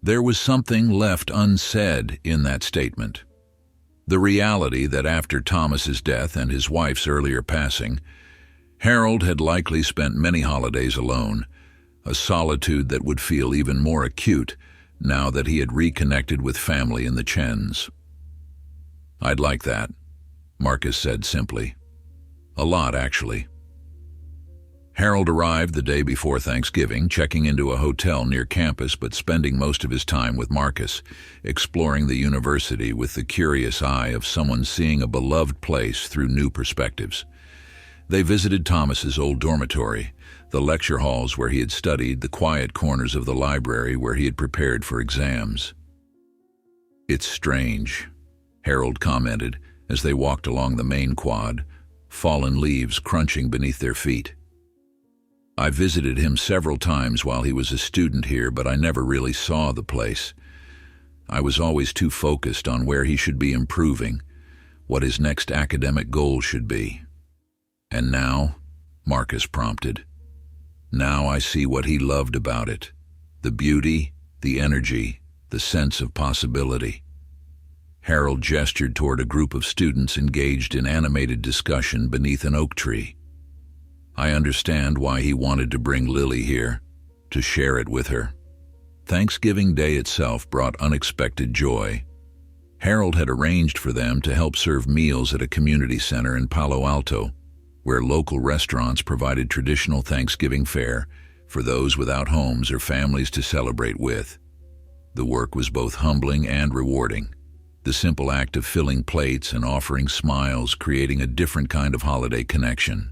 There was something left unsaid in that statement. The reality that after Thomas's death and his wife's earlier passing, Harold had likely spent many holidays alone, a solitude that would feel even more acute now that he had reconnected with family in the Chens. I'd like that, Marcus said simply. A lot, actually. Harold arrived the day before Thanksgiving, checking into a hotel near campus but spending most of his time with Marcus, exploring the university with the curious eye of someone seeing a beloved place through new perspectives. They visited Thomas's old dormitory, the lecture halls where he had studied, the quiet corners of the library where he had prepared for exams. It's strange, Harold commented as they walked along the main quad, fallen leaves crunching beneath their feet. I visited him several times while he was a student here, but I never really saw the place. I was always too focused on where he should be improving, what his next academic goal should be. And now, Marcus prompted, now I see what he loved about it. The beauty, the energy, the sense of possibility. Harold gestured toward a group of students engaged in animated discussion beneath an oak tree. I understand why he wanted to bring Lily here, to share it with her. Thanksgiving Day itself brought unexpected joy. Harold had arranged for them to help serve meals at a community center in Palo Alto, where local restaurants provided traditional Thanksgiving fare for those without homes or families to celebrate with. The work was both humbling and rewarding. The simple act of filling plates and offering smiles, creating a different kind of holiday connection.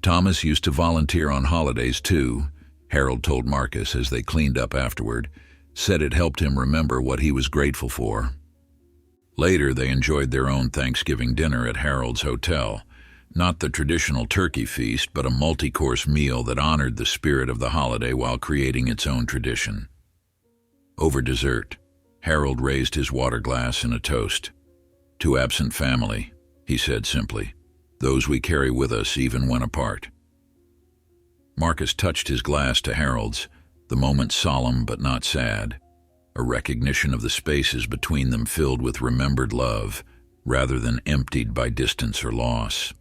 Thomas used to volunteer on holidays too, Harold told Marcus as they cleaned up afterward, said it helped him remember what he was grateful for. Later, they enjoyed their own Thanksgiving dinner at Harold's hotel, not the traditional turkey feast, but a multi-course meal that honored the spirit of the holiday while creating its own tradition. Over dessert, Harold raised his water glass in a toast. To absent family, he said simply. Those we carry with us even when apart. Marcus touched his glass to Harold's, the moment solemn but not sad, a recognition of the spaces between them filled with remembered love, rather than emptied by distance or loss.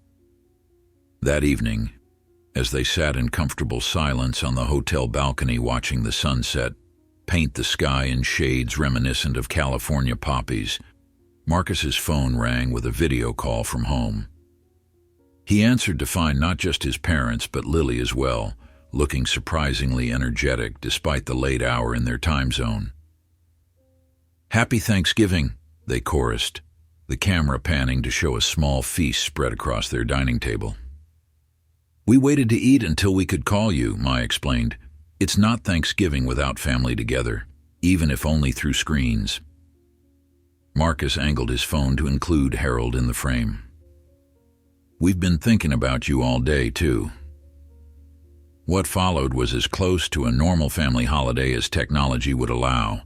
That evening, as they sat in comfortable silence on the hotel balcony watching the sunset paint the sky in shades reminiscent of California poppies, Marcus's phone rang with a video call from home. He answered to find not just his parents, but Lily as well, looking surprisingly energetic despite the late hour in their time zone. "Happy Thanksgiving," they chorused, the camera panning to show a small feast spread across their dining table. "We waited to eat until we could call you," Ma explained. "It's not Thanksgiving without family together, even if only through screens." Marcus angled his phone to include Harold in the frame. "We've been thinking about you all day, too." What followed was as close to a normal family holiday as technology would allow.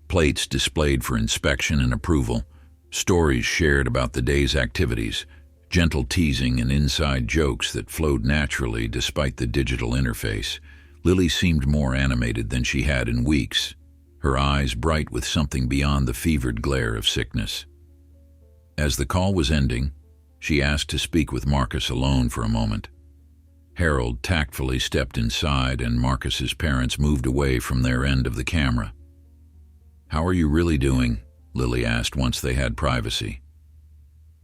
Plates displayed for inspection and approval, stories shared about the day's activities, gentle teasing and inside jokes that flowed naturally despite the digital interface. Lily seemed more animated than she had in weeks, her eyes bright with something beyond the fevered glare of sickness. As the call was ending, she asked to speak with Marcus alone for a moment. Harold tactfully stepped inside, and Marcus's parents moved away from their end of the camera. "How are you really doing?" Lily asked once they had privacy.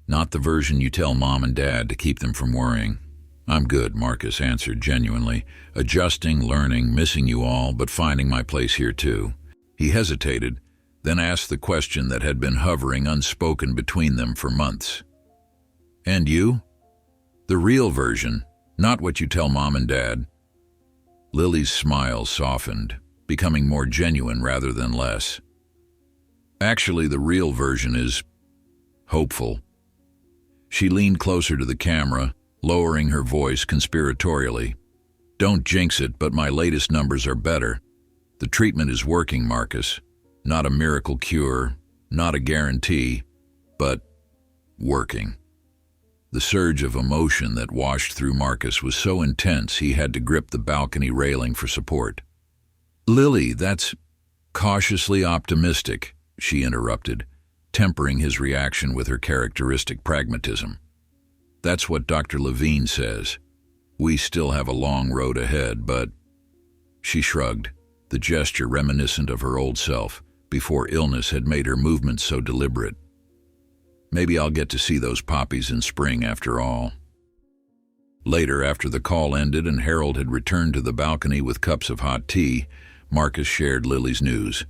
"Not the version you tell Mom and Dad to keep them from worrying." "I'm good," Marcus answered genuinely, "adjusting, learning, missing you all, but finding my place here too." He hesitated, then asked the question that had been hovering unspoken between them for months. "And you?" "The real version, not what you tell Mom and Dad." Lily's smile softened, becoming more genuine rather than less. "Actually, the real version is hopeful. She leaned closer to the camera, lowering her voice conspiratorially. "Don't jinx it, but my latest numbers are better. The treatment is working, Marcus. Not a miracle cure, not a guarantee, but working." The surge of emotion that washed through Marcus was so intense he had to grip the balcony railing for support. "Lily, that's cautiously optimistic," she interrupted, tempering his reaction with her characteristic pragmatism. "That's what Dr. Levine says. We still have a long road ahead, but—" She shrugged, the gesture reminiscent of her old self, before illness had made her movements so deliberate. "Maybe I'll get to see those poppies in spring after all." Later, after the call ended and Harold had returned to the balcony with cups of hot tea, Marcus shared Lily's news.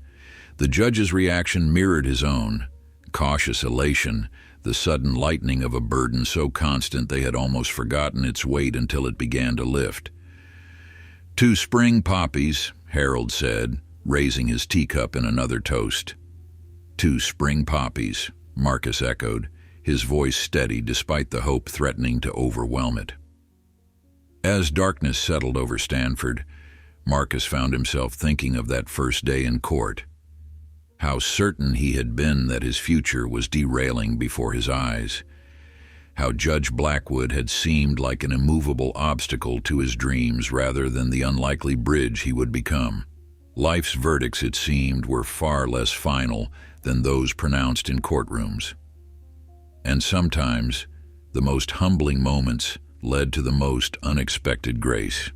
The judge's reaction mirrored his own. Cautious elation, the sudden lightening of a burden so constant they had almost forgotten its weight until it began to lift. "2 spring poppies," Harold said, raising his teacup in another toast. "2 spring poppies," Marcus echoed, his voice steady despite the hope threatening to overwhelm it. As darkness settled over Stanford, Marcus found himself thinking of that first day in court. How certain he had been that his future was derailing before his eyes. How Judge Blackwood had seemed like an immovable obstacle to his dreams rather than the unlikely bridge he would become. Life's verdicts, it seemed, were far less final than those pronounced in courtrooms. And sometimes, the most humbling moments led to the most unexpected grace.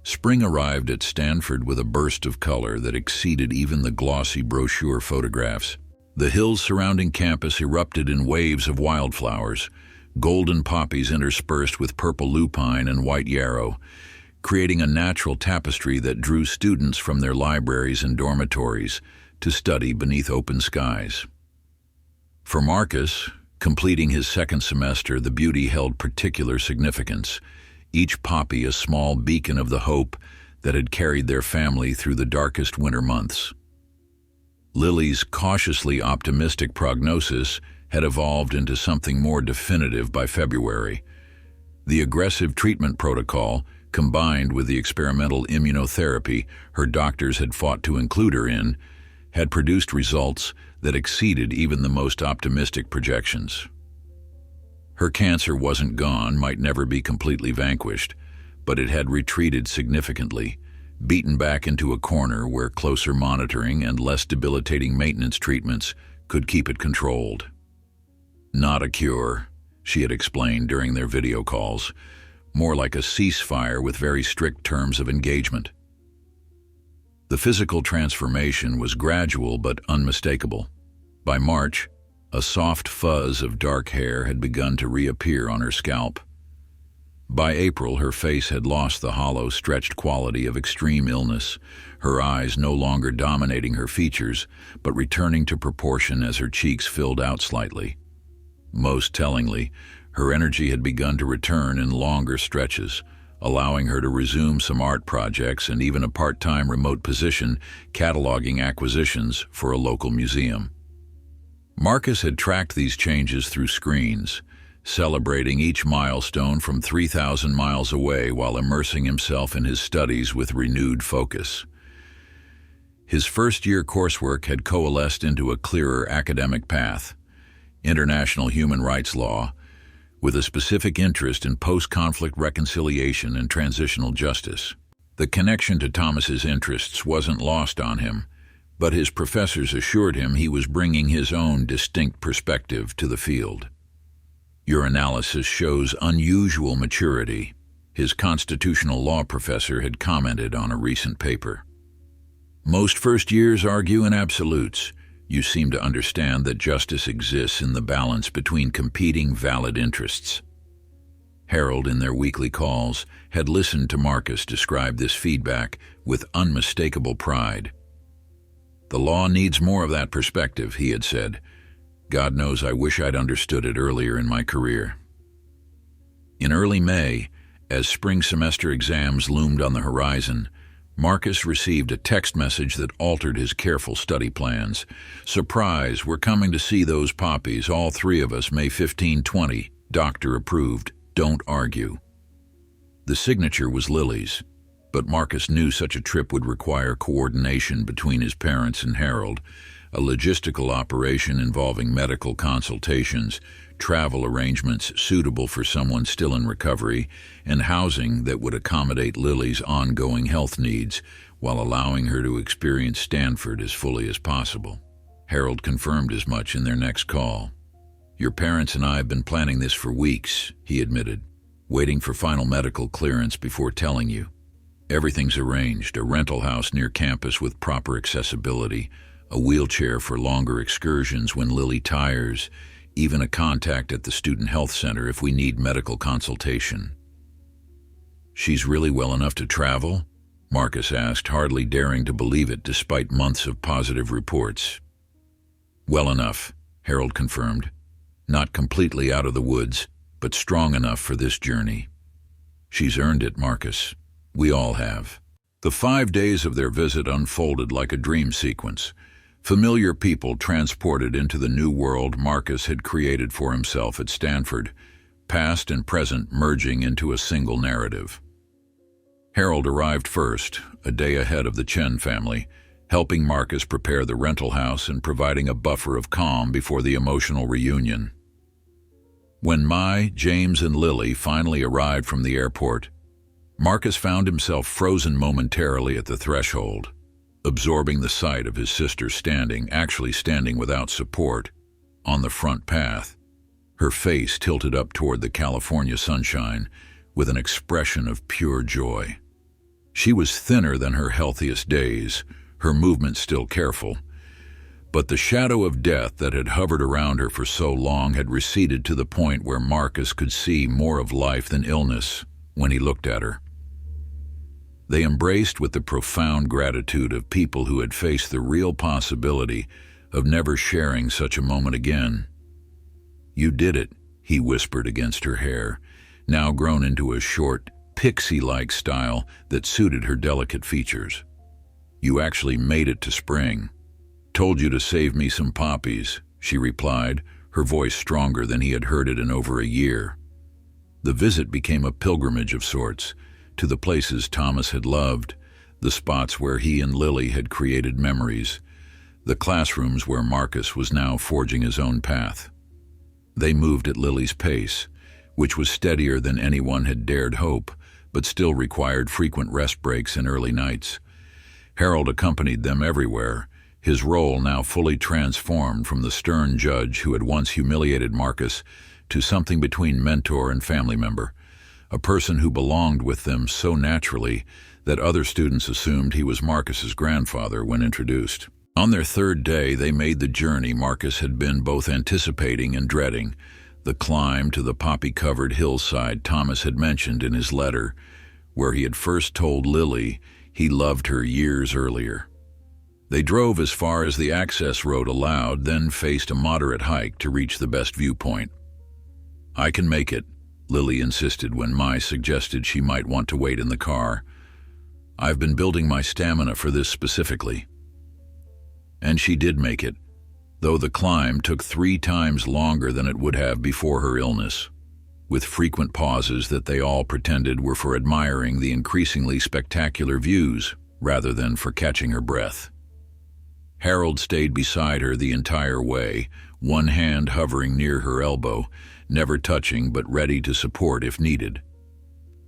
Spring arrived at Stanford with a burst of color that exceeded even the glossy brochure photographs. The hills surrounding campus erupted in waves of wildflowers, golden poppies interspersed with purple lupine and white yarrow, creating a natural tapestry that drew students from their libraries and dormitories to study beneath open skies. For Marcus, completing his second semester, the beauty held particular significance, each poppy a small beacon of the hope that had carried their family through the darkest winter months. Lily's cautiously optimistic prognosis had evolved into something more definitive by February. The aggressive treatment protocol, combined with the experimental immunotherapy her doctors had fought to include her in, had produced results that exceeded even the most optimistic projections. Her cancer wasn't gone, might never be completely vanquished, but it had retreated significantly, beaten back into a corner where closer monitoring and less debilitating maintenance treatments could keep it controlled. "Not a cure," she had explained during their video calls, more like a ceasefire with very strict terms of engagement. The physical transformation was gradual but unmistakable. By March, a soft fuzz of dark hair had begun to reappear on her scalp. By April, her face had lost the hollow, stretched quality of extreme illness, her eyes no longer dominating her features, but returning to proportion as her cheeks filled out slightly. Most tellingly, her energy had begun to return in longer stretches, allowing her to resume some art projects and even a part-time remote position cataloging acquisitions for a local museum. Marcus had tracked these changes through screens, celebrating each milestone from 3,000 miles away while immersing himself in his studies with renewed focus. His first-year coursework had coalesced into a clearer academic path: international human rights law, with a specific interest in post-conflict reconciliation and transitional justice. The connection to Thomas's interests wasn't lost on him, but his professors assured him he was bringing his own distinct perspective to the field. "Your analysis shows unusual maturity," his constitutional law professor had commented on a recent paper. "Most first years argue in absolutes. You seem to understand that justice exists in the balance between competing valid interests." Harold, in their weekly calls, had listened to Marcus describe this feedback with unmistakable pride. "The law needs more of that perspective," he had said. "God knows I wish I'd understood it earlier in my career." In early May, as spring semester exams loomed on the horizon, Marcus received a text message that altered his careful study plans. "Surprise, we're coming to see those poppies, all three of us, May 15-20. Doctor approved. Don't argue." The signature was Lily's, but Marcus knew such a trip would require coordination between his parents and Harold, a logistical operation involving medical consultations, travel arrangements suitable for someone still in recovery, and housing that would accommodate Lily's ongoing health needs while allowing her to experience Stanford as fully as possible. Harold confirmed as much in their next call. "Your parents and I have been planning this for weeks," he admitted, "waiting for final medical clearance before telling you. Everything's arranged, a rental house near campus with proper accessibility, a wheelchair for longer excursions when Lily tires, even a contact at the student health center if we need medical consultation." "She's really well enough to travel?" Marcus asked, hardly daring to believe it despite months of positive reports. "Well enough," Harold confirmed. "Not completely out of the woods, but strong enough for this journey." "She's earned it, Marcus. We all have." The 5 days of their visit unfolded like a dream sequence. Familiar people transported into the new world Marcus had created for himself at Stanford, past and present merging into a single narrative. Harold arrived first, a day ahead of the Chen family, helping Marcus prepare the rental house and providing a buffer of calm before the emotional reunion. When Mai, James, and Lily finally arrived from the airport, Marcus found himself frozen momentarily at the threshold, absorbing the sight of his sister actually standing without support, on the front path, her face tilted up toward the California sunshine with an expression of pure joy. She was thinner than her healthiest days, her movement still careful, but the shadow of death that had hovered around her for so long had receded to the point where Marcus could see more of life than illness when he looked at her. They embraced with the profound gratitude of people who had faced the real possibility of never sharing such a moment again. "You did it," he whispered against her hair, now grown into a short, pixie-like style that suited her delicate features. "You actually made it to spring." "Told you to save me some poppies," she replied, her voice stronger than he had heard it in over a year. The visit became a pilgrimage of sorts, to the places Thomas had loved, the spots where he and Lily had created memories, the classrooms where Marcus was now forging his own path. They moved at Lily's pace, which was steadier than anyone had dared hope, but still required frequent rest breaks and early nights. Harold accompanied them everywhere, his role now fully transformed from the stern judge who had once humiliated Marcus to something between mentor and family member, a person who belonged with them so naturally that other students assumed he was Marcus's grandfather when introduced. On their 3rd day, they made the journey Marcus had been both anticipating and dreading, the climb to the poppy-covered hillside Thomas had mentioned in his letter, where he had first told Lily he loved her years earlier. They drove as far as the access road allowed, then faced a moderate hike to reach the best viewpoint. "I can make it," Lily insisted when Mai suggested she might want to wait in the car. "I've been building my stamina for this specifically." And she did make it, though the climb took 3 times longer than it would have before her illness, with frequent pauses that they all pretended were for admiring the increasingly spectacular views rather than for catching her breath. Harold stayed beside her the entire way, one hand hovering near her elbow, never touching but ready to support if needed.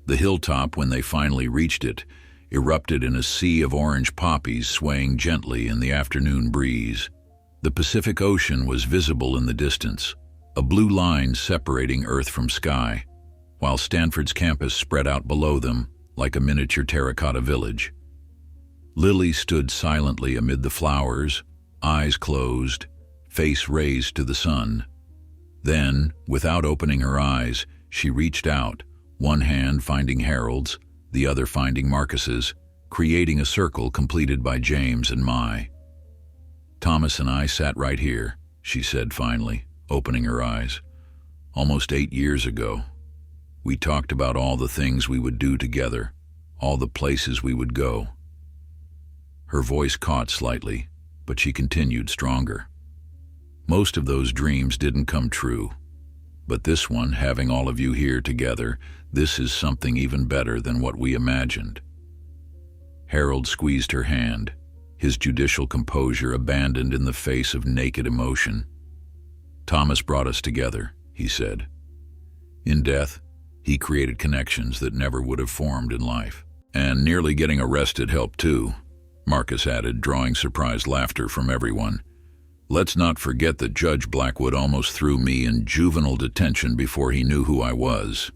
The hilltop, when they finally reached it, erupted in a sea of orange poppies swaying gently in the afternoon breeze. The Pacific Ocean was visible in the distance, a blue line separating earth from sky, while Stanford's campus spread out below them like a miniature terracotta village. Lily stood silently amid the flowers, eyes closed, face raised to the sun. Then, without opening her eyes, she reached out, one hand finding Harold's, the other finding Marcus's, creating a circle completed by James and Mai. "Thomas and I sat right here," she said finally, opening her eyes. "Almost 8 years ago. We talked about all the things we would do together, all the places we would go. Her voice caught slightly, but she continued stronger. Most of those dreams didn't come true. But this one, having all of you here together, this is something even better than what we imagined. Harold squeezed her hand, his judicial composure abandoned in the face of naked emotion. Thomas brought us together, he said. In death, he created connections that never would have formed in life. And nearly getting arrested helped too, Marcus added, drawing surprised laughter from everyone. Let's not forget that Judge Blackwood almost threw me in juvenile detention before he knew who I was.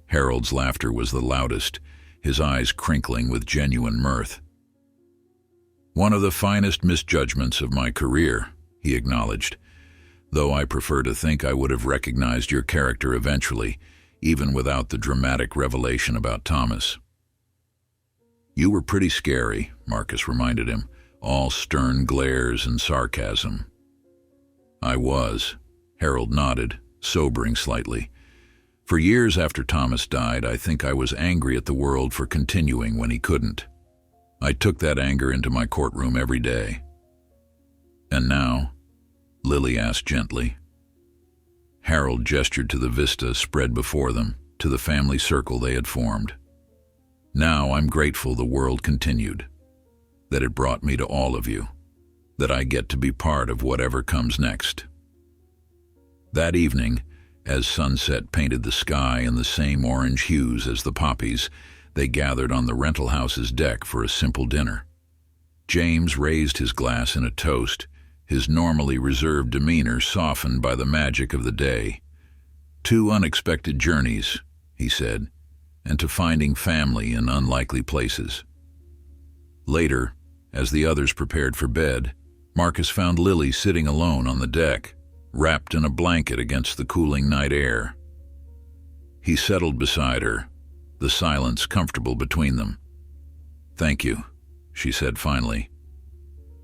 Harold's laughter was the loudest, his eyes crinkling with genuine mirth. One of the finest misjudgments of my career, he acknowledged, though I prefer to think I would have recognized your character eventually, even without the dramatic revelation about Thomas. You were pretty scary, Marcus reminded him, all stern glares and sarcasm. I was, Harold nodded, sobering slightly. For years after Thomas died, I think I was angry at the world for continuing when he couldn't. I took that anger into my courtroom every day. And now? Lily asked gently. Harold gestured to the vista spread before them, to the family circle they had formed. Now I'm grateful the world continued, that it brought me to all of you, that I get to be part of whatever comes next. That evening, as sunset painted the sky in the same orange hues as the poppies, they gathered on the rental house's deck for a simple dinner. James raised his glass in a toast, his normally reserved demeanor softened by the magic of the day. 2 unexpected journeys, he said, and to finding family in unlikely places. Later, as the others prepared for bed, Marcus found Lily sitting alone on the deck, wrapped in a blanket against the cooling night air. He settled beside her, the silence comfortable between them. Thank you, she said finally,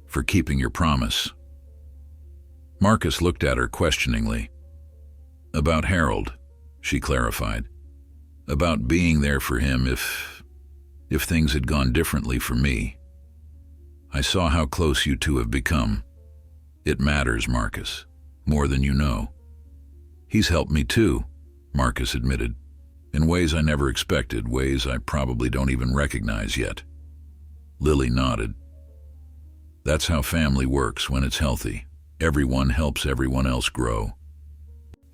for keeping your promise. Marcus looked at her questioningly. About Harold, she clarified. About being there for him if things had gone differently for me. I saw how close you two have become. It matters, Marcus, more than you know. He's helped me too, Marcus admitted, in ways I never expected, ways I probably don't even recognize yet. Lily nodded. That's how family works when it's healthy. Everyone helps everyone else grow.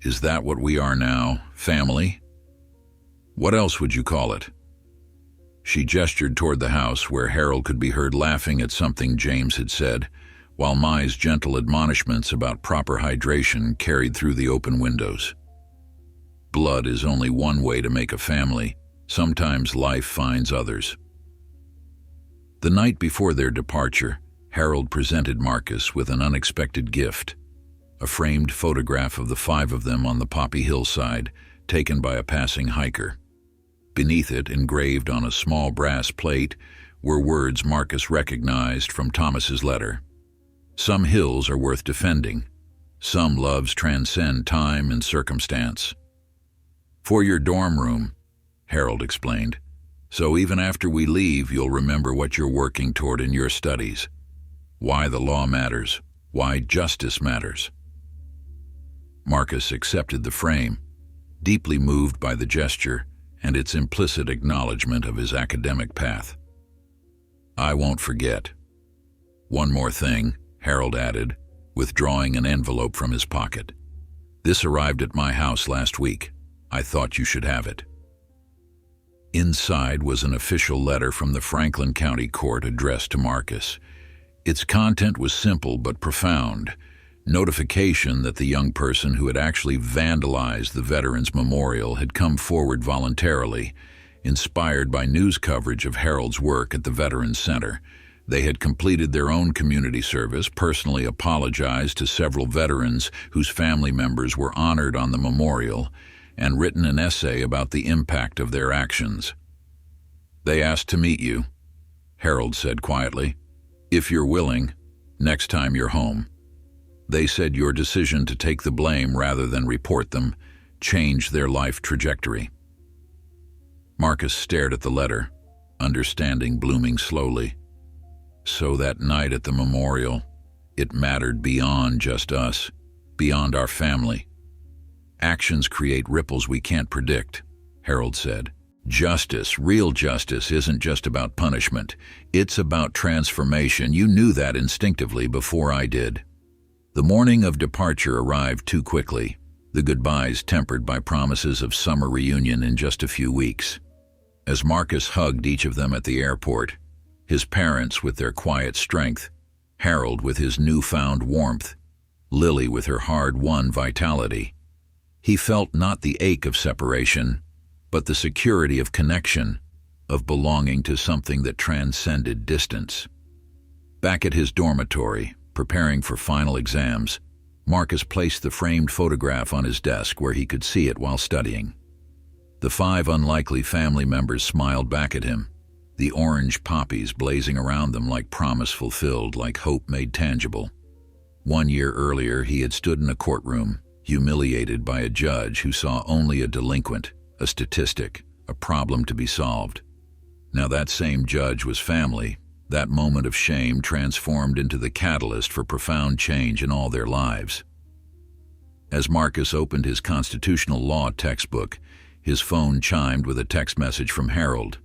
Is that what we are now, family? What else would you call it? She gestured toward the house where Harold could be heard laughing at something James had said, while Mai's gentle admonishments about proper hydration carried through the open windows. Blood is only one way to make a family. Sometimes life finds others. The night before their departure, Harold presented Marcus with an unexpected gift, a framed photograph of the 5 of them on the Poppy hillside, taken by a passing hiker. Beneath it, engraved on a small brass plate, were words Marcus recognized from Thomas's letter. Some hills are worth defending. Some loves transcend time and circumstance. For your dorm room, Harold explained. So even after we leave, you'll remember what you're working toward in your studies. Why the law matters. Why justice matters. Marcus accepted the frame, deeply moved by the gesture and its implicit acknowledgement of his academic path. I won't forget. One more thing, Harold added, withdrawing an envelope from his pocket. This arrived at my house last week. I thought you should have it. Inside was an official letter from the Franklin County Court addressed to Marcus. Its content was simple but profound. Notification that the young person who had actually vandalized the Veterans Memorial had come forward voluntarily, inspired by news coverage of Harold's work at the Veterans Center. They had completed their own community service, personally apologized to several veterans whose family members were honored on the memorial, and written an essay about the impact of their actions. They asked to meet you, Harold said quietly. If you're willing, next time you're home. They said your decision to take the blame rather than report them changed their life trajectory. Marcus stared at the letter, understanding blooming slowly. So that night at the memorial, it mattered beyond just us, beyond our family. Actions create ripples we can't predict, Harold said. Justice, real justice, isn't just about punishment. It's about transformation. You knew that instinctively before I did. The morning of departure arrived too quickly, the goodbyes tempered by promises of summer reunion in just a few weeks. As Marcus hugged each of them at the airport, his parents with their quiet strength, Harold with his newfound warmth, Lily with her hard-won vitality, he felt not the ache of separation, but the security of connection, of belonging to something that transcended distance. Back at his dormitory, preparing for final exams, Marcus placed the framed photograph on his desk where he could see it while studying. The 5 unlikely family members smiled back at him, the orange poppies blazing around them like promise fulfilled, like hope made tangible. 1 year earlier, he had stood in a courtroom, humiliated by a judge who saw only a delinquent, a statistic, a problem to be solved. Now that same judge was family. That moment of shame transformed into the catalyst for profound change in all their lives. As Marcus opened his constitutional law textbook, his phone chimed with a text message from Harold.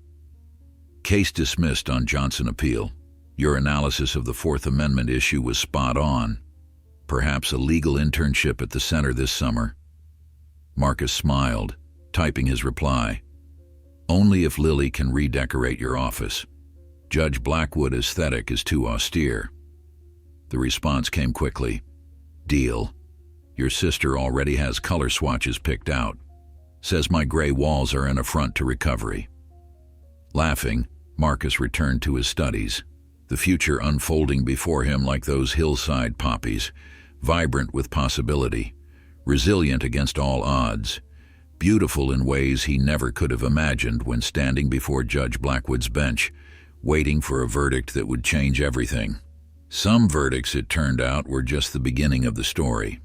Case dismissed on Johnson appeal. Your analysis of the Fourth Amendment issue was spot on. Perhaps a legal internship at the center this summer. Marcus smiled, typing his reply. Only if Lily can redecorate your office. Judge Blackwood aesthetic is too austere. The response came quickly. Deal. Your sister already has color swatches picked out. Says my gray walls are an affront to recovery. Laughing, Marcus returned to his studies, the future unfolding before him like those hillside poppies, vibrant with possibility, resilient against all odds, beautiful in ways he never could have imagined when standing before Judge Blackwood's bench, waiting for a verdict that would change everything. Some verdicts, it turned out, were just the beginning of the story.